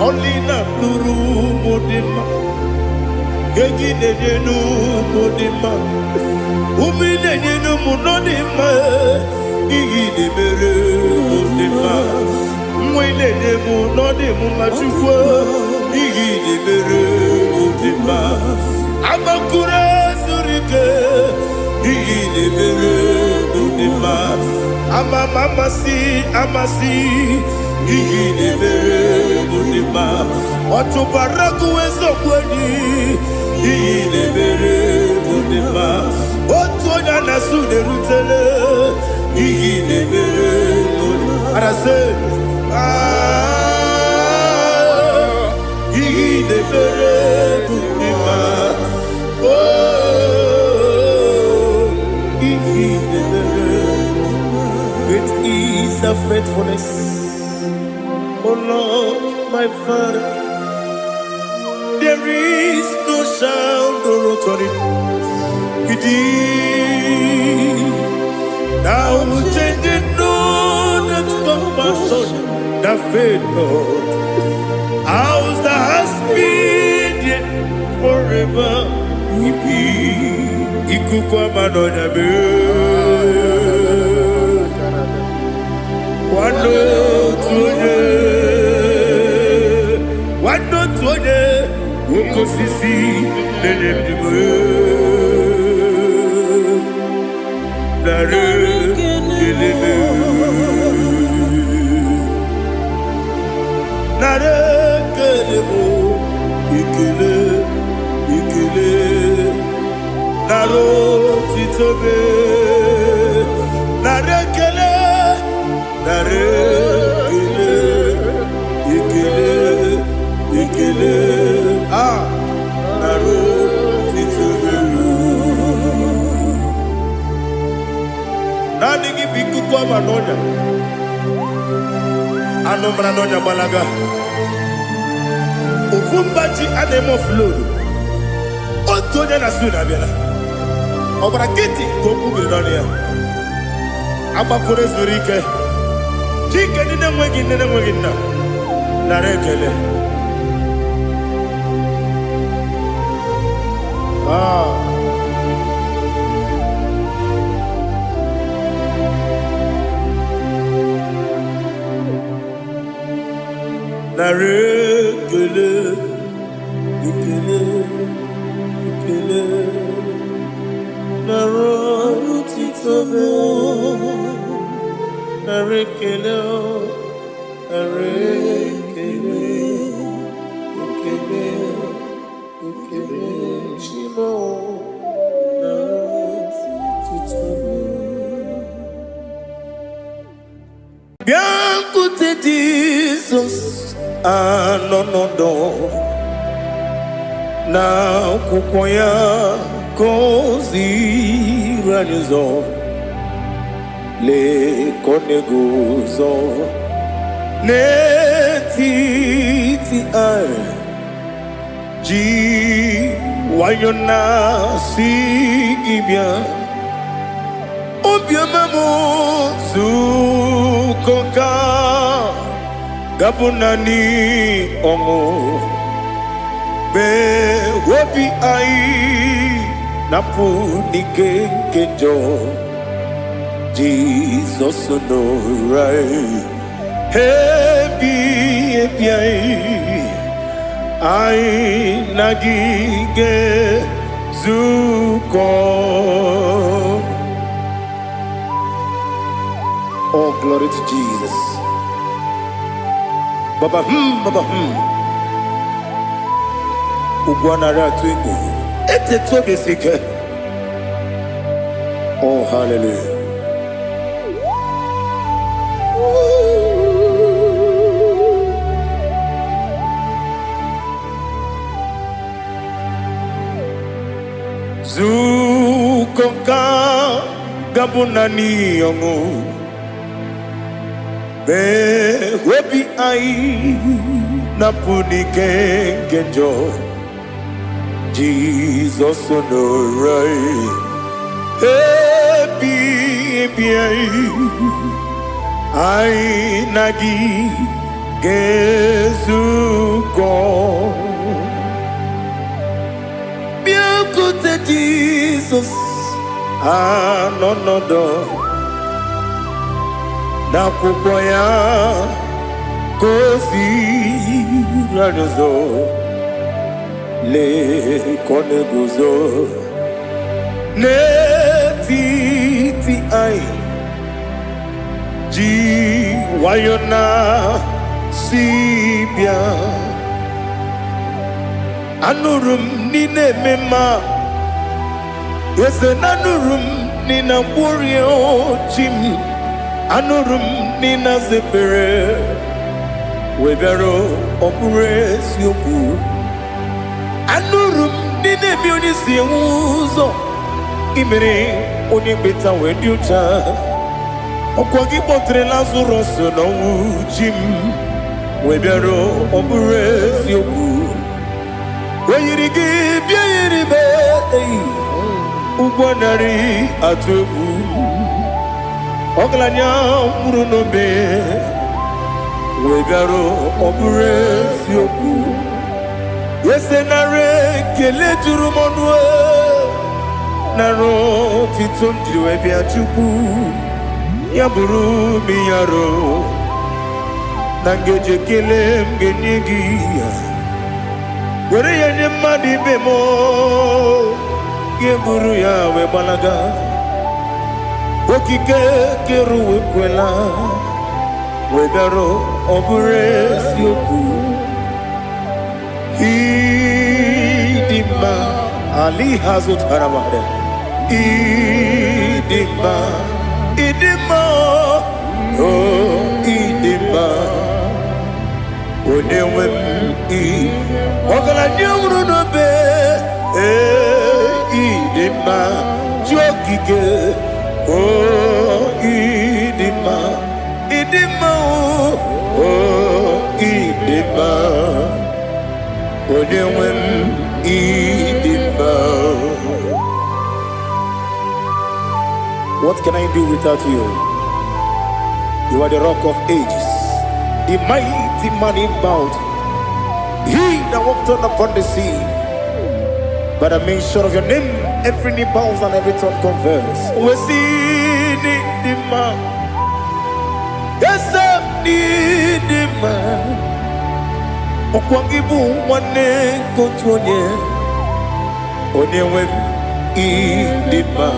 Only na nuru modima. Yegine nu modima. Umine nu munodima. Igine mere modima. Mwine mu nodimu machukwa. Igine mere modima. Amakure surike. Igine mere modima. Amasi. Igine mere modima. Otubaraku ezokweni. Igine mere modima. Otonya nasude rutele. Igine mere modima. Arase. Igine mere modima. Oh, igine mere modima. Great is the faithfulness. Oh Lord, my Father, there is no sound or authority. Now changing know that compassion, the faith, Lord. How's the husband yet forever? Ikukwa manonya be. Wano tuone uko sisi nene mjimwe nare keleme nare kelemo ikele naro titobe nare kele nare ikele naro titobe nani gibiku kwa manonya anomra nonya balaga ofumbaji anemo flow otonya na suna biela obra kiti goku beronia abakore zurike chike nine mwegi na narekele narekele ikele narotitobe narekele Shimo narotitobe Bianco te diz Jesus anonodo na kukwaya kozi ranizo le koneguzo ne titi ai ji wayona si ibia obiamamu zukoka gabunani omo be wobi ai napu nike kenjo Jesus no right hebi ai nagige zuko. Oh, glory to Jesus. Baba Baba Ugwanara twingu. Ete tobe sike. Oh, hallelujah. Zukonka gabunani yongu be webi ai napunike kenjo Jesus no right happy ai nagi gezuko biakute Jesus anonodo na kukwaya kozi ranizo le koneguzo ne titi ai ji wayona sibia anurum nine mema yese nanurum nina burio chim anurum nina zepere webero opure sioku anurum nine bioni siuzo imere oni beta wediucha okwagi potre Lazarus no chim webero opure sioku weyirigi biayiribe ugwanari atubu oglanya murunobe wegaro obure sioku yesenare kele jurumonwe naro titondriwe biachuku yaburu miyaro nangeje kele mgenigi were yenye madi bemo yeburu ya we balaga okike keru wekwela wegaro obure sioku idima ali hazut haramade idima oh idima onewe ogala nyamru no be idima jokike oh idima oh idima onewe idima. What can I do without you? You are the rock of ages, the mighty man in mountain, he that walked on upon the sea. By the mention of your name, every knee bows and every tongue confesses. We see the man, yes, the man. Okwangibu wane kotuonye, onyewe idima.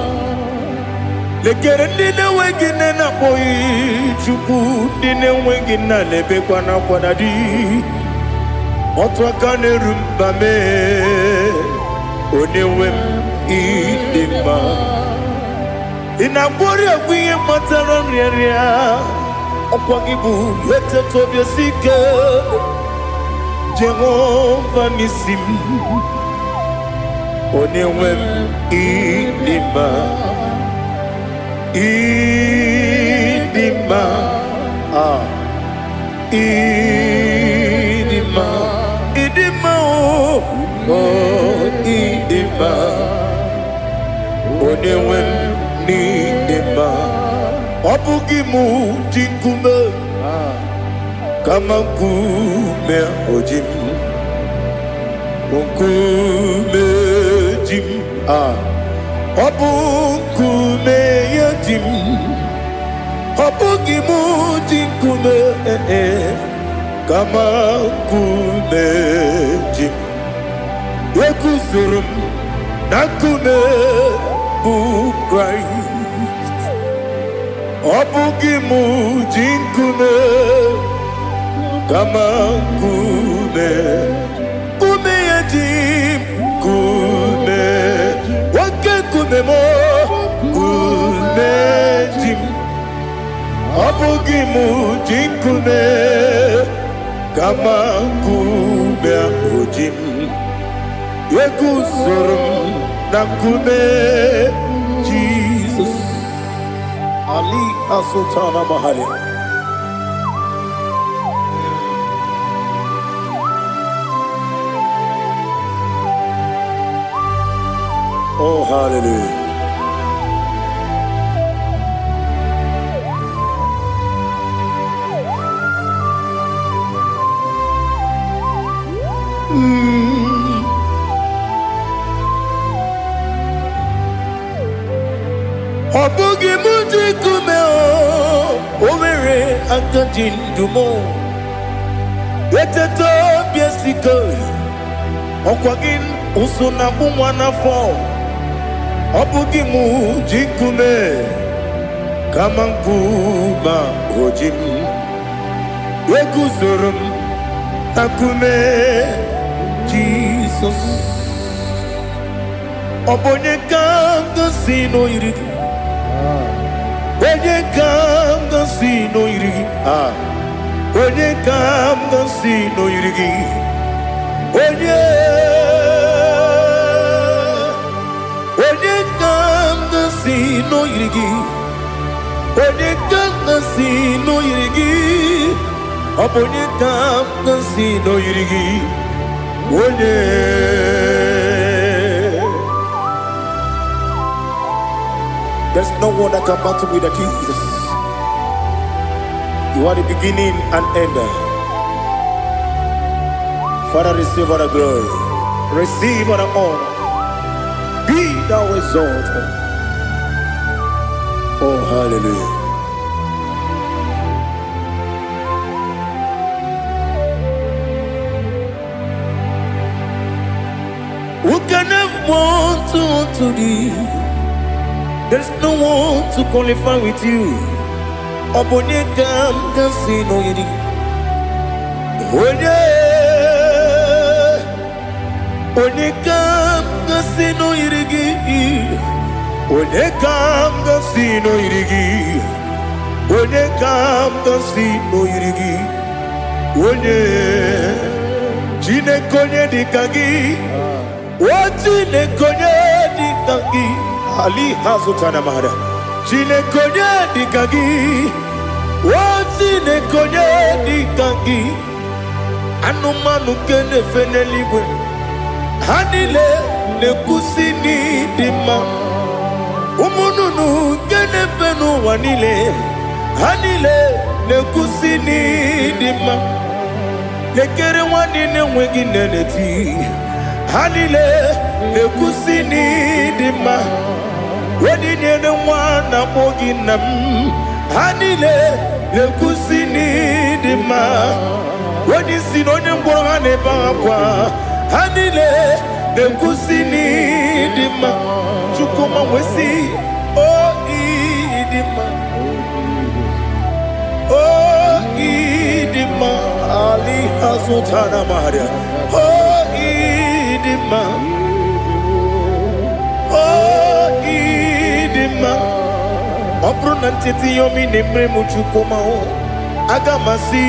Lekere nine wengine na boyi chuku, nine wengine lebe kwa na kwa nadi. Otwakane rumbame, onyewe idima. Inabori agwiye matara nyeria, Okwagibu yete tobye sike Jehovah nisim Onewem idima Idima Idima Idima Idima Onewem idima Obugimu jinkume Kama nkume ojim Nkume jim Obu nkume yajim Obugimu jinkume Kama nkume jim Yekuzurum Nakume bukrai Obugimu jinkume Kama kume Kume yajim Kume Wake kume mo Kume jim Obugimu jinkume Kama kume ojim Yekuzurum Nakume Jesus Ali Asultana Mahali. Oh, hallelujah. Obugi muji kume Owere akajin dumo Yeteto biesiko Okwagin usuna bumwana fo Obugi muji kume Kamankuma ojim Yeguzurum Akume Jesus Obonye kanga sino irigi Onye kam da si no irigi Onye kam da si no irigi Onye kam da si no irigi Onye kam da si no irigi Onye kam da si no irigi Onye There's no one that can battle with Jesus. You are the beginning and end. Father, receive all the glory. Receive all the honor. Be thou exalted. Oh, hallelujah. Who can have one to thee? There's no one to qualify with you. Obonye kam kasi no yidi. Onye kam kasi no yidi. Onye kam kasi no yidi. Onye kam kasi no yidi. Onye jine konye dikagi. Wajine konye dikagi. Ali Hazutana Mahada. Chine konye dikagi. Wachine konye dikagi. Anumanu kene fene libwe. Hanile ne kusini dima. Umununu kene fenu wanile. Hanile ne kusini dima. Nekere wanine wengi neneti. Hanile ne kusini dima. Wedi nyene mwana moginam Hanile lekusini dima Wedi sinonye mbwangane bakwa Hanile lekusini dima Chukuma wesi Oh idima Oh idima Ali Hazutana Maria Oh idima Obrunantiti yomi nemre muchukoma agamasi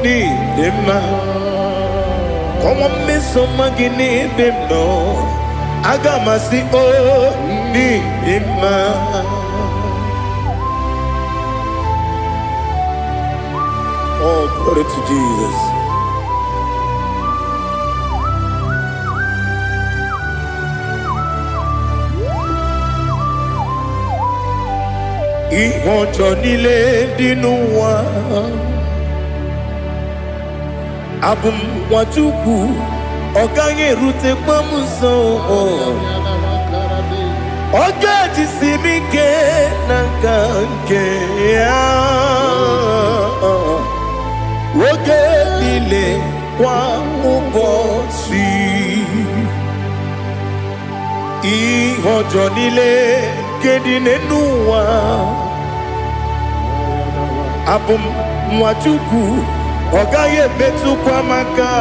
ni dema komo meso magini bemno agamasi o ni dema. Oh, glory to Jesus. Ihonjo nile dinuwa abum watuku oganye rute kwamuso oga jisimike nankanke ya oge nile kwa ubosi ihonjo nile kedinenuwa abum mwatuku ogaye betu kwa maka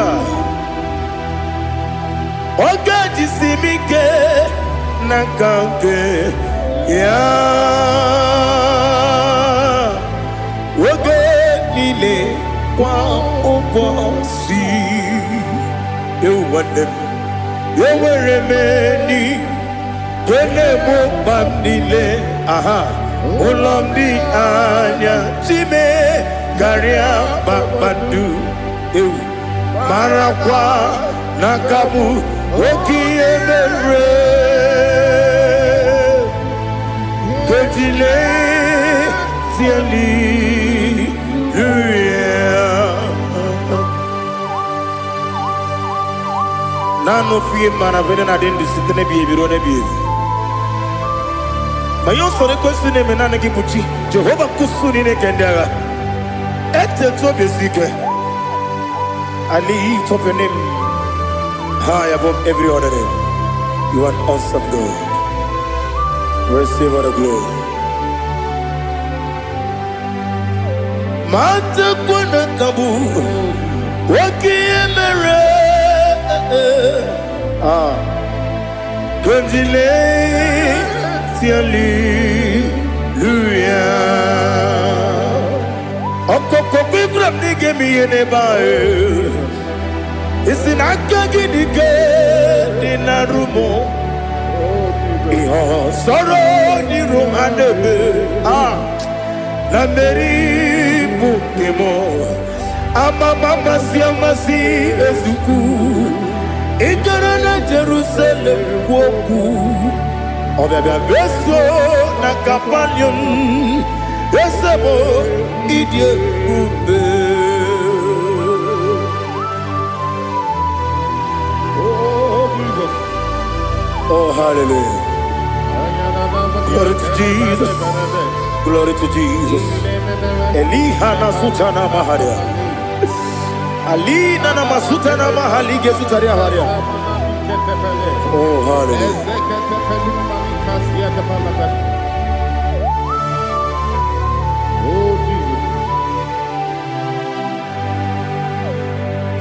oga jisimike nakanke ya oge nile kwa ubosi ewanem eweremeni kene mo bandile aha Olomdi anya chime garia babadu eu marakwa nakabu okiemere kejile siali nano fie mana vene na dendi sitene biebiro ne biebi mayon sore kusune menane kipuchi Jehova kusuni ne kendera ete to besike I lift up your name high above every other name. You are awesome God. Receive all the glory. Mata kuna kabu wakiemere Gondile Hallelujah. Okoko bigram nige mi enebae. Isin akagi nige dinarumo. Iho soro ni romanebe. La meri bukemo. Ama mama siamasi ezuku. Ikarana Jerusalem kwoku. Obebe beso na kapanium Esebo idie ube Oh Jesus. Oh hallelujah. Glory to Jesus. Glory to Jesus. Elihana sutana maharia Alina na masutana mahalige sutaria haria. Oh hallelujah. Oh Jesus.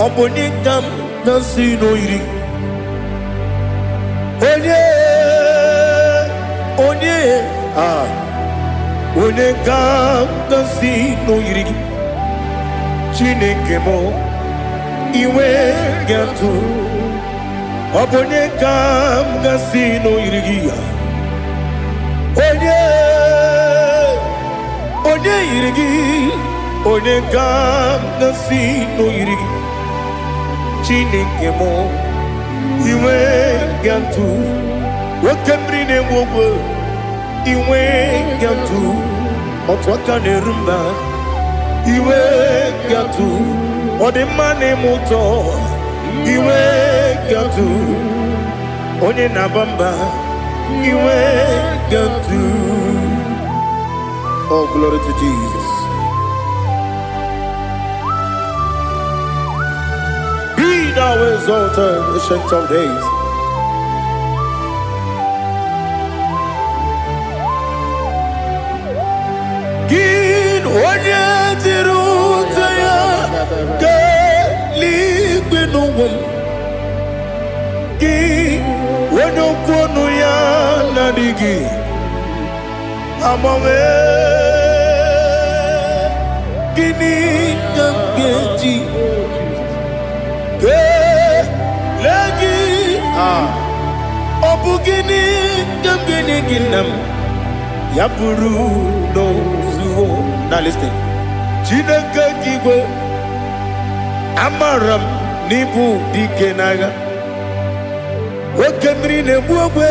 Obonikam nasino iri. Onye Onekam nasino iri. Chineke mo iwe gatu. Obonekam nasino iri. Onye irigi, onye gam nasi no irigi. Chineke mo, iwe gantu. Wakemri ne wogo, iwe gantu. Otwaka ne rumba, iwe gantu. Odemane moto, iwe gantu. Onye nabamba, iwe gantu. Oh, glory to Jesus. Be thou exalted, ancient of days. Gin onye tirutaya ke ligbinum. Gin onye kwonu ya nadigi. Amame. Obugini Gamgeji Lagi Obugini Gamgini Ginam Yapuru no Zuo. Now listen. Chineke Kigwe Amaram Nibu Dikenaga Wakemri Nebuwe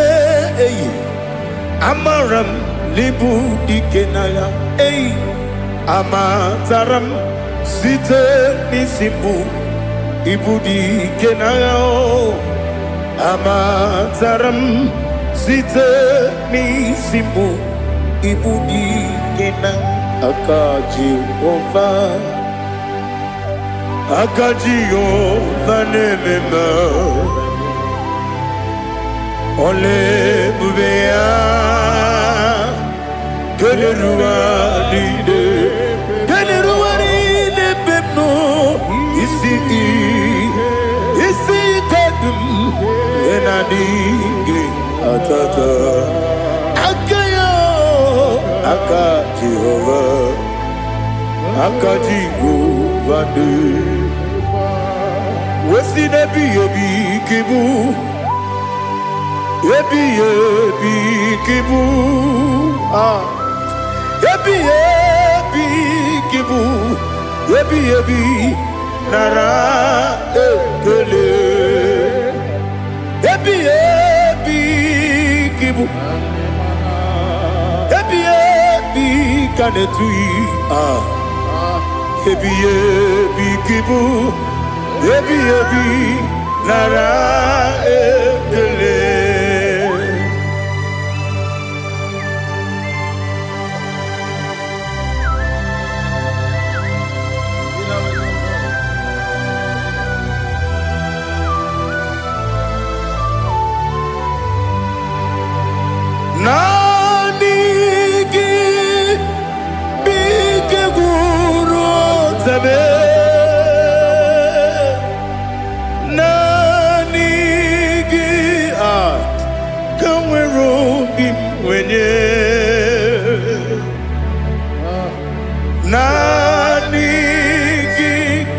Amaram Nibu Dikenaga Amazaram Site Nisimbu Ibu Dikenaga Amazaram Site Nisimbu Ibu Dikenaga Akaji Ova Nemema Ole Bubea Geleruari Bepno Isi Kadum Enadingi Atata Akayo Akaji Vande Wesi nebi yebi kibu Yebi kibu Yebi kibu Yebi Nara ekele Yebi kibu Yebi kanetui Yebi kibu Yebi Nara ekele Nanigi Bige Guru Zabe Nanigi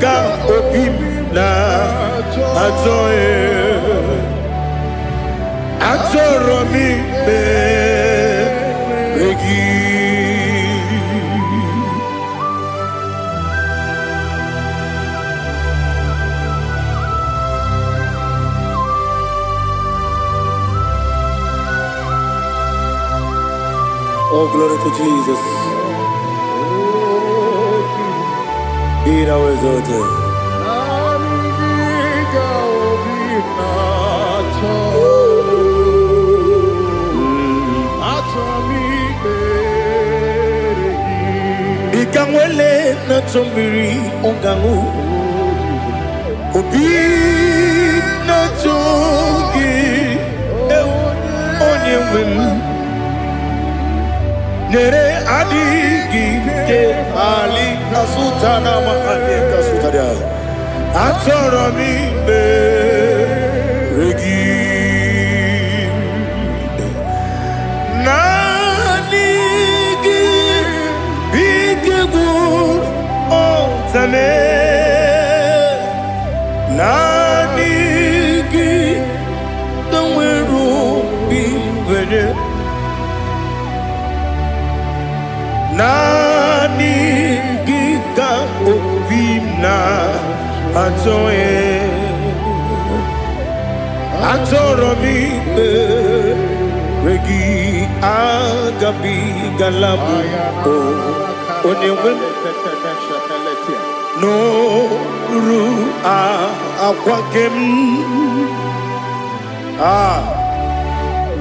ka opim na Atoromi be regi Oh, glory to Jesus. Be thou exalted. Ikangwele na chombiri ongangu Obi na chogi onye wim Nere adigi ke ali asutana mahali kasutaria Atoro mi be regi Nanigi bige gur otame Nanigi tanweru bimvene Nanigi ka obimna Atoro mi regi agabi galabu onewem no ru akwakem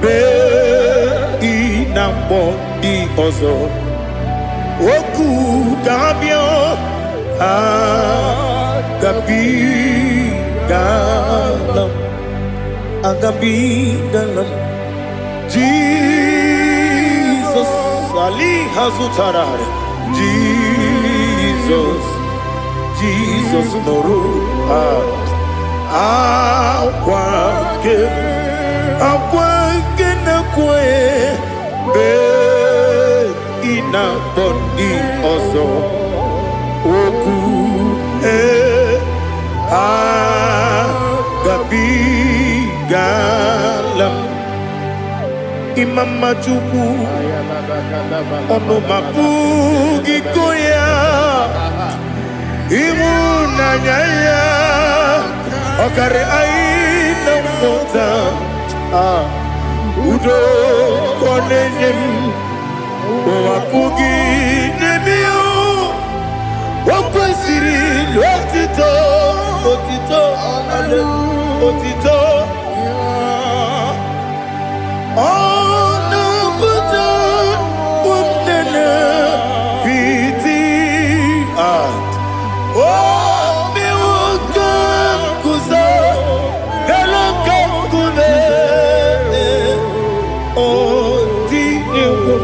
be inambo di ozo oku kabio agabi galam Jesus Ali Hazutarare Jesus Noru Akwake na kwe be ina bondi ozo Oku agabigalam Imama Chukwu Ono mapugi koya Imunanya ya Okare aina mota Udo konenyem Mapugi nemio Wakwasiri lotito Otito Otito Ono buta Umnena Piti Oh mi wakam kuza Galakam kune Oh di ewo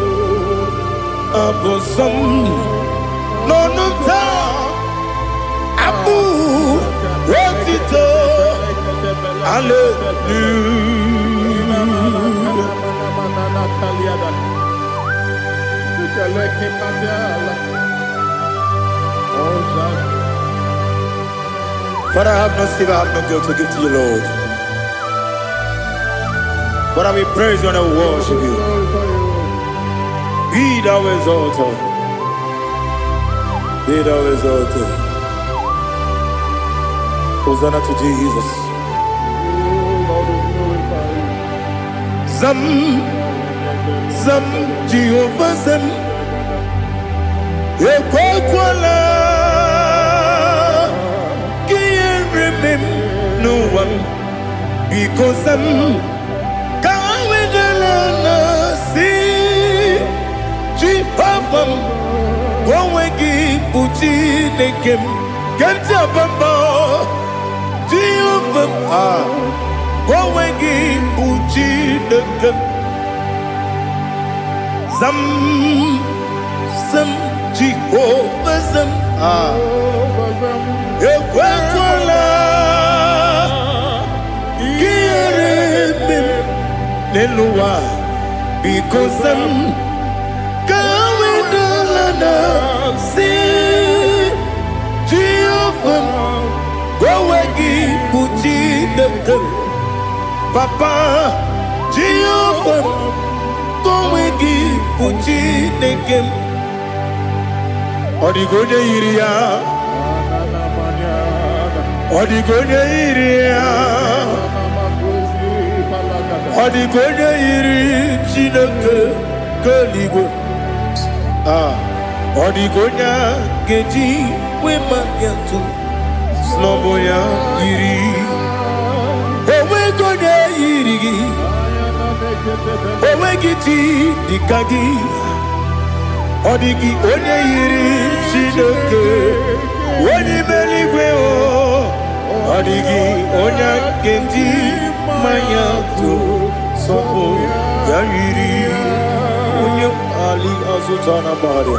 Abosam Nonota Abu Wotito But I have no silver, I have no gold to give to you, Lord. But I will praise you and I will worship you. Be thou exalted. Be thou exalted. Hosanna to Jesus. Zam, Zam, Jehovah Zam. Ekwakwala. Can't remember no one. Because I'm going to see Jehovah. Gowegi Puchi Nekem. Ganja Bamba. Jehovah. Gowegi Puchi Nekem. Zam, Zam, Jehovah Zam. Ekwakwala. Kieremem. Neluwa. Because I'm going to see Jehovah. Gowegi Puchi Nekem. Papa Jehovah. Gowegi Puchi Nekem. Odigonya iria. Odigonya iria. Odigonya iri Chineke Keligwe. Odigonya geji wemaketu Sloboya iri. Owegonya iri. Owegiti dikagi. Odigi onye yiri Chineke onye meligwe o. Odigi onye kenji manya to sopo ya yiri onye ali azutana bari.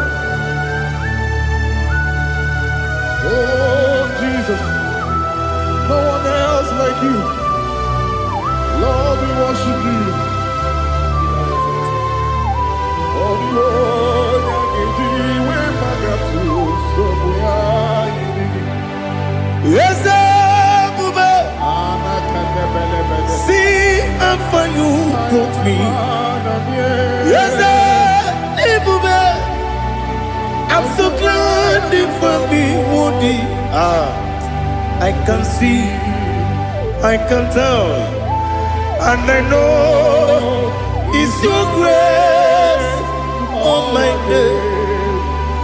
Oh Jesus, no one else like you. Lord, we worship you. Yes, Bube. See how far you brought me. Yes, Bube. I'm so glad for me, Woody. I can see, I can tell, and I know it's your grace. Oh my day,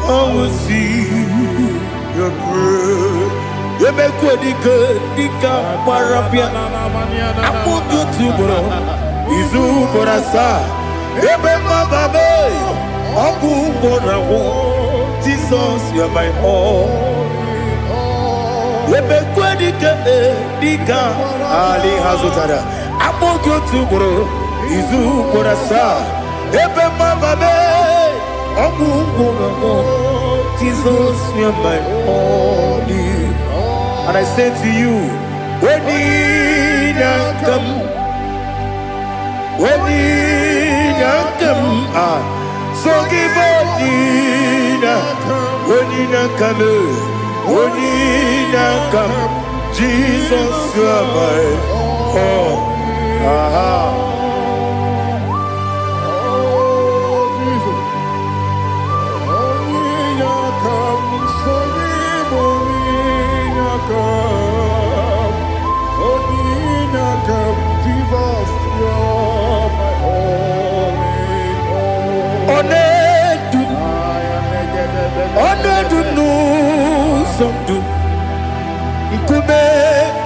I will see your grace. You make what you could, Dika Parapia. I want you to bro. Izu Borasa. You make my baby. Abu Borawo. Jesus, you're my all. You make what you could, Dika Ali Hazutara. I want you to bro. Izu Borasa. You make my baby. Abu Borawo. Jesus, you're my all. And I say to you, when you come, so give up, Onina kame, onina kam. Jesus, you are my all. Aha.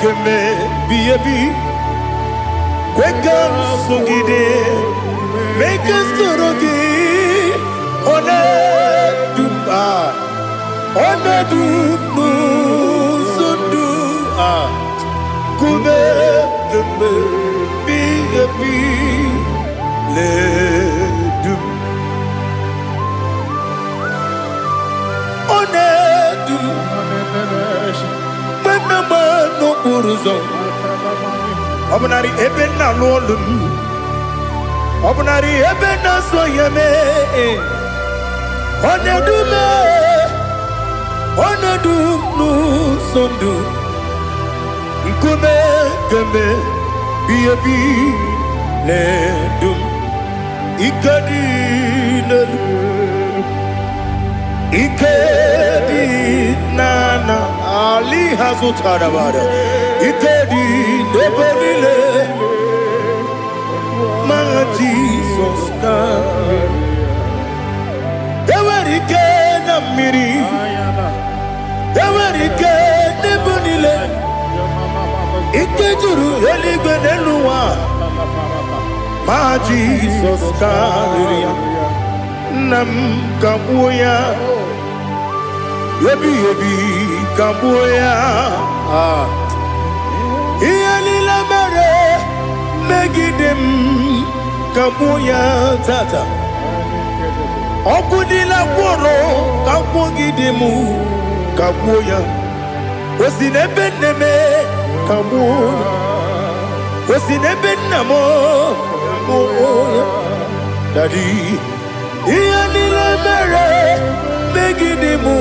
Keme biyebi kwekam sugide make us torogi one dumba one dumu sundu kume keme biyebi le dum one dum no buruzo obunari ebena lolum obunari ebena soyeme onedumu sondu nkume keme biyebi ledum ikadi ikedi nana ali hazutara bada ikedi nebelile ma Jesus kame ewerike na miri ewerike nebelile ikejuru eligbe neluwa ma Jesus kame nam kabuya yebi kabuya iyalila mere megidem kabuya tata okudila kworo kabugidemu kabuya osinebenneme kabuya osinebennamo kabuya dadi iyalila mere megidemu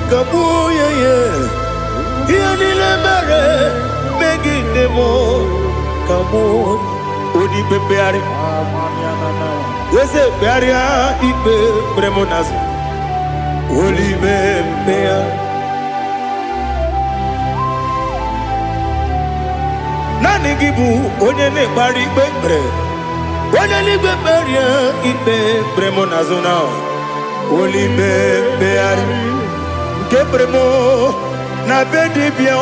kabuya ye iyalila mere megidemu kabuya odi bebeari yese bearia ibe bremonas oli bebea nani gibu onye ne bari bebre onye ligbe beria ibe bremonazona oli bebeari nke bremo na bedibia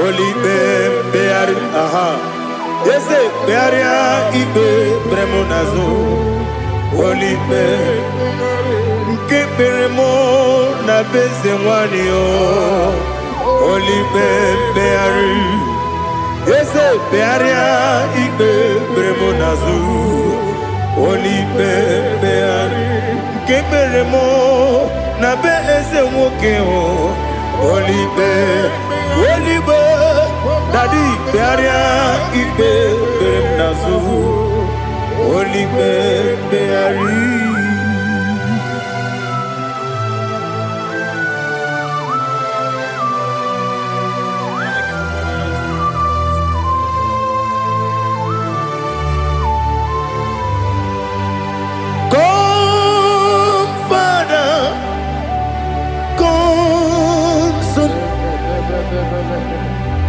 oli bebeari aha ese bearia ibe bremonazo oli be nke bremo na beze nwani oli bebeari ese bearia ibe bremonazo oli bebeari nke bremo na be eze nwoke oli be dadi bearia ibe bremonazo oli bebeari.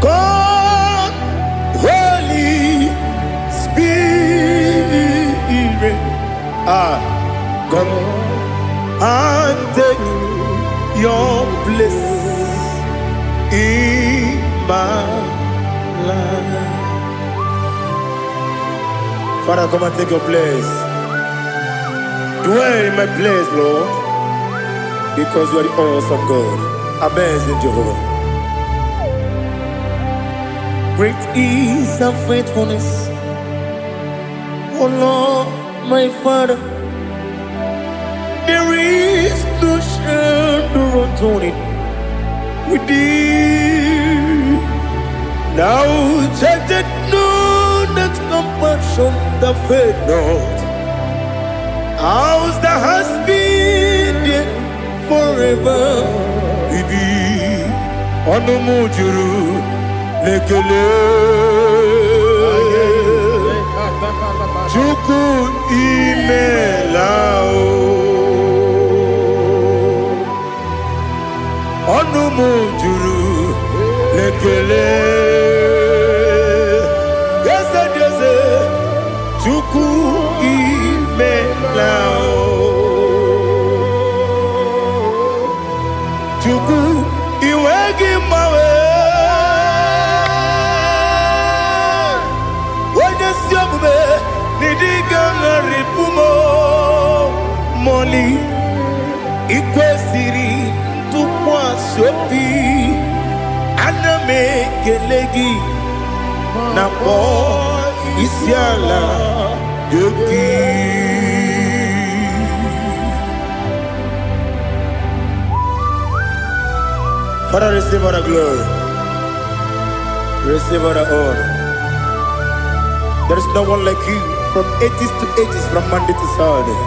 God, Holy Spirit, come and take your place in my life. Father, come and take your place. Dwell in my place, Lord, because you are the awesome God. Amazing Jehovah. Great is thy faithfulness, O Lord, my Father. There is no shadow of turning with thee. Now check that know that compassion that faith not, House that has been there forever. Ibi onumujuru lekele. Chuku imelao. Onumujuru lekele. Yese Chuku imelao. Chuku iwegi mawe. Wanya siyamume nidiga ngaripumo. Moli ikwesiri tukwa sopi. Aname kelegi na po isiala yoki. Father, receive all the glory. Receive all the honor. There is no one like you from ages to ages, from Monday to Saturday.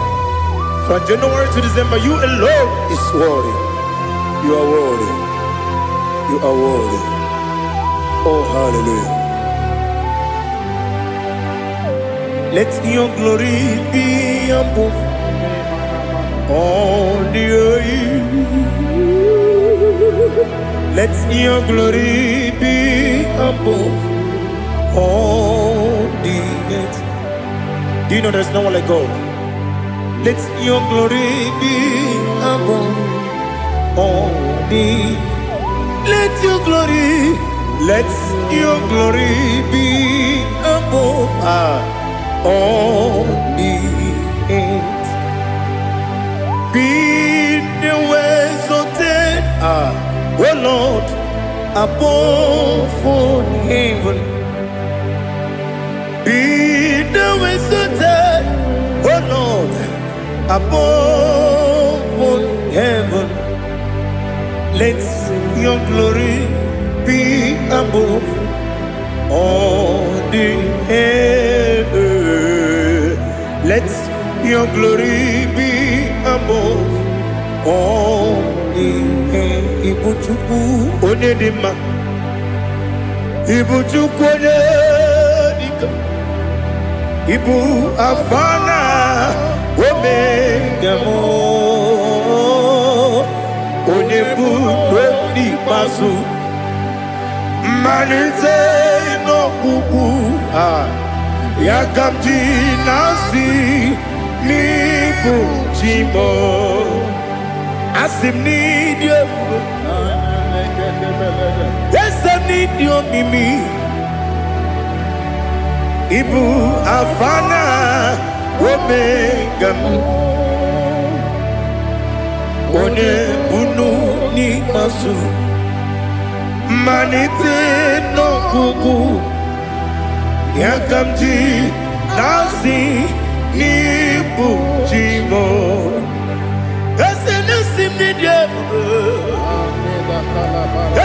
From January to December, you alone is worthy. You are worthy. You are worthy. Oh, hallelujah. Let your glory be above all the earth. Let your glory be above all the earth. Do you know there's no one like God? Let your glory be above all the earth. Let your glory be above all the earth. Be the ways of death, oh Lord, above all heaven. Be the ways of death, oh Lord, above all heaven. Let your glory be above all the earth. Let your glory be above all the earth. Ibuchuku onedima, Ibuchuku onedika, Ibu afana omega mo, onebu odi pasu. Manite no kuku yakamji nasi nibu chimo asim nidio esem nidio mimi ibu afana omega one bunu ni masu. Manite no kuku yakamji nasi nibu chimo esem nasim nidio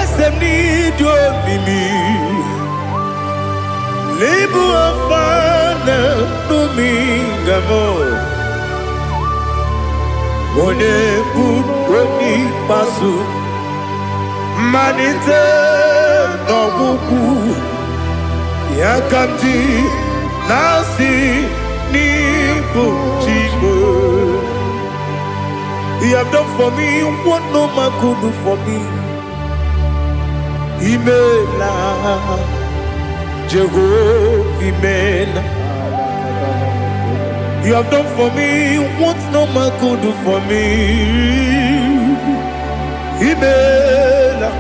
esem nidio mimi libu afana numingamo one bunoni pasu. Manite no kuku yakamji nasi nibu chimo. You have done for me what no man could do for me. Imela Jehovah Imela. You have done for me what no man could do for me. Imela,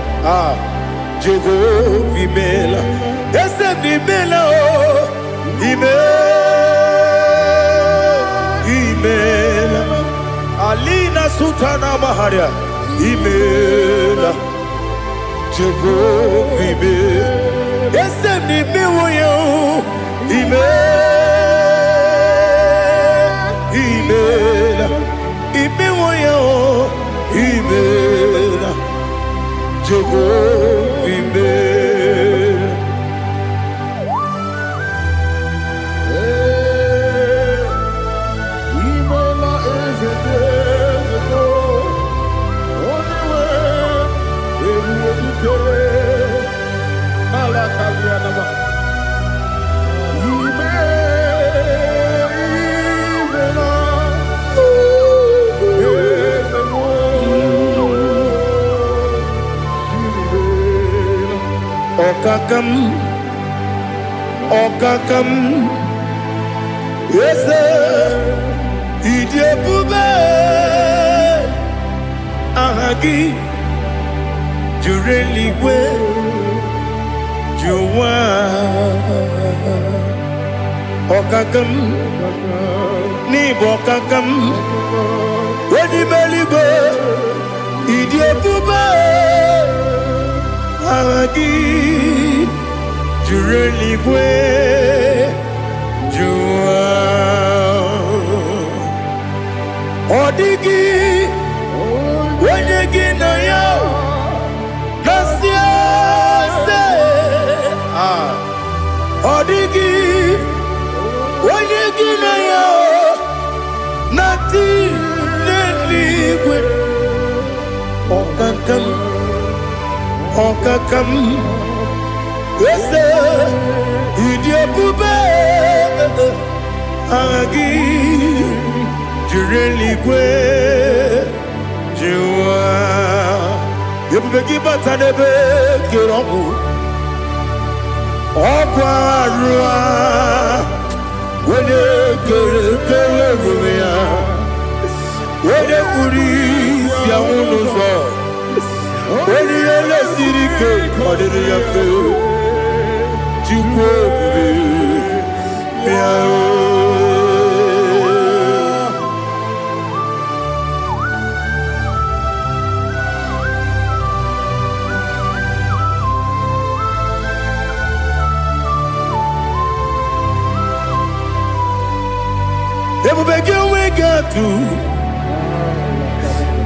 Jehovah Imela. Yes, Imela, oh, Imela, Alina Sutana Maharia. Imela, Jehovah Imela. Yes, Imela, Imela, Imela, Imela, Jehovah Imela. Imela, Okakam, yes, Idiabube, Ahagi, Jureligwe, Juwa, Okakam, Nibokakam, Wedimelibe, Idiabube, Ahagi. Jureligwe, Jua, Odigi, Wanyegi na yo, Nasia se, Odigi, Wanyegi na yo, Nati neligwe, Okakam, Okakam. Yes, Idiabube, Agi, Jureligwe, Jua, Yabubeki Batanebe, Kiroku, Okwarua, when you get Rumia, when you put his Yamuno, when you let City Cake, or did you feel?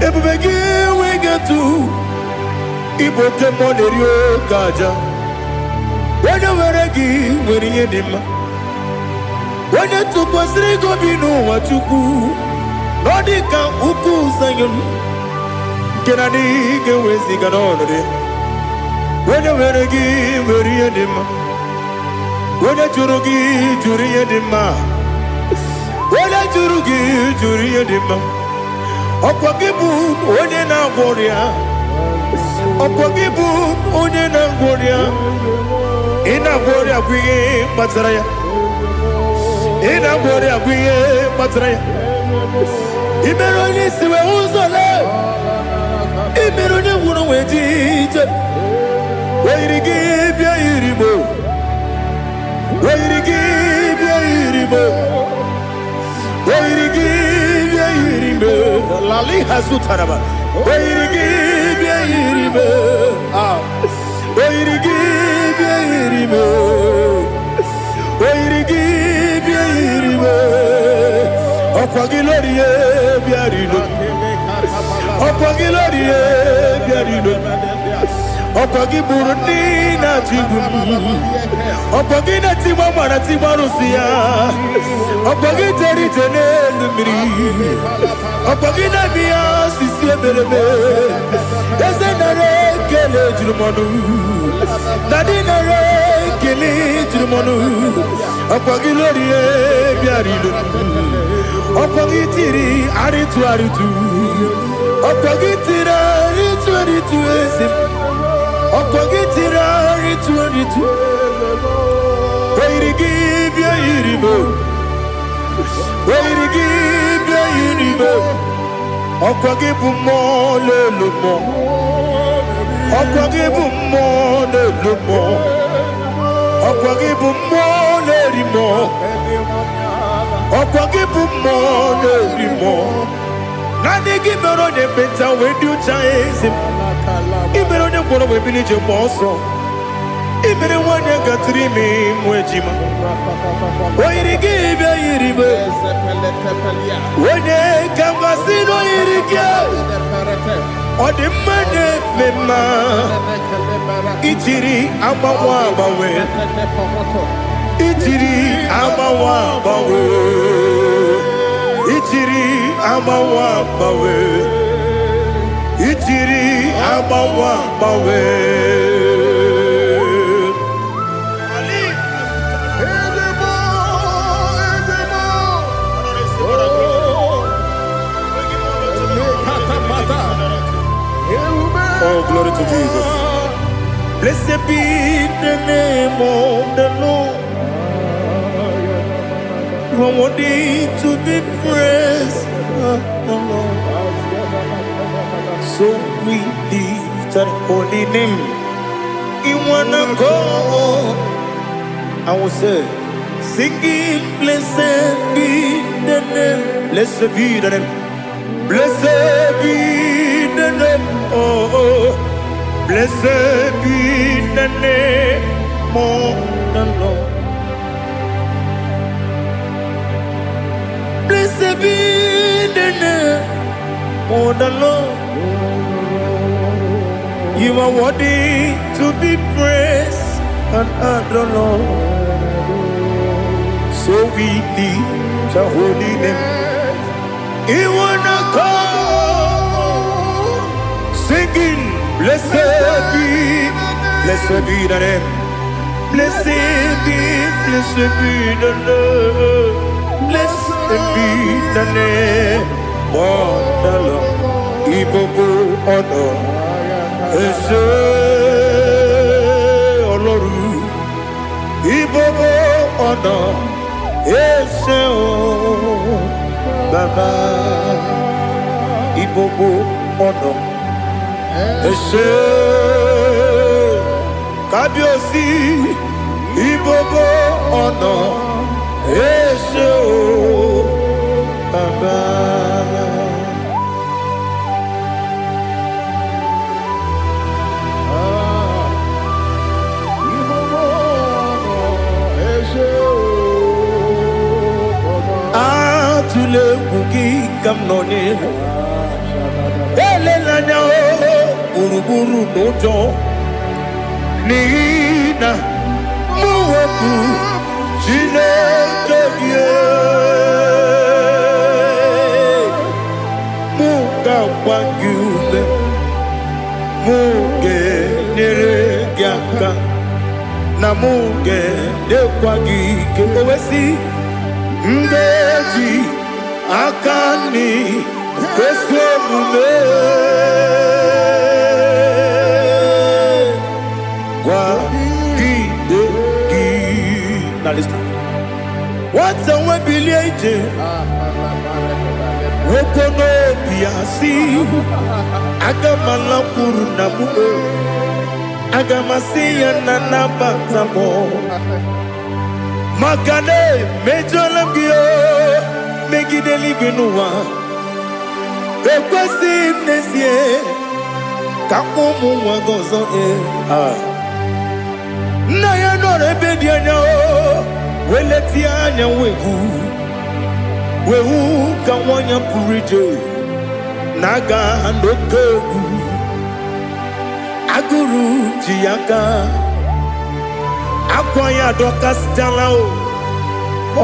Everybody we get to Igbo Temonerio Kaja. When you were a gay, when you did, when you took was Rico Bino, what you do, Nordica, Uku, Sayon, Kennedy, get with Ziganone. When you were a gay, when you did, when you Jurugi, Juria Dima, when you Jurugi, Juria Dima, Opagibu, Odena Warrior, Opagibu, Odena Warrior. Ina bori agwiye matraya. Ina bori agwiye matraya. Imeroni siwe uzole. Imeroni wuno wejije. Wairigi bia iribo. Wairigi bia iribo. Wairigi bia iribo. Lali hazutaraba. Wairigi bia iribo. Wairigi bia iribo. Wairigi bia iribo. Okwagilorie bia iribo. Okwagilorie bia iribo. Okwagiburundi na jibum. Okwagina timama na timarusia. Okwagiteri jene lumiri. Okwagina biya sisi eberebe. Ezenare kele jurumonu. Nadinare kele jurumonu. Okwagilorie bia iribo. Okwagitiri aritu aritu. Okwagitira aritu aritu esim. Okwagitira aritu aritu. Wairigi bia iribo. Wairigi bia iribo. Okwagibu mo lelumo. Okwagibu mo lelumo. Okwagibu mo lerimo. Okwagibu mo lerimo. Nani gimero de beta wedu chaizim. Imero de kono we bilije moso. Imere wanya gatrimi mwejima. Wairigi bia iribo. Wene kamasino irigia. Odimane mema. Ichiri amawa bawe. Ichiri amawa bawe. Ichiri amawa bawe. Ichiri amawa bawe. Glory to Jesus. Blessed be the name of the Lord. You are worthy to be praised, the Lord. So we lift that holy name. You wanna go? I will say, singing, blessed be the name. Blessed be the name. Blessed be the name. Oh, blessed be the name of the Lord. Blessed be the name of the Lord. You are worthy to be praised and adored, Lord. So we lift the holy name. You wanna come singing, blessed be the name. Blessed be the Lord. Blessed be the name of the Lord. Igbo honor. Ese Oloru. Igbo honor. Ese Baba. Igbo honor. Ese Kabiosi. Igbo honor. Ese Baba. Tule kuki kamnoni elelanya uruburu nojo nina muweku Chineke muka wangyume muge neregiaka na muge dekwagike owesi ngeji akani kwesomume kwa gidegi. Now listen. What's the way biliaje? Wokono biasi agamala kuru na muwe agamasiya na nabatamo Makane mejolamgio megideli benua ekwesi nesie kakomu wagozo na ya no rebedi anya weleti anya wehu kawanya purije naga ndokogu aguru jiyaka akwanya dokas jalao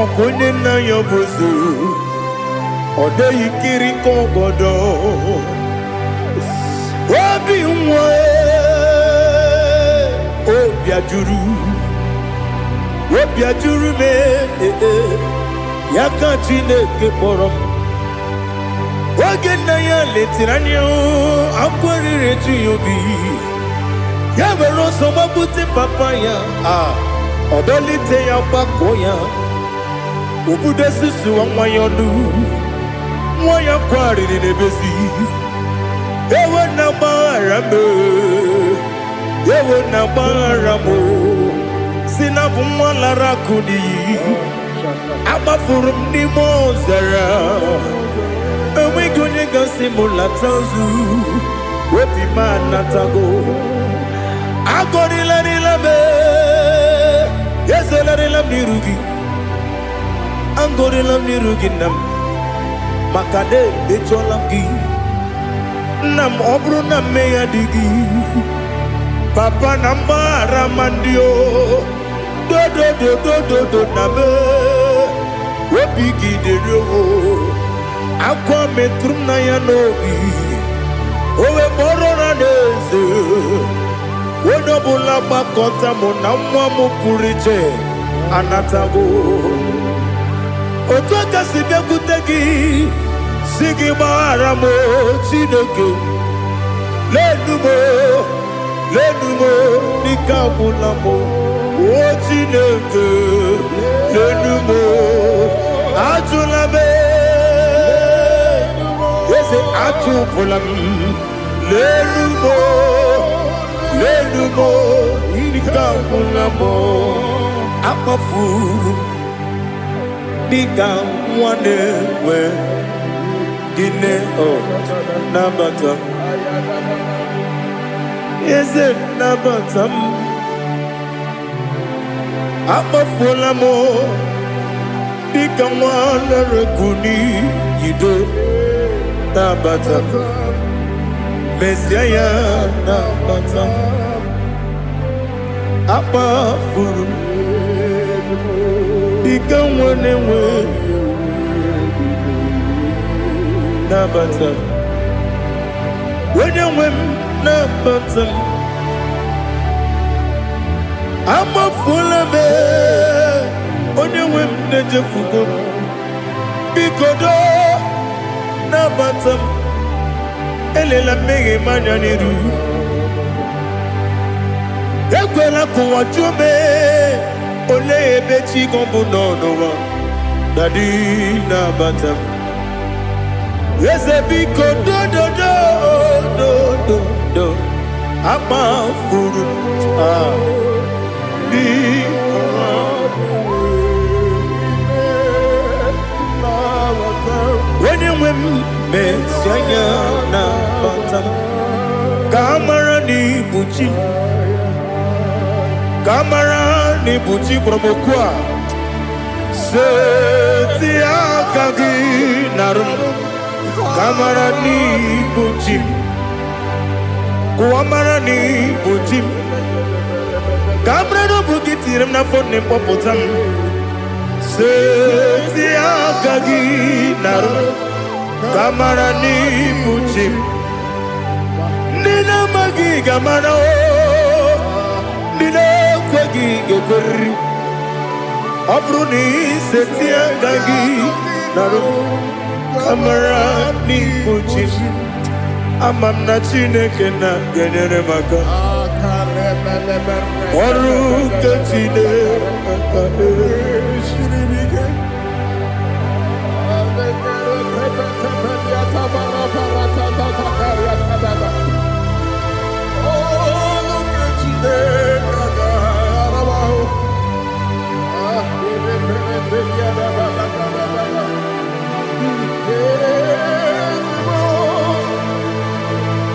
okonye na yobozu ode yikiri kogodo obi nwe obi ajuru me yaka Chineke kpọrọ oge na ya letiri anya akwarire ji obi ya were ọsọ gbapute papa ya ọdọlite ya gbakọ ya obodo susu nwa ya ọnụ nwa ya kwariri n'ebezi ewe na gbaghara m si na bụ nwa lara akụ n'iyi agbafuru m n'ime ọzara enweghị onye gasị m lata ozu obi m anatago agọrịlarịla m ezelarịla m n'iru gị agọrịla m n'iru gị nna m maka na emejọla m gị nna m ọ bụrụ na mmehie ya dị gị papa na mgbaghara ma ndị o dodododododo na me obi gị dịrị o akwa metụrụ m na ya n'obi owe kpọrọ na n'eze onye ọbụla gbakọta mụ na nwa m pụrụ iche anatago otu aka si bịakwute gị si gị gbaghara m Chineke lenumo, lenumo, nikabulamo, otineke, lenumo, atulame, ese atupulam, lenumo, lenumo, nikabulamo, akafu, nikamwanewe. Dine oh nabata is it nabata amafola mo dikamwana rekuni yido nabata mesiaya nabata apafuru dikamwane we nabata when you win nabata I'm a full of it when you win the jefugo bikodo nabata elela mege mananiru ekwela kuwa jume ole ebechi gombu nonowa dadi nabata yes, a big do. I'm a fool. When you win, Messiah, Kamara ni Buchi Promokwa. Setia Kagi Narum. Kamarani Bujim Kuamarani Bujim Kamrano Bukitiram na phone popotam Setia Kagi Naru Kamarani Bujim Nina Magi Gamano Nina Kwagi Geberi Abruni Setia Kagi Naru Kamarani Bujim Amamna Chineke na genere maka Oru Kachine Shiribike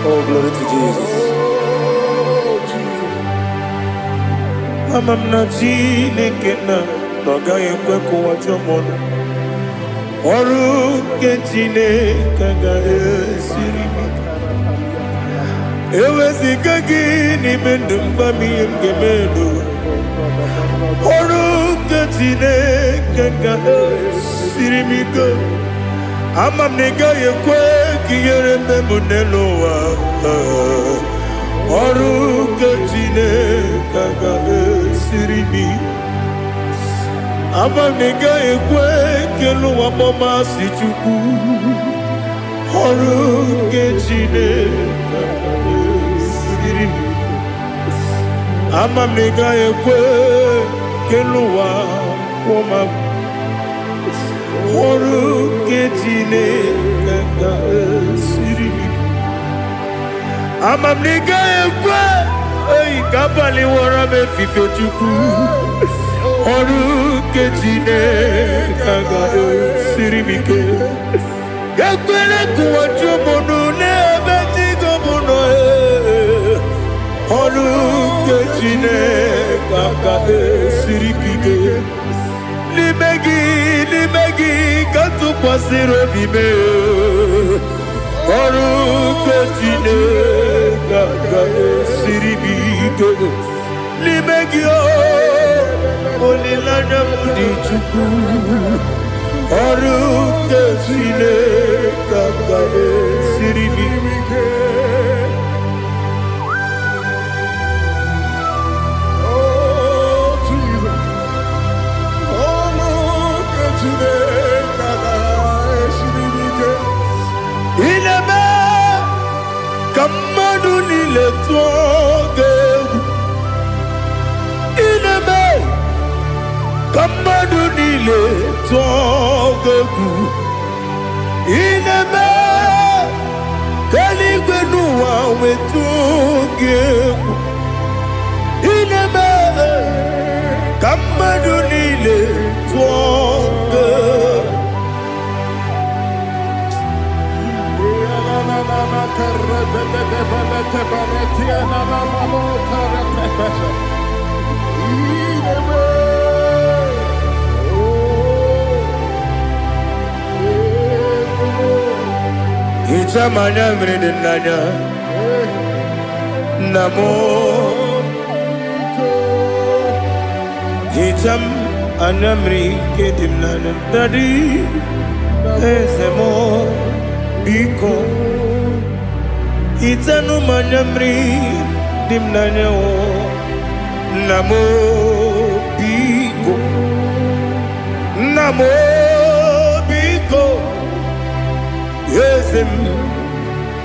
Oh, glory to Jesus. I'm not Chinekena, no guy in Quaco, what your mother. Oru Ketine Kagare Sirimi. Ewesi Kagini Mendum Bami and Gemedo. Oru Ketine Kagare Sirimi. I'm a nigga, you quake, you're in the Muneloa. Oru Katine Kagabe Siribi. I'm a nigga, you quake, you know a mama situku. Oru Katine Kagabe Siribi. I'm a nigga, you quake, you know a mama. Oru Ketine Kaka Siribi. Amam nigga ekwe, ey kabali wara me fife chuku. Oru Ketine Kaka Siribi ke. Ekwele kuwa chumono ne beti gomono e. Oru Ketine Kaka Siribi ke. Libegi, kantu pasiro bime. Oru Ketine Kaka Siribi ke. Libegi o, olilana mudi chuku. Oru Ketine Kaka Siribi ke. Ineme Kamadu Madunile Togaku Inebe Kaligwenua Wetugeku Inebe Kamadunile Togaku Ichamanya mridinanya Namo Icham anamri kedimnana Dadi Ezemo Biko Itanu manyamri dimnanya o Namo Biko Namo Biko Yesem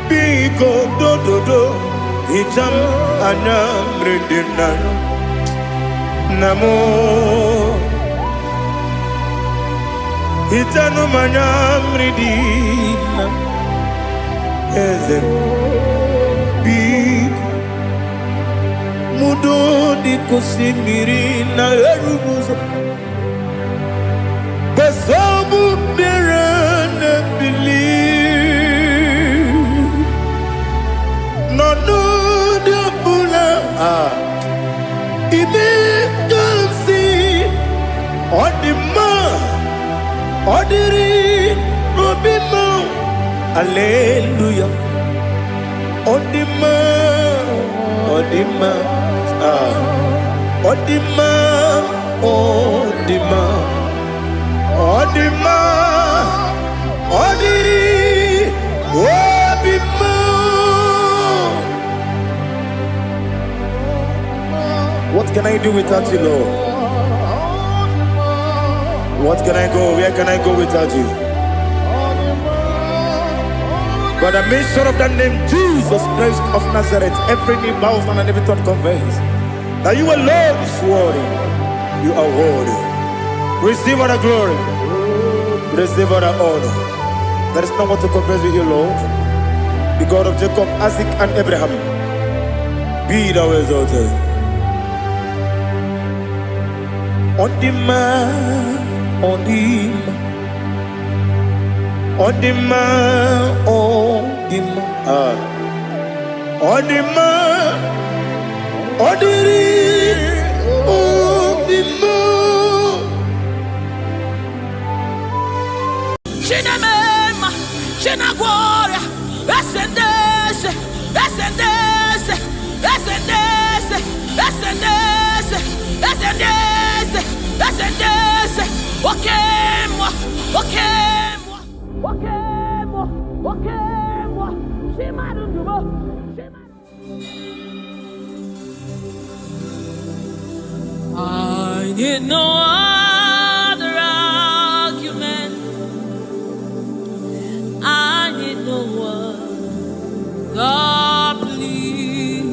Biko do do do Icham anamri dimnanya Namo Itanu manyamri dimnanya Yesem Biko Mudo di kusimiri na erubuzo Besobu mirane believe No no de bula Ibe kansi Odima Odiri Obima Hallelujah Odima Odima Odima Odima Odima Odiri Obima What can I do without you, Lord? What can I go? Where can I go without you? By the mention of that name, Jesus Christ of Nazareth, every knee bows and every tongue confesses that you alone is worthy. You are worthy. Receive all the glory. Receive all the honor. There is no one to confess with you, Lord. The God of Jacob, Isaac, and Abraham. Be thou exalted. Odima, Odima. Odima, Odima, Odima, Odiri, Odima. Chinamema, Chinaguaria, Ascendese, Ascendese, Ascendese, Ascendese, Ascendese, Ascendese, okay, moi, okay, moi, okay, moi, okay, moi, Shimarubo, I need no other argument. I need no one. God, please.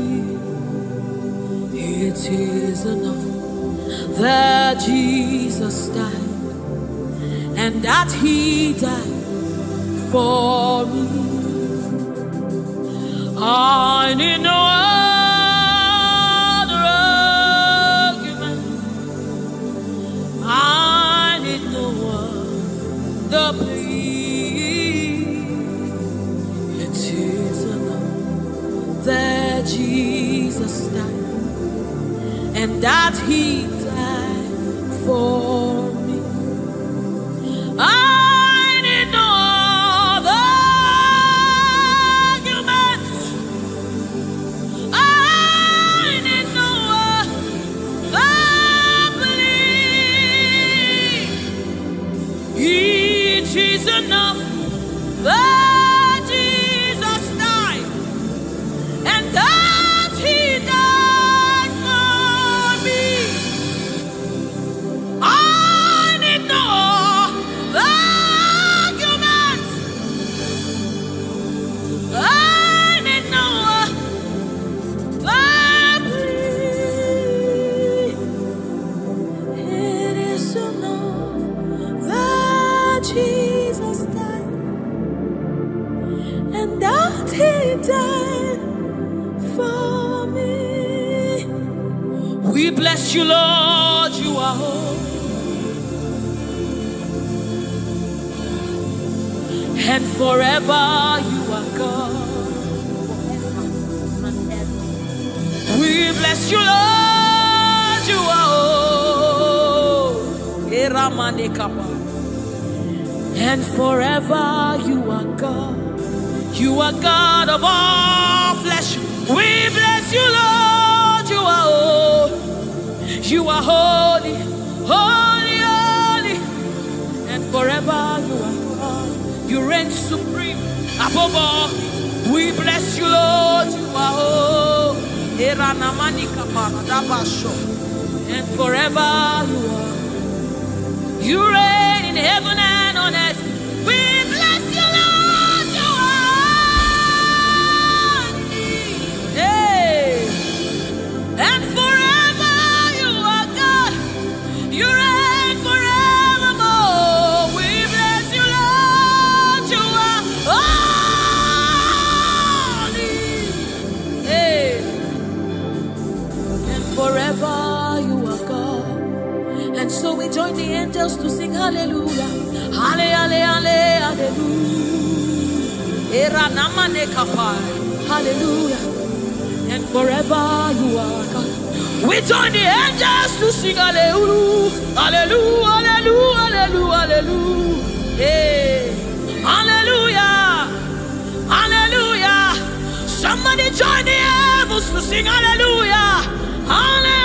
It is enough that Jesus died and that He died for me. I need no other argument. I need no other plea. It is enough that Jesus died and that He died for me. I need no other argument. I need no other plea. It is enough that Jesus died and that He died for me. I We bless you, Lord, you are holy. And forever you are God. We bless you, Lord, you are holy. And forever you are God. You are God of all flesh. We bless you, Lord, you are holy. You are holy, holy, holy. And forever you are God. You reign supreme above all. We bless you, Lord, you are holy. And forever you are. You reign in heaven and on earth. We bless you, Lord, you are. Hey. And forever you are God. You reign forevermore. We bless you, Lord, you are holy. Hey. And forever you are God. And so we join the angels to sing hallelujah. Hallelujah, hallelujah. Hallelujah. And forever you are God. We join the angels to sing hallelujah. Hallelujah, hallelujah, hallelujah, hallelujah. Hey. Hallelujah. Hallelujah. Somebody join the heavens to sing hallelujah. Hallelujah.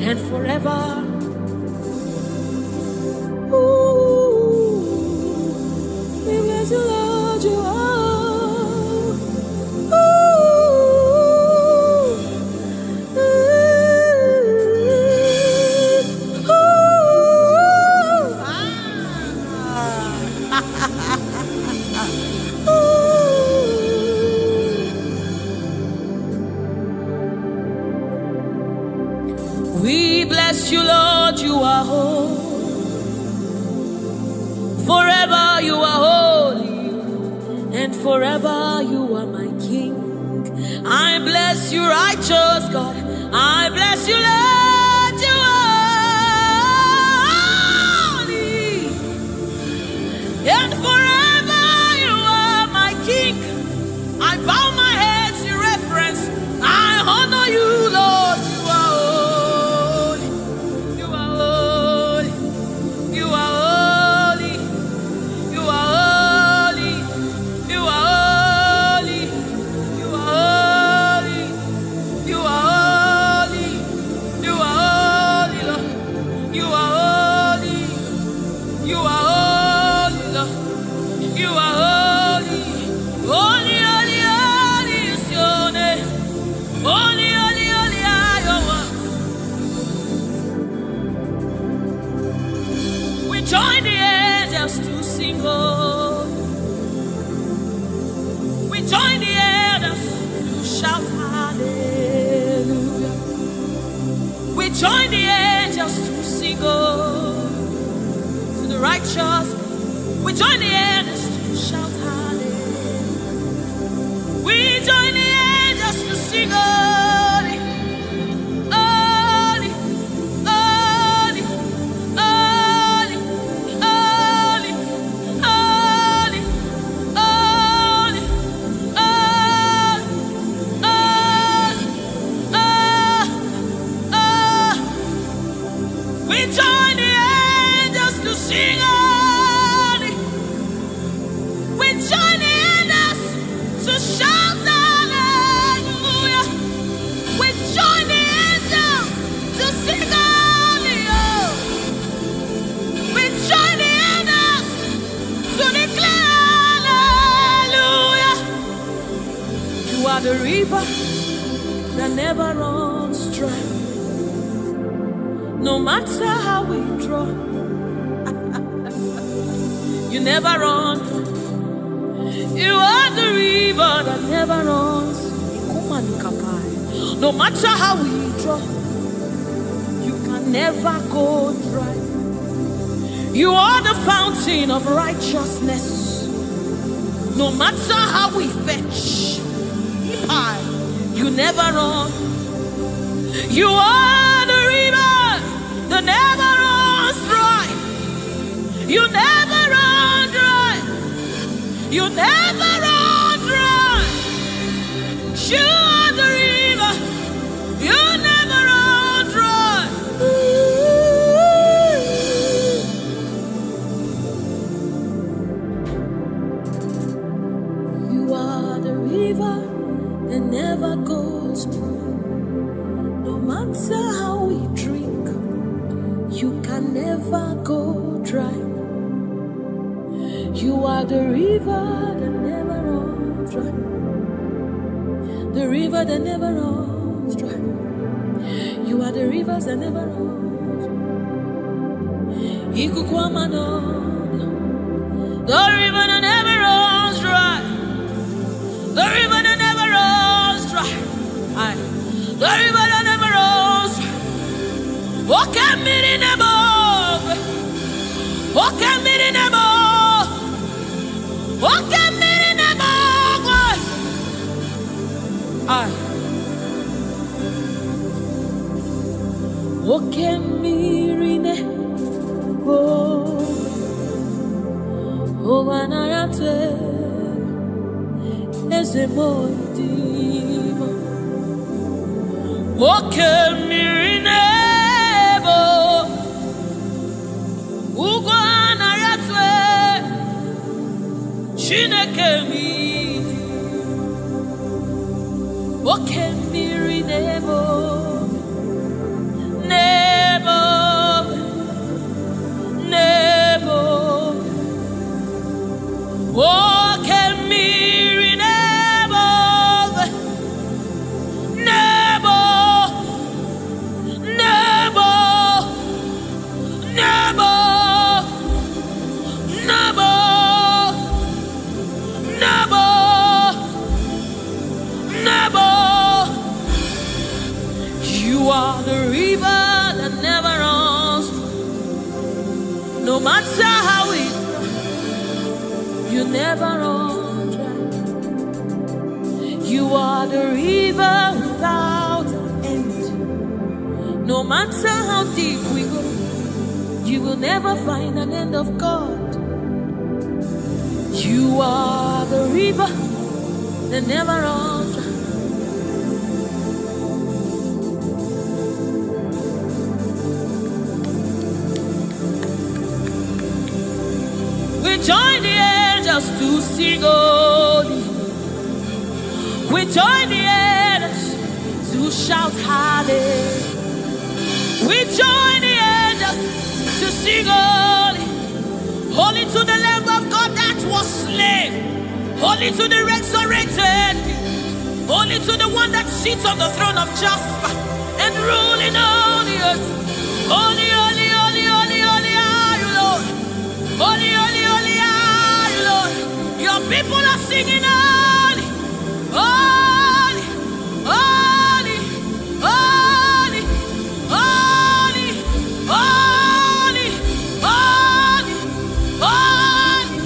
And forever, ooh, we bless you, Lord, you are. Ooh, ooh, We bless you, Lord, you are holy. Forever you are holy, and forever you are my King. I bless you, righteous God. I bless you, Lord, you are holy, and forever you are my King. I bow my head in reverence. I honor you, Lord. Join the angels to sing holy. We join the angels to shout hallelujah. We join the angels to sing holy. To the righteous, we join the angels to shout hallelujah. We join the angels to sing holy. The river that never runs dry. No matter how we draw, you never run. You are the river that never runs. No matter how we draw, you can never go dry. You are the fountain of righteousness. No matter how we fetch, you never run. You are the river that never runs dry. You never run dry. You never run dry. You are the river. You never run dry. You are the river that never goes dry. No matter how we drink, you can never go dry. You are the river that never runs dry. The river that never runs dry. You are the rivers that never runs dry. The river that never runs dry. The river that never runs dry. The river that never runs dry. Walk at me in the above. Walk at me in the above. Walk at me in the above. Walk at me in the above. Overnight. Eze moidimo Woke mirinebo Ugwana yatwe Chineke mi Woke mirinebo Nebo Nebo Woke mirinebo Nebo Nebo Nebo Nebo Nebo Nebo You are the river that never runs. No matter how it you never run dry. You are the river without end. No matter how deep we go, you will never find an end of God. You are the river that never runs dry. We join the angels to sing holy. We join the angels to shout hallelujah. We join the angels to sing holy. Holy to the Lamb of God that was slain. Holy to the resurrected. Holy to the one that sits on the throne of Jasper and ruling all the earth. Holy, holy, holy, holy, holy are you, Lord. Holy, holy, holy are you, Lord. Your people are singing holy, holy, holy, holy, holy, holy, holy, holy,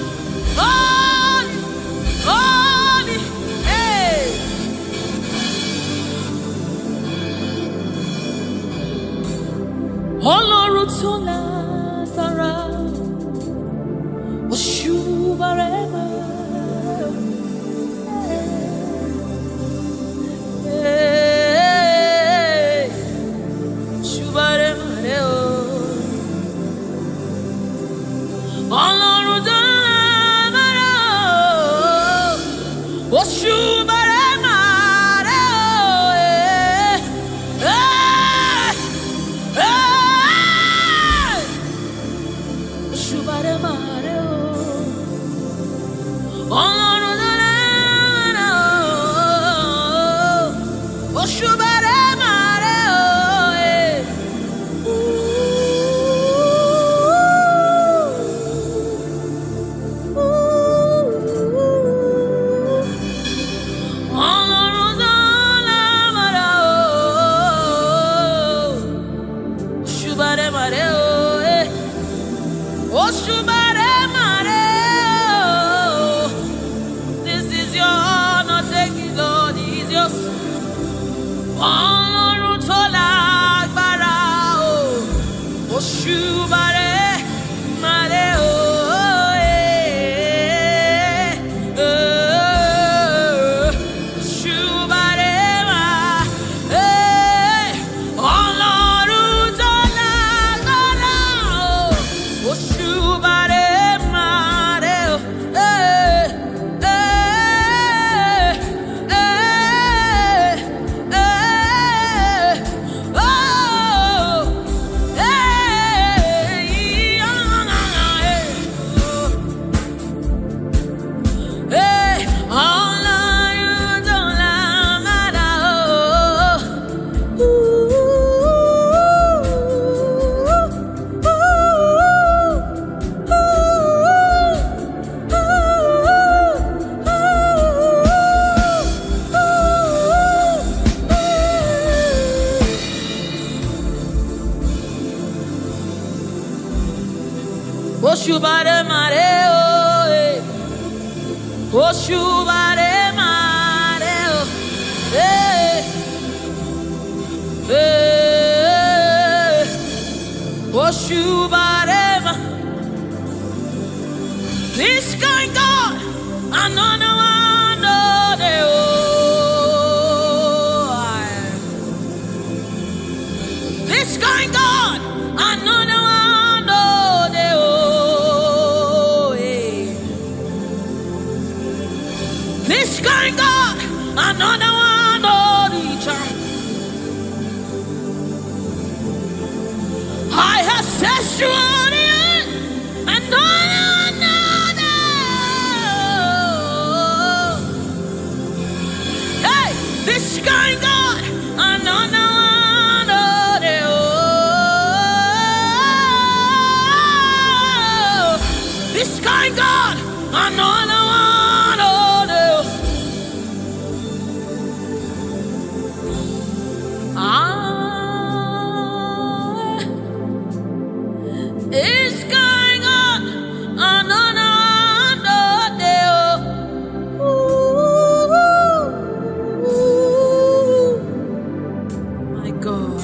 holy, holy, hey. Ọlọ́run tó lágbára. Oshubarema, Shubarema, Ọlọ́run tó lágbára, Oshubarema, Oshubarema. Oshubare mareo. Hey. Hey. Oshubare ma. This kind God, I know no one know the This kind God, I know no one know the This kind God, I know no one know the I have set you on the end, and no one knows. Hey, this kind God, I know no one knows. This kind God, I know no one knows. It's going on my God.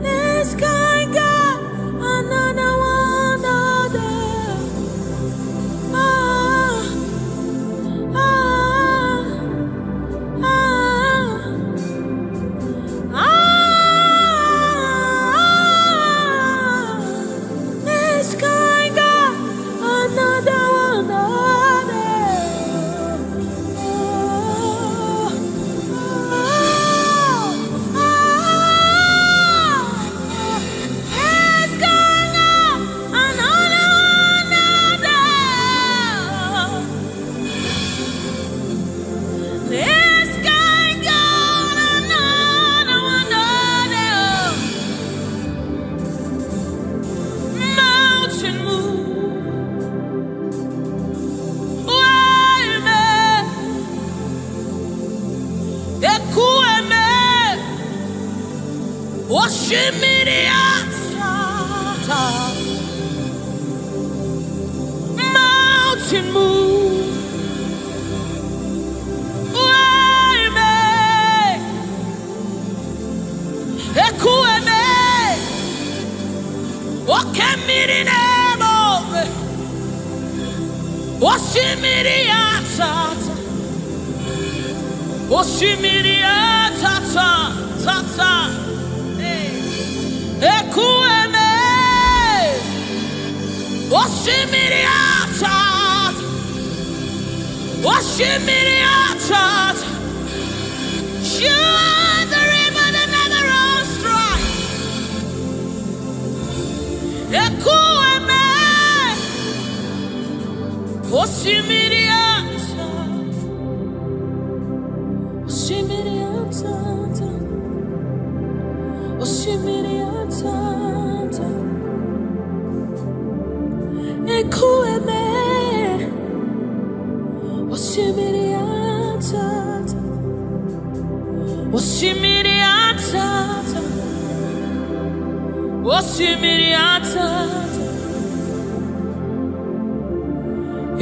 This going on Mountain move. Ekueme. Okemirine. Osimiriata. Osimiriata. Tata. Ekueme. Osimiriata. Osimiriata. You are the river that never runs dry. Ekueme. Osimiriata. Osimiriata. Osimiriata. Ekueme. Osimiri atata, osimiri atata, osimiri atata.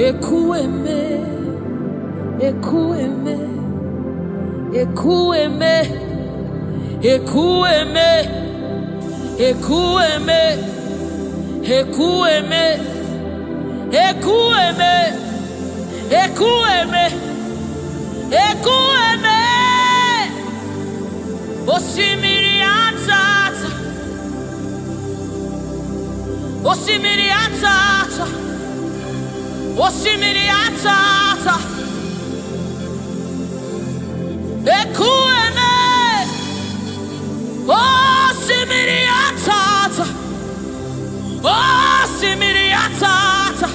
Ekueme, ekueme, ekueme, ekueme, ekueme, ekueme, ekueme, ekueme, ekueme. Osimiri atata, osimiri atata, osimiri atata. Ekueme, osimiri atata, osimiri atata,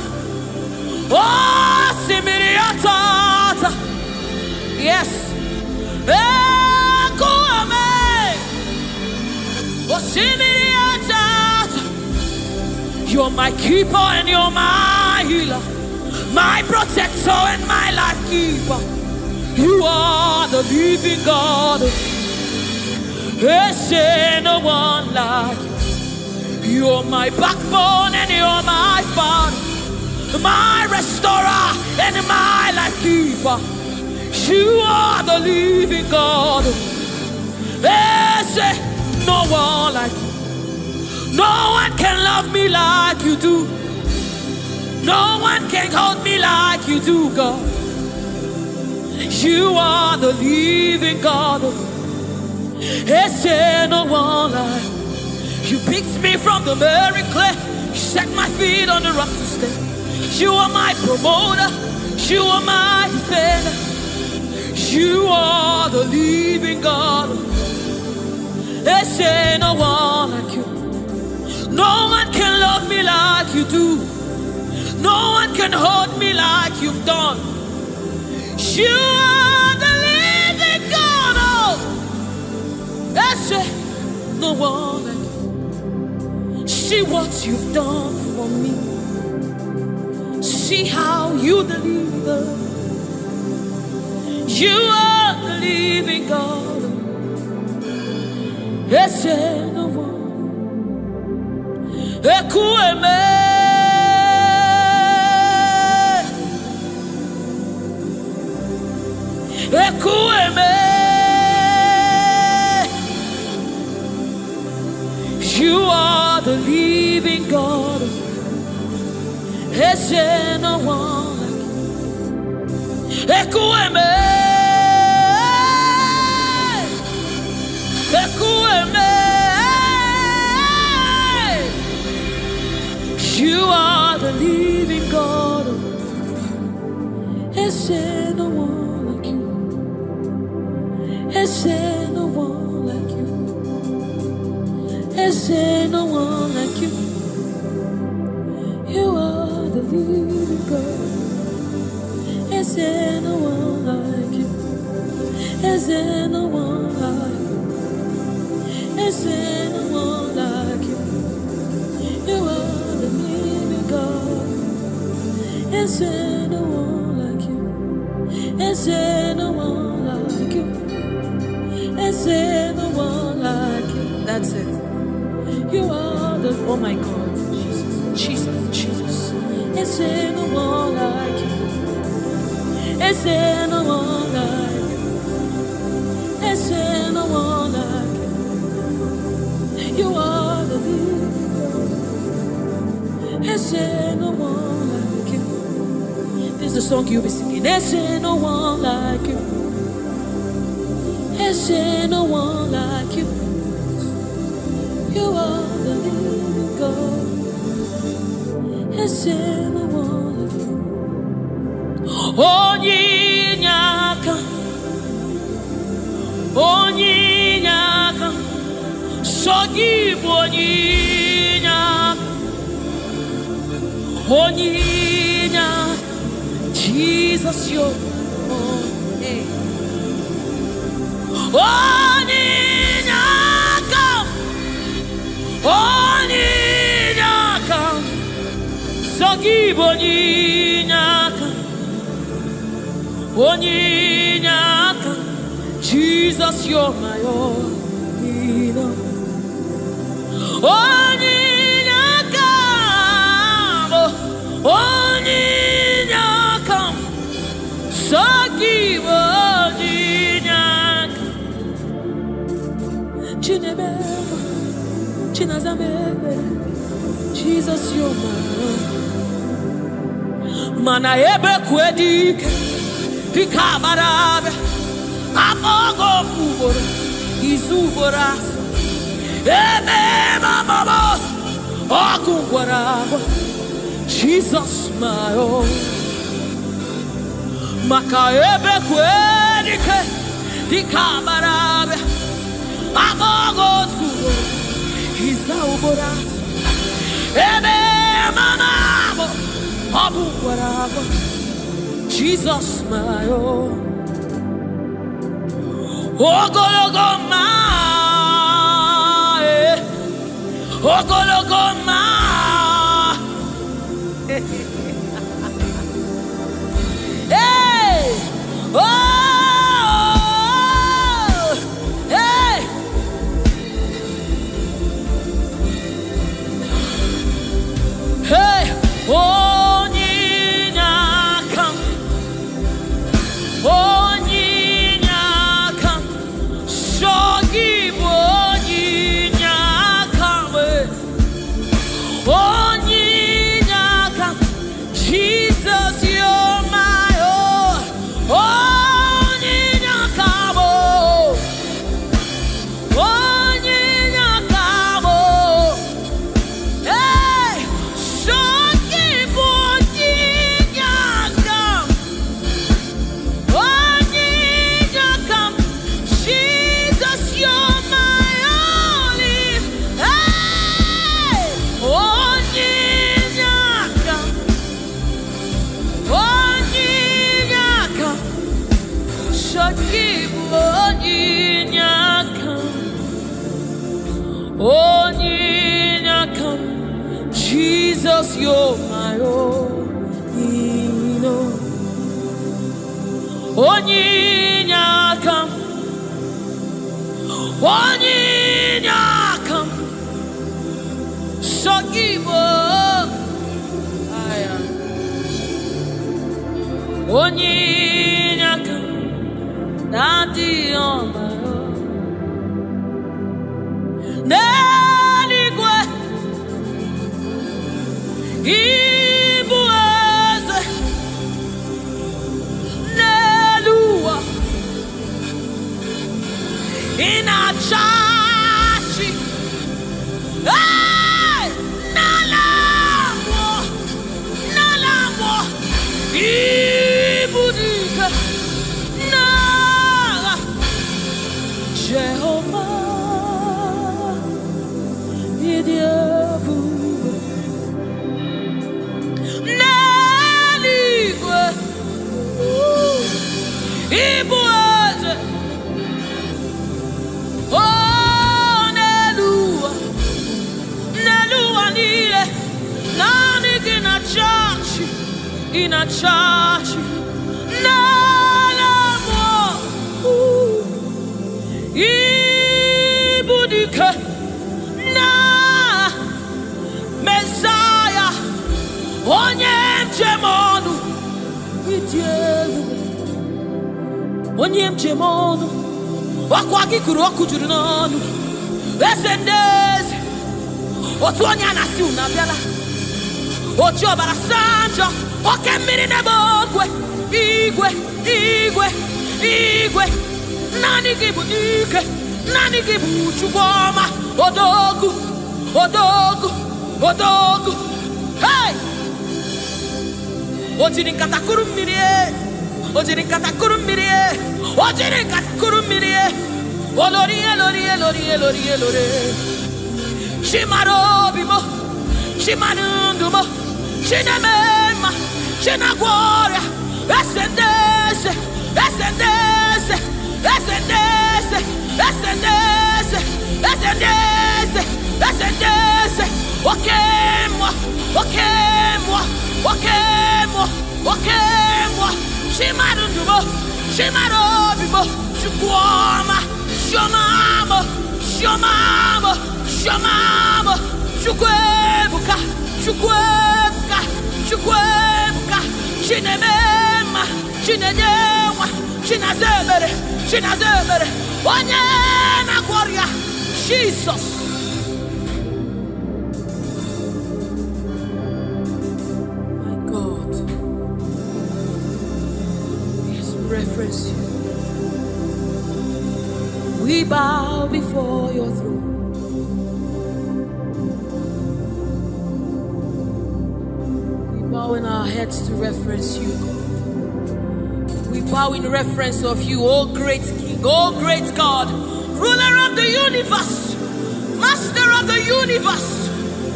osimiri atata. Yes. Ekueme, osimiri atata. You're my keeper and you're my healer, my protector and my life keeper. You are the living God. There's no one like you. You're my backbone and you're my father, my restorer and my life keeper. You are the living God. There's no one like you. No one can love me like you do. No one can hold me like you do, God. You are the living God. There's no one like you. You picked me from the very clay. You set my feet on the rock to stay. You are my promoter. You are my defender. You are the living God. There's no one like you. No one can love me like you do. No one can hold me like you've done. You are the living God. Oh, that's it. No one like you. See what you've done for me. See how you deliver. You are the living God. That's it. No one. Ekueme. Ekueme. You are the living God. There's no one like you. Ekueme. Ekueme. You are the living God. There's no one like you. There's no one like you. There's no one like you. You are the living God. There's no one like you. There's no one like you. There's no one like you. You are the living God. There's no one like you. There's no one like you. There's no one like you. That's it. You are the, oh my God, Jesus, Jesus, Jesus. There's no one like you. There's no one like you. There's no one like you. You are the living God. There's no one like you. This is the song you'll be singing. There's no one like you. There's no one like you. You are the living God. There's no one like you. Onyinyaka, onyinyaka, sogibu onyinyaka, onyinyaka, Jesus yo. Hey. Onyinyaka, onyinyaka, sogibu onyinyaka. Onyinaka, Jesus, you're my all. Onyinaka, Onyinaka, so give Onyinaka. Chinebe, Chinazamebe, Jesus, you're my all. Mana ebe kwedike, pikabarabe, amogo fubora, izubora, ebe mama, akungwarabo, Jesus my own. Maka ebe kwedike, pikabarabe, amogo fubora, izubora, ebe mama. Jesus my own. Ogologoma, Ogologoma. Hey, oh, hey. Hey, oh. Jesus, you're my own. Onyinakam, Onyinakam, Shogibo, Onyinakam, Daddy on my own. Neligwe, Igbo eze, Nelua, Inachachi, hey, Nalamo, Nalamo, Ibudike, Nala, Jehovah, Idiebu. Igbo eze, oh Nelua, Nelua niile, naanị gị na chọọchị, gị na chọọchị, n'alamu, Ibu dike, na Mesaya, onye njem ọnụ, ịdị egwu. Onye njem ọnụ, ọkwa gị kụrụ ọkụ juru n'ọnụ. Eze ndị eze, otu onye a na-asị unu abịala. Oji ọbara saa njọ, oke mmiri n'ebe ogwe. Igwe, igwe, igwe. Naanị gị bụ ike, naanị gị bụ Chukwu ọma. Odogwu, odogwu, odogwu. Hey! O jiri nkata kụrụ mmiri. Ojiri nkata kụrụ mmiri, ojiri nkata kụrụ mmiri, olorie, lorie, lorie, lorie, lorie. Chimara obi mo, chimara ndụ mo, chineme mma, chinagwọ ọrịa. Eze ndị eze, eze ndị eze, eze ndị eze, eze ndị eze, eze ndị eze, eze ndị eze. Oke mmụọ, oke mmụọ, oke mmụọ, oke mmụọ. Chimarundumo, Chimarobibo, Chukwama, Shomamo, Shomamo, Shomamo, Chukwebuka, Chukwebuka, Chukwebuka, Chinemema, Chinedewa, Chinazemere, Chinazemere, Wanyena Gloria, Jesus. My God, yes, we reference you. We bow before your throne. We bow in our heads to reference you, God. We bow in reference of you, O great King, O great God, ruler of the universe, master of the universe,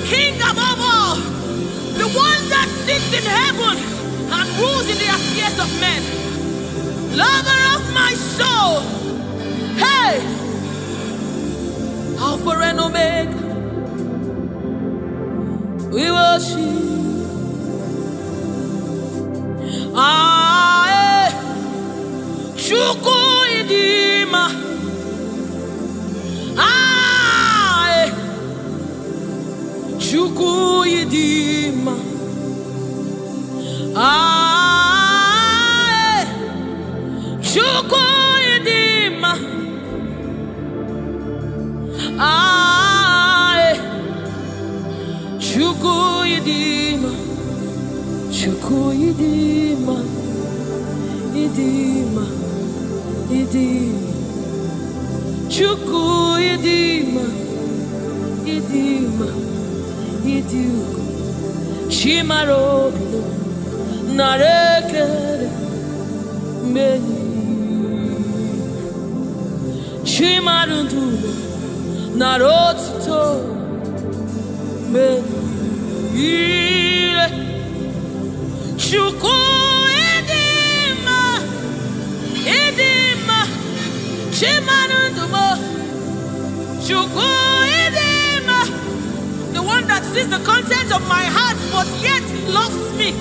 King above all, the one that sits in heaven and rules in the affairs of men, lover of my soul. Hey, Alpha and Omega, we worship. Chuku idima, Chuku idima, Chuku idima, Chuku idima, Chuku idima, idima, idima, Chuku idima, idima, idima, Chimarobi, narekere, meni, Chimarundu, narotito, meni, Chuku idima, idima, Chimarundu, Chuku idima, the one that sees the content of my heart, but yet he loves me.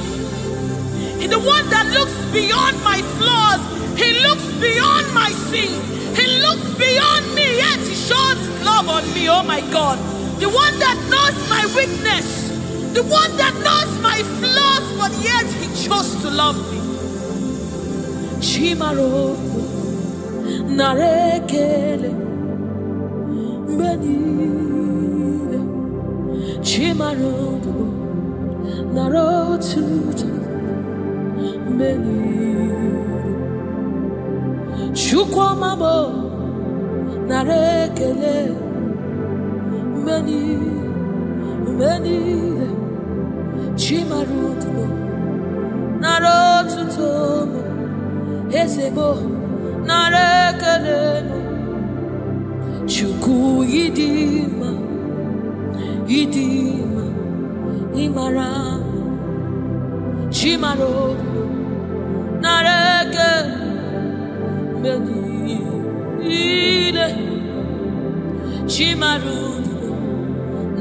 He's the one that looks beyond my flaws. He looks beyond my sins. He looks beyond me, yet he shows his love on me. Oh my God. The one that knows my weakness. The one that knows my flaws, but yet he chose to love me. Chimaro narekele benile Chimaro narotuta benile Chukwamabo narekele benile Chimarutubo narotutomo Esebo narekele Chuku idima idima imara Chimarutubo narekele benile Chimarutubo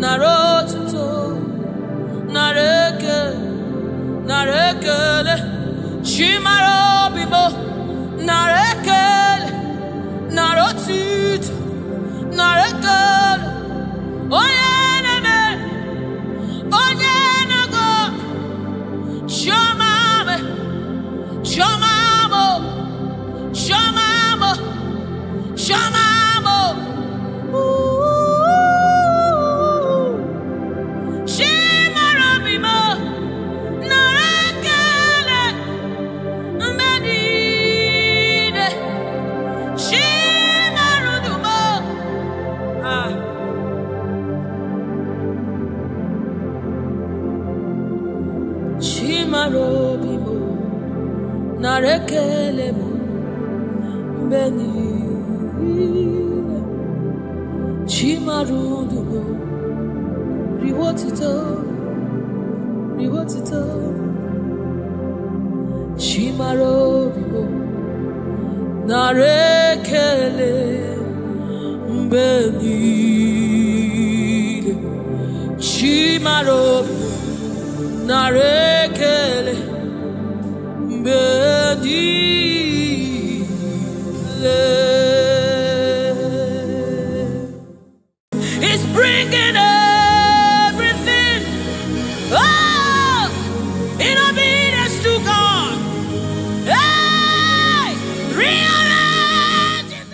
narotutomo narekele Chimarobibo narekele narotit narekele onyenago shomame shomamo shomamo shomamo Chimarobimo narekele menide Chimarudumo Chimarobimo narekele menide Chimarudumo riwotito Chimarobimo narekele benile Chimarobimo narekele benile It's bringing everything in obedience to God. Hey, rearrange it.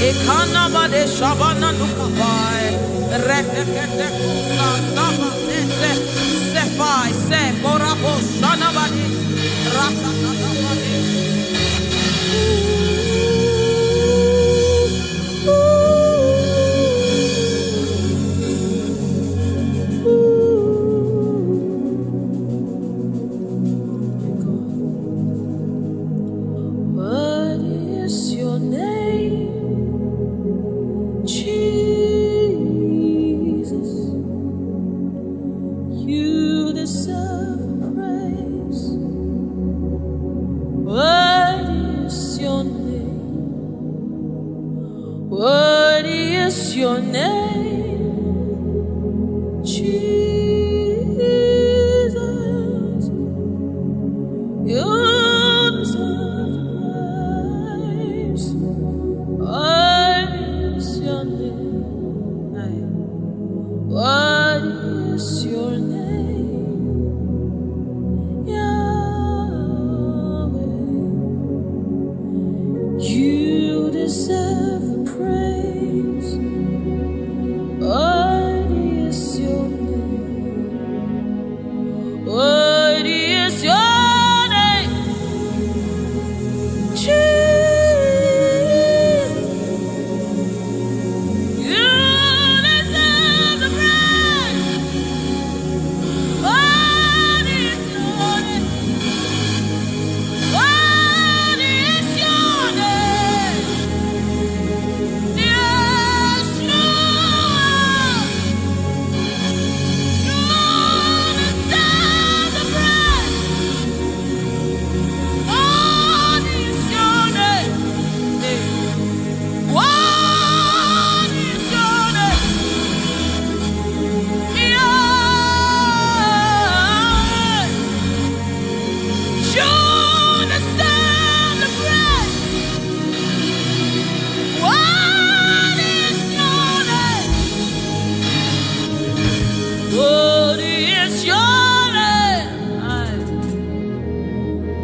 Ekanabade shabana nukabai rekete kusa saba sefai se porabo shanabade ratakabade. What is your name? Jesus, you deserve praise. What is your name? What is your name? Jesus, you deserve praise. What is your name? What is your name? Yahweh. You deserve the praise. What is your name? What is your name? Jesus. You deserve the praise. What is your name? What is your name? Yeshua. You deserve the praise. What is your name? What is your name? Yahweh. You deserve the praise. What is your name? What is your name?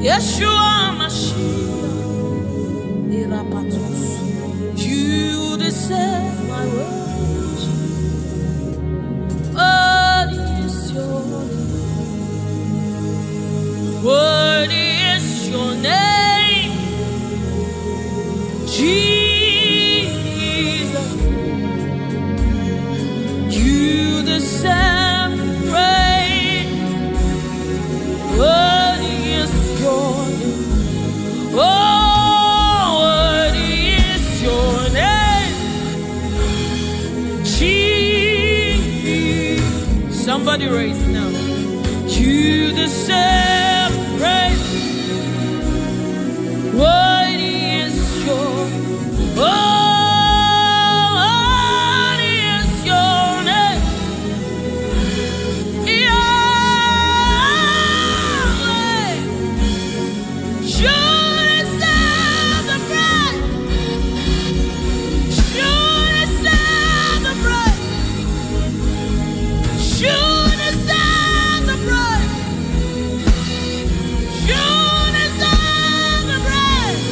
Yeshua Mashiach, Irapatos. You deserve my worship. What is your name? What is your name? Jesus. You deserve praise. What is your name? Oh, what is your name? Jesus. Somebody raise it now. You deserve praise. What is your oh, what is your name? Yahweh. You deserve the praise. You deserve the praise. You deserve the praise. You deserve the praise.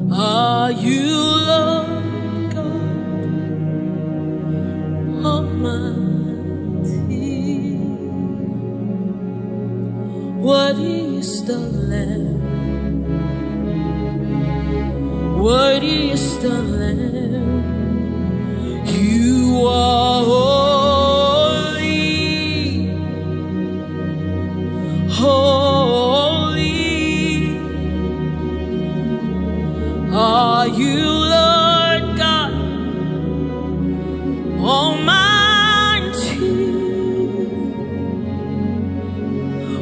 Are you Lord God Almighty? Worthy is the Lamb, worthy is the Lamb. You are holy, holy. Are you Lord God Almighty?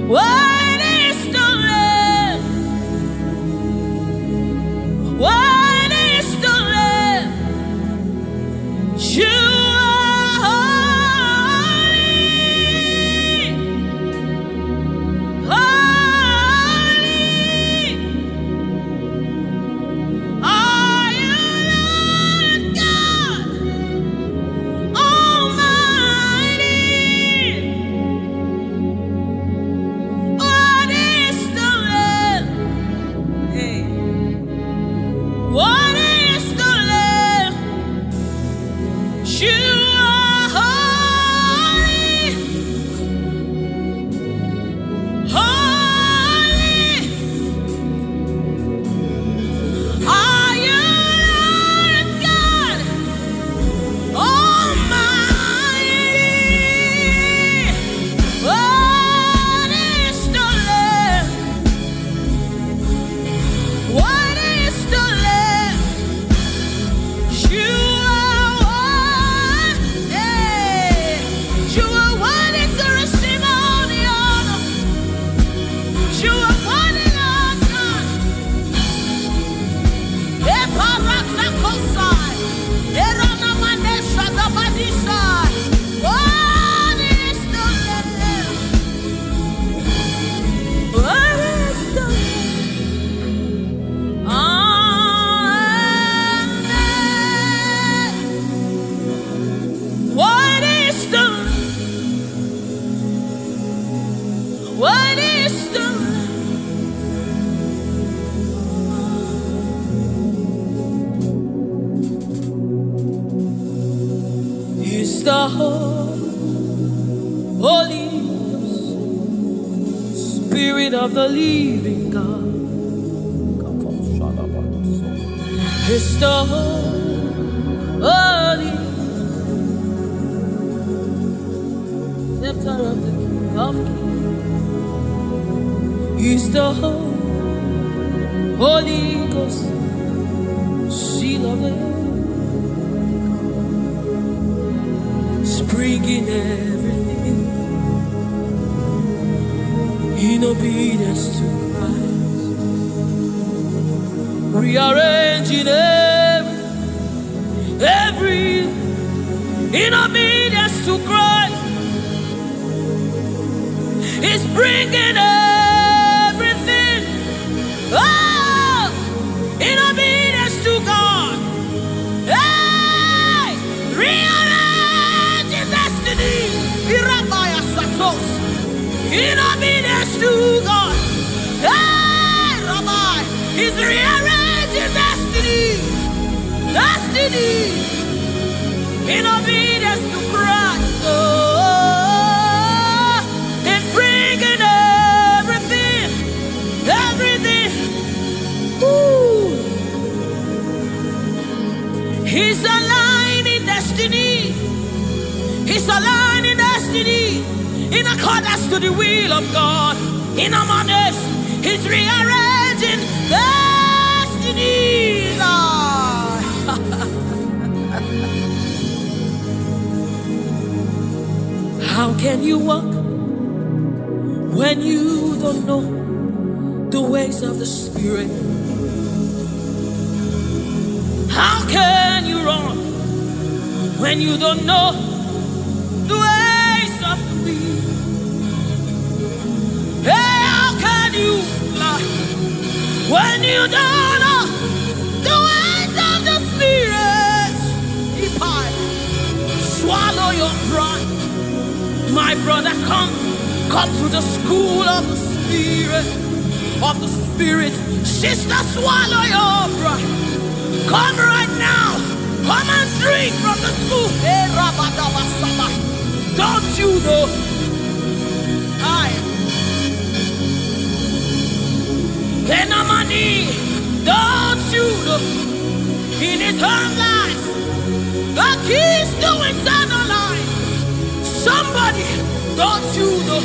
Worthy is the Lamb, worthy is the Holy Spirit of the living God. It's the Holy Scepter of the King of Kings. He's the Holy Ghost, seal of the bringing everything in obedience to Christ, rearranging every in obedience to Christ. It's bringing everything in obedience to God. Hey, rearranging destiny. In obedience to God. Hey, Rabbi, He's rearranging destiny. Destiny. In obedience to Christ. Oh, it's bringing everything. Everything. Ooh. He's aligning destiny. He's aligning destiny in accordance to the will of God. In Amadeus, He's rearranging destiny. How can you walk when you don't know the ways of the Spirit? How can you run when you don't know the ways of the wind? Hey, how can you fly when you don't know the ways of the Spirit? If I swallow your pride, my brother, come to the school of the Spirit, Sister, swallow your pride. Come right now. Come and drink from the school. Hey, don't you know? Don't you know? In his own life, the keys to eternal life. Somebody, don't you know?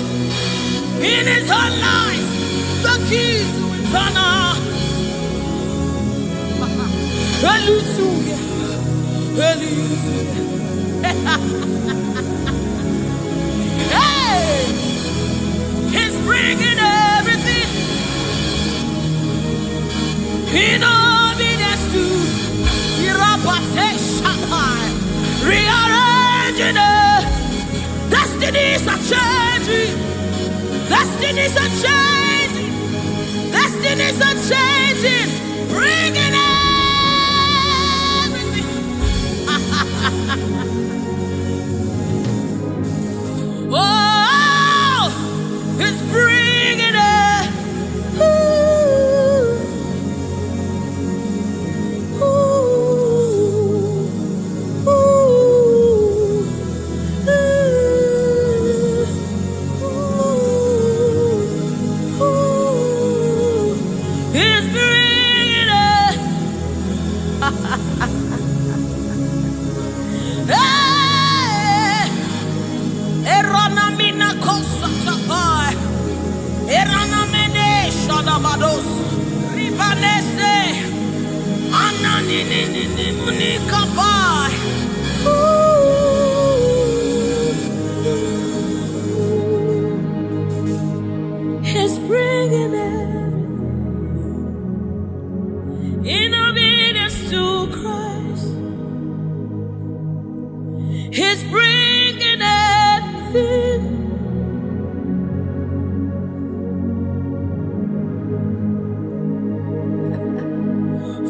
In his own life, the keys to eternal. Hallelujah. Hey, He's bringing everything in obedience to rearranging destinies are changing. Destinies are changing. Destinies are changing. Bringing everything. Oh, He's bringing it. He's bringing it. Eranamina kosatapai. Eranamene shadabados. Ribanese. Ananini munikapai. He's bringing it in obedience to Christ. He's bringing everything.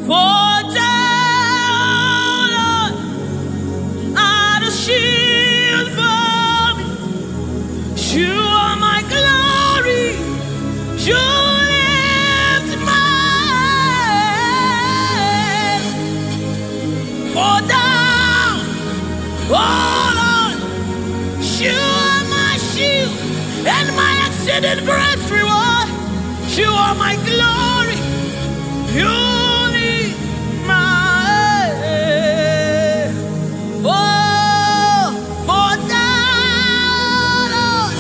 For down are the shield for me. You are my glory. You lift my head. For down, oh Lord, You lead my way. Oh, for thou, Lord,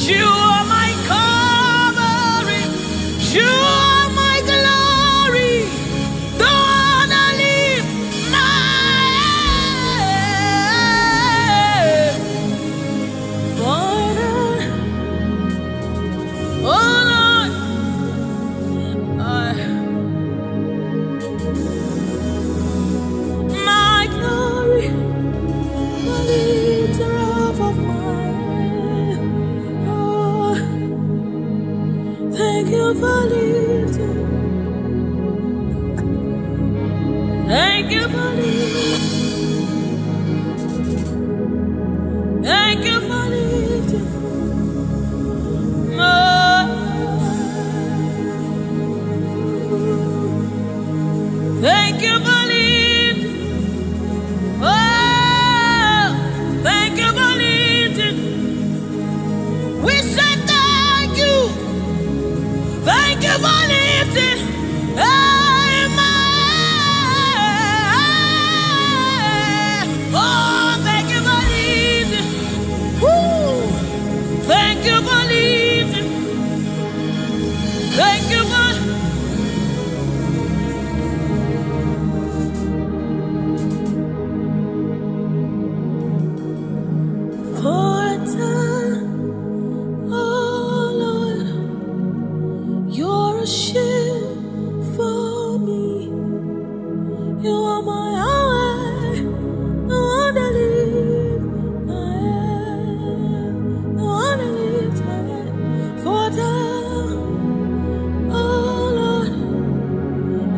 you are my covering. You are my glory. The one I lift my head. Father, oh Lord, my glory, the lifter up of my head. Oh, thank you for lifting. Thank you for lifting. Thank you for lifting. Thank you for lifting. Oh, thank you for lifting. We say thank you. Thank you for lifting. Amen. Oh, thank you for lifting. Woo. Thank you for lifting. Thank you for for a time, oh Lord, you're a shield for me. You are my highway, the one that lifts my head, the one that lifts my head. For a time, oh Lord,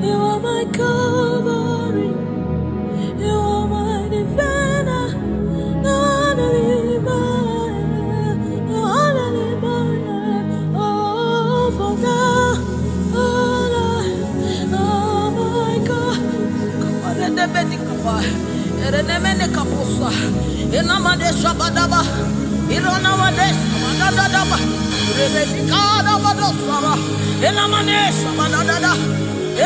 you are my covering, you are my defender, the one that lifts my head, the one that lifts my head. Oh, for now, oh Lord, oh my God. Kabadebedikaba, erenemenekaposa, enamadeshabadaba, ironamadeshabadadadaba, rebedikadabadosaba, enamaneshabadadada,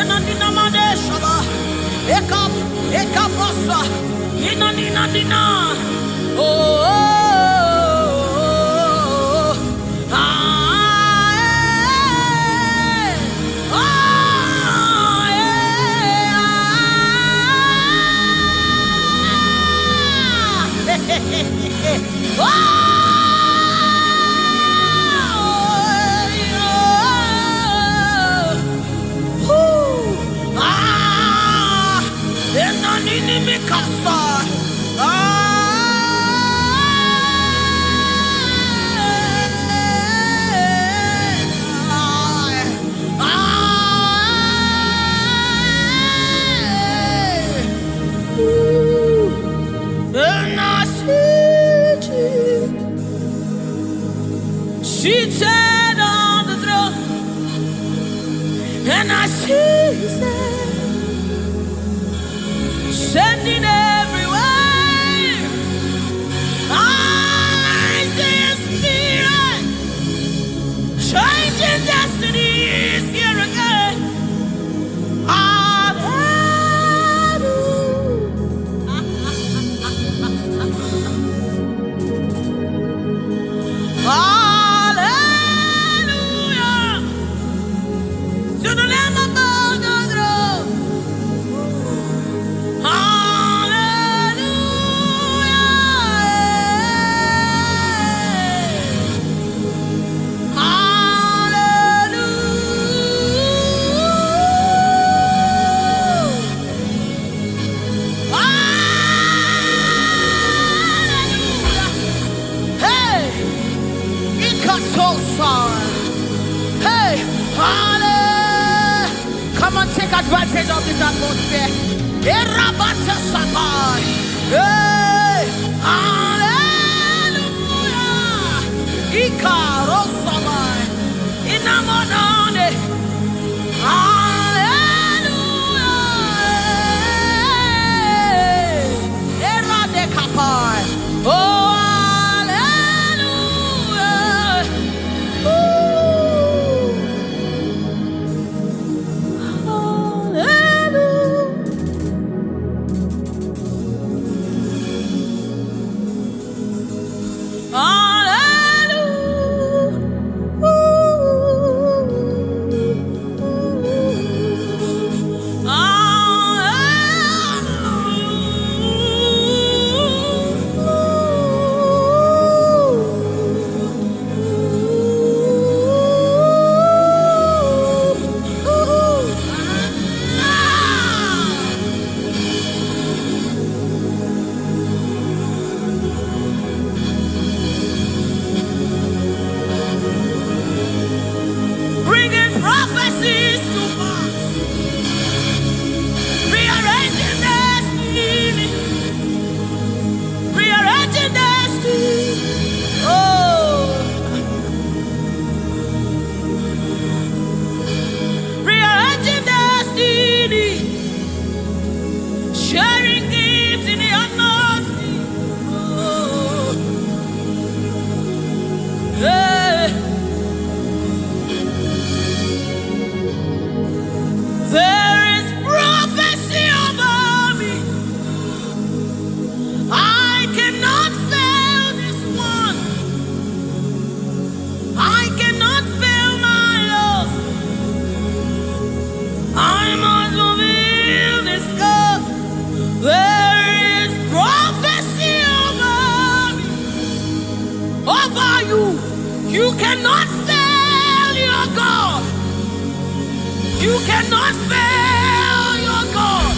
enadinamadeshaba, ekapasa, inadinadina. Oh, oh, oh, ah, eh, ah, eh, ah, oh, ah, enanini mikasa, and I see you seated on the throne, and I see His hand sending everywhere. I see His Spirit changing destinies here again. Hallelujah to the Lamb above the throne. Hallelujah. Hallelujah. Hey, Ikatosan. Hey, hallelujah. Come on, take advantage of this atmosphere. Erabata Sabai. Hey, hallelujah. Ikarosabai. Inamonane. Hallelujah. Eradekapai. Oh, hallelujah. Ooh. You cannot fail your God.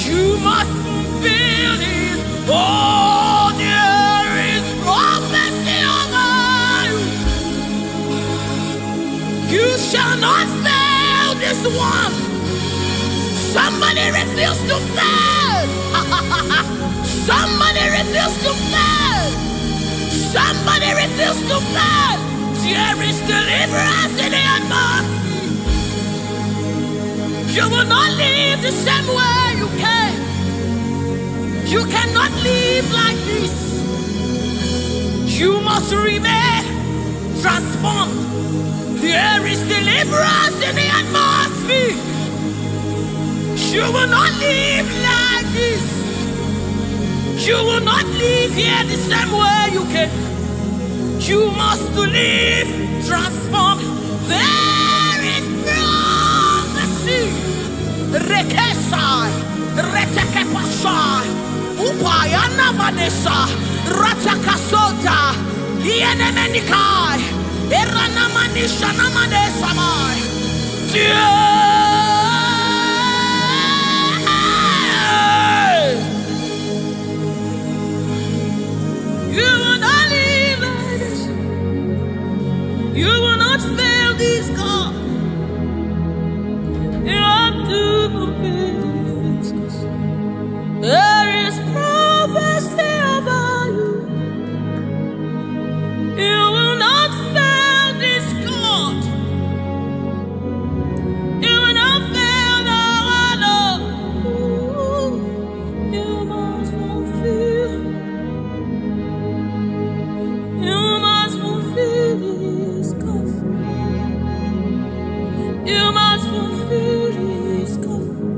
You must fulfill His. Oh, there is prophecy over you. You shall not fail this one. Somebody refuse to fail. Somebody refuse to fail. Somebody refuse to fail. There is deliverance in the atmosphere. You will not live the same way you came. You cannot live like this. You must remain transformed. There is deliverance in the atmosphere. You will not live like this. You will not live here the same way you came. You must live transformed. There is prophecy. Rekesai, retekepasai, upayana manesa, ratakasota, ienemenikai, eranamanisha namanesamai. You will not live like this. You will not fail this God. You have to fulfill this. There is prophecy over you. You will not fail this God. You will not fail the Lord. You must fulfill. You must fulfill His cause. You must fulfill His cause.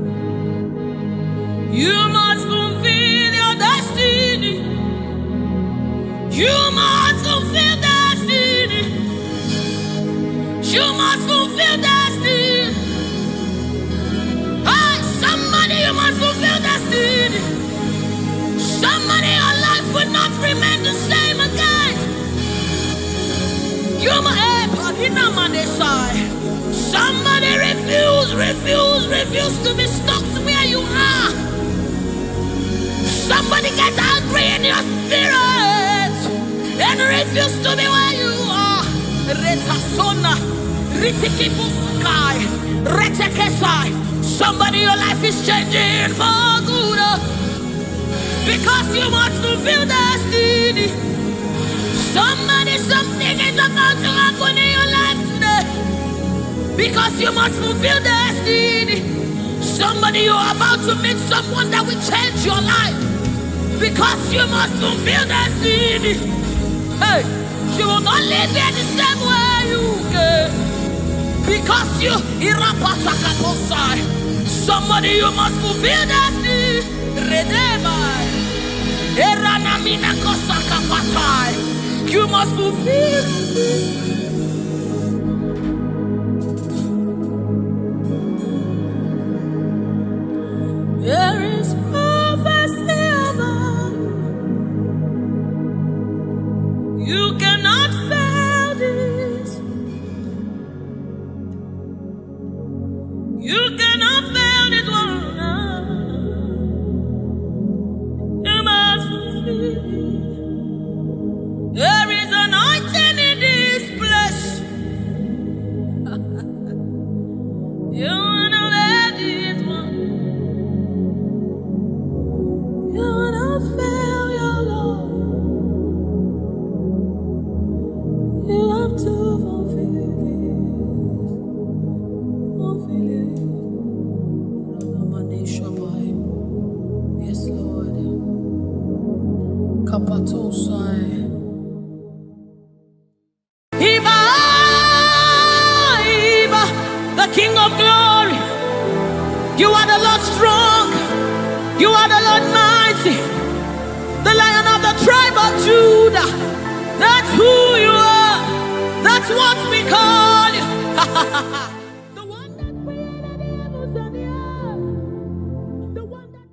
You must fulfill your destiny. You must fulfill destiny. You must fulfill destiny. Hey, somebody, you must fulfill destiny. Somebody, your life will not remain the same again. You must, somebody refuse to be stuck where you are. Somebody get angry in your spirit and refuse to be where you are. Somebody, your life is changing for good because you must fulfill destiny. Somebody, something is about to happen in your life today because you must fulfill destiny. Somebody, you are about to meet someone that will change your life because you must fulfill destiny. Hey, you will not live here the same way you came because you somebody, you must fulfill destiny. You must fulfill. There is prophecy about you. You cannot fail this. You cannot fail this one. You must fulfill. There is anointing in this place. You wanna let this one. You wanna fail your Lord. You have to fulfill it. Fulfill it. Yes, Lord. Kapatosai. King of glory, you are the Lord strong, you are the Lord mighty, the Lion of the tribe of Judah. That's who you are, that's what we call you. The one that created the heavens and the earth, the one that...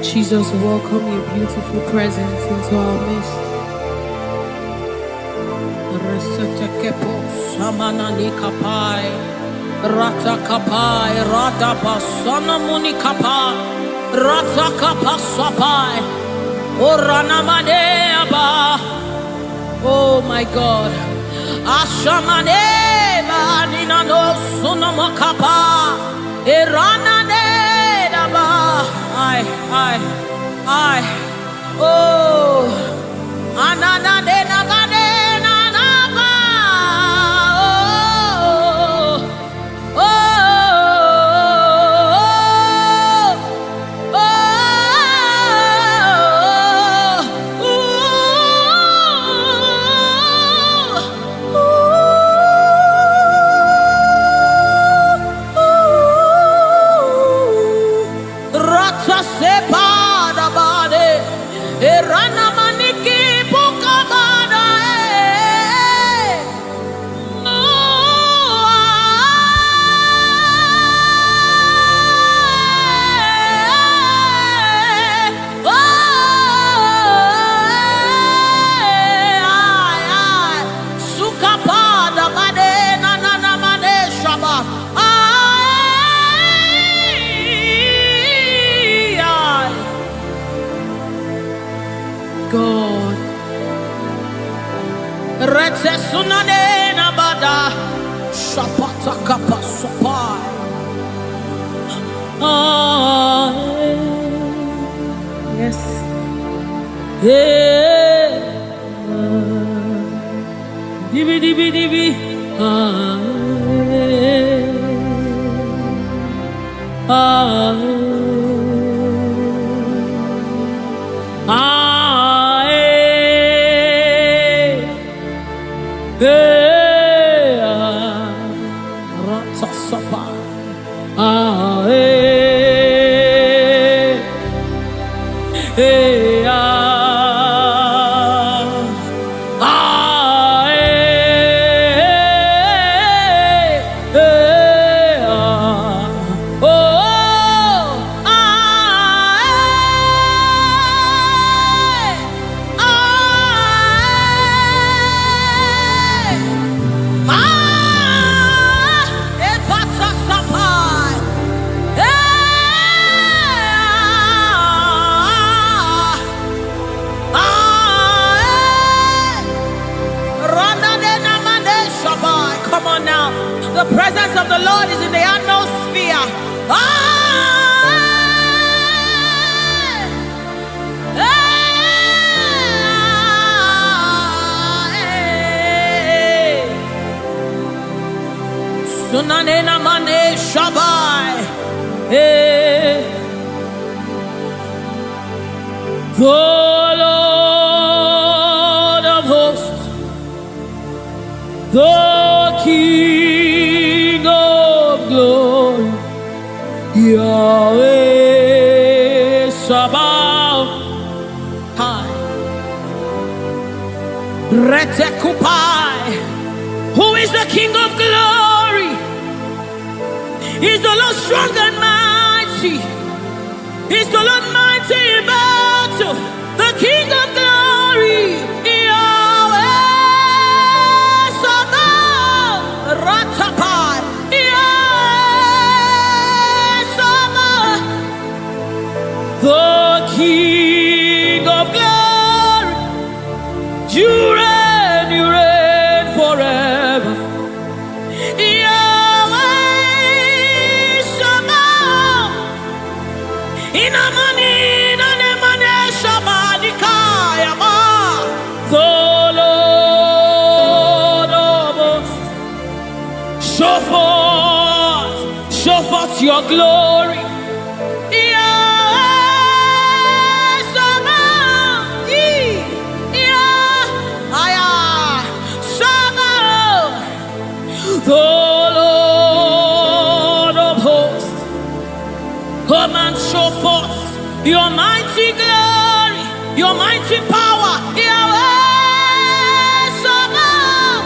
Jesus, welcome your beautiful presence into our midst. Resetekepo samanani kapai, rata kapai, rada basana muni kapai, rata kapasapai, orana maneaba. Oh my God, ashamane banina no sunamakapa, erana nedaba. I, oh, anana de nagade nanaba, oh, oh, oh, Rata sepada bade, erana maniki buka bada, suka pada bade, nana mane shaba. God, rete sunane nabada, shapata kapasopai. Yes, yeah, dibi dibi dibi, Come on now. The presence of the Lord is in the atmosphere. Sunanena mane shabai. The Lord of hosts, the King of glory, Yahweh Sabaoth, Retekupai. Who is the King of glory? He's the Lord strong and mighty. He's the Lord mighty in battle. The King of glory, Yahweh Sabaoth, Ratapai, Yahweh Sabaoth, the King of glory. You reign forever. Yahweh Sabaoth, Inamani, Nanemane Shabadikaya, the Lord of hosts. Show forth your glory. The Lord of hosts, come and show forth your mighty glory, your mighty power, Yahweh Sabaoth.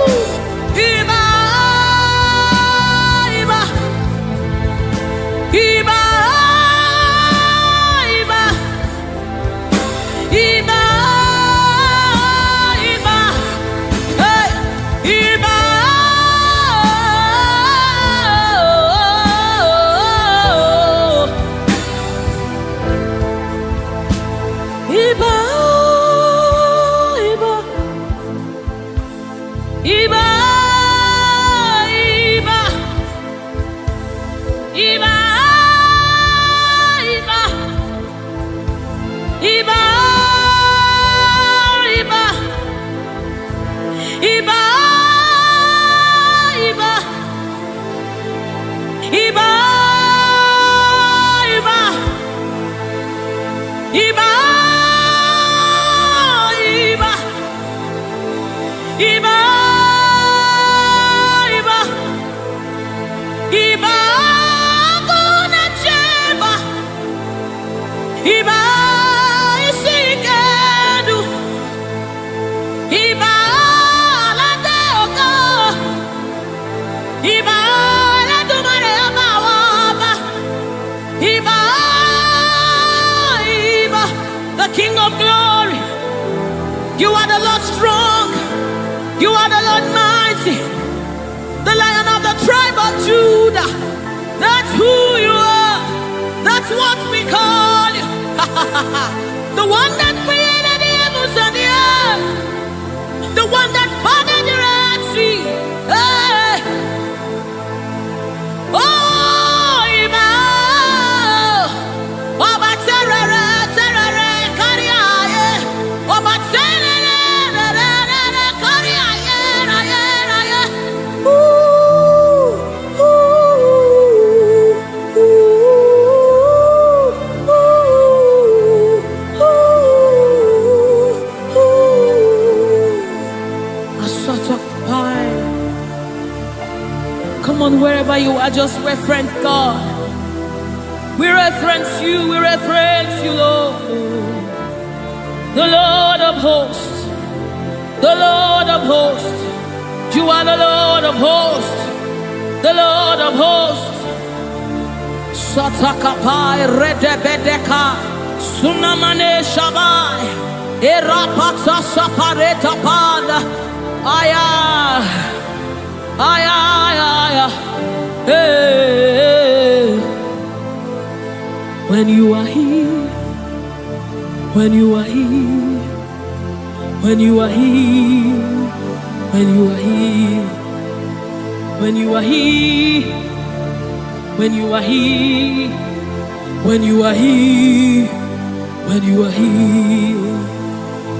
Iba, Iba, Iba, Iba, Iba, Guna Cheba, Iba, Isikadu, Iba, Lateoka, Iba, Latumare Amawaba, Iba, Iba, the King of Glory. You are the Lord strong. You are the Lord mighty, the Lion of the tribe of Judah. That's who you are. That's what we call you. The one that created the heavens and the earth. The one that parted the Red Sea. Hey. Oh, Emmanuel. Oba terere, terere, kariaye. Oba terere, terere, kariaye, raye, raye. Ooh, ooh, ooh, ooh. A sort of pie. Come on, wherever you are, just reference God. We reference you, Lord. The Lord of hosts, the Lord of hosts. You are the Lord of hosts, the Lord of hosts. Satakapai redebedeka, sunamane shabai, erapata sapareta pada, aya, aya, aya, hey. When you are here, when you are here, when you are here, when you are here, when you are here, when you are here, when you are here, when you are here,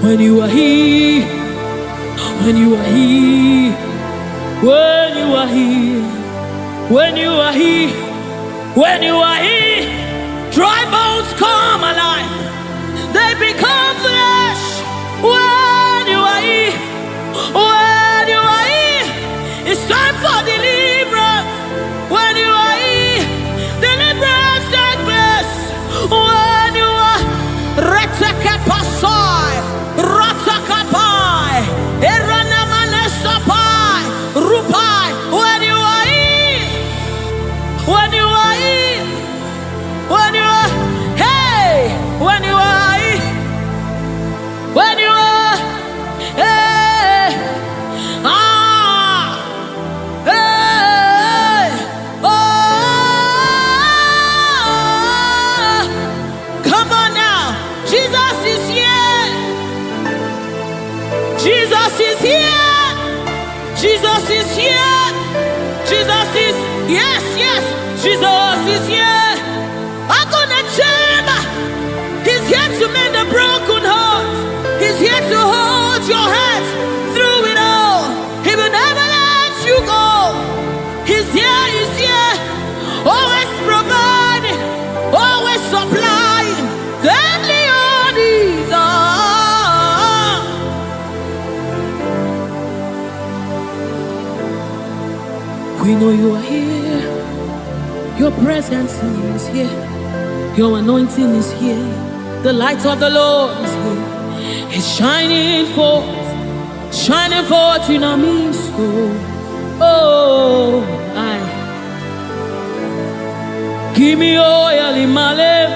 when you are here, when you are here, when you are here, when you are here, when you are here, dry bones come alive. They become flesh. When you are here, when you are here, it's time for deliverance. When you are here, deliverance takes place. When you are retekepasai, ratakapai, eranamanesapai, rupai. When you are here, when you are here, when you are, hey, when you are here, when you are, hey, ah, hey, oh, come on now, Jesus is here, Jesus is here, Jesus is here, Jesus is, yes, yes, Jesus is here. I'm gonna chamber. He's here to mend the broken heart. He's here to hold your hand through it all. He will never let you go. He's here, he's here. Always providing, always supplying. Gladly on his arm. We know you are here. Your presence is here. Your anointing is here. The light of the Lord is here. It's shining forth in our midst. Oh, I give me oil in my lamp.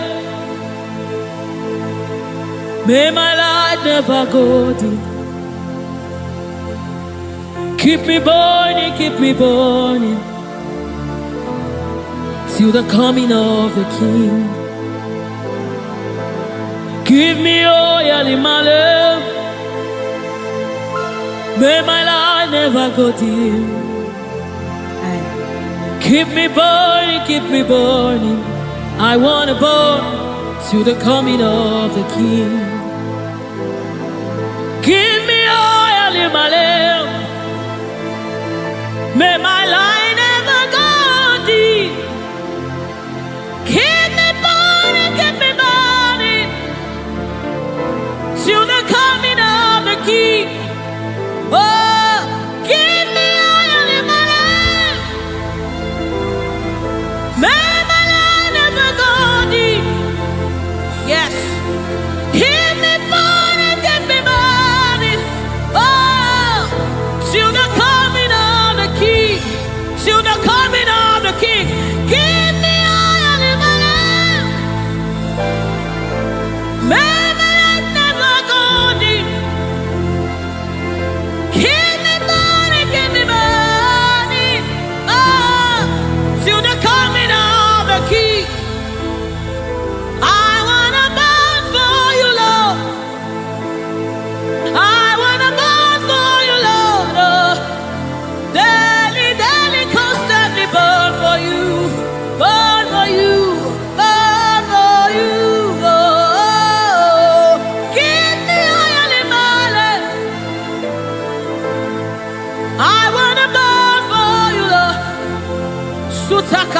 May my light never go dim. Keep me burning till the coming of the King. Give me oil in my lamp. May my light never go dim. Keep me burning. I want to burn till the coming of the King. Give me oil in my lamp. May my light never go dim. Keep me burning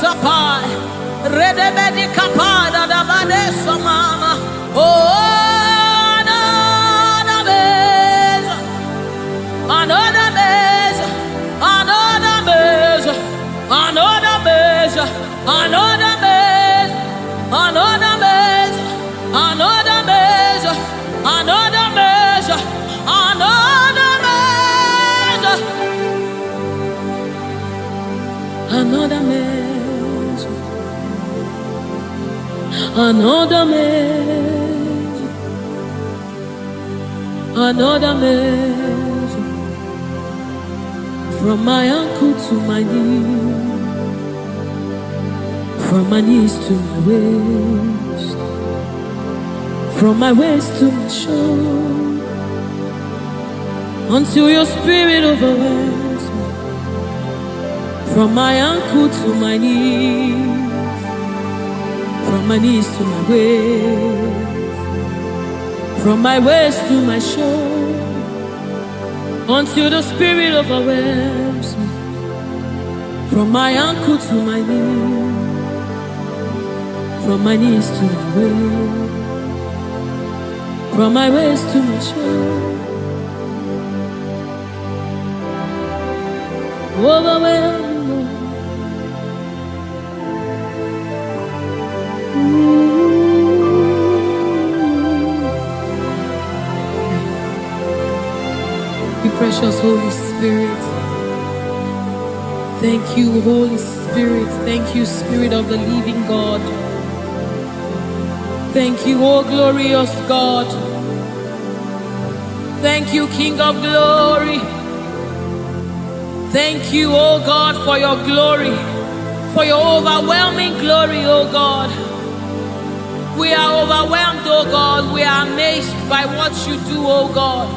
sapai. Redebedi kapada da badesa mama. Oh, another measure, another measure, another measure, another measure, another measure, another measure, another measure, another measure, another measure, another measure, another measure, another measure, from my ankle to my knee, from my knees to my waist, from my waist to my shoulder, until your spirit overwhelms me. From my ankle to my knees, from my knees to my waist, from my waist to my shoulder, until the spirit overwhelms me. From my ankle to my knees, from my knees to my waist, from my waist to my shoulder, overwhelm me, Lord. You precious Holy Spirit. Thank you, Holy Spirit. Thank you, Spirit of the living God. Thank you, oh glorious God. Thank you, King of glory. Thank you, oh God, for your glory, for your overwhelming glory, oh God. We are overwhelmed, oh God. We are amazed by what you do, oh God.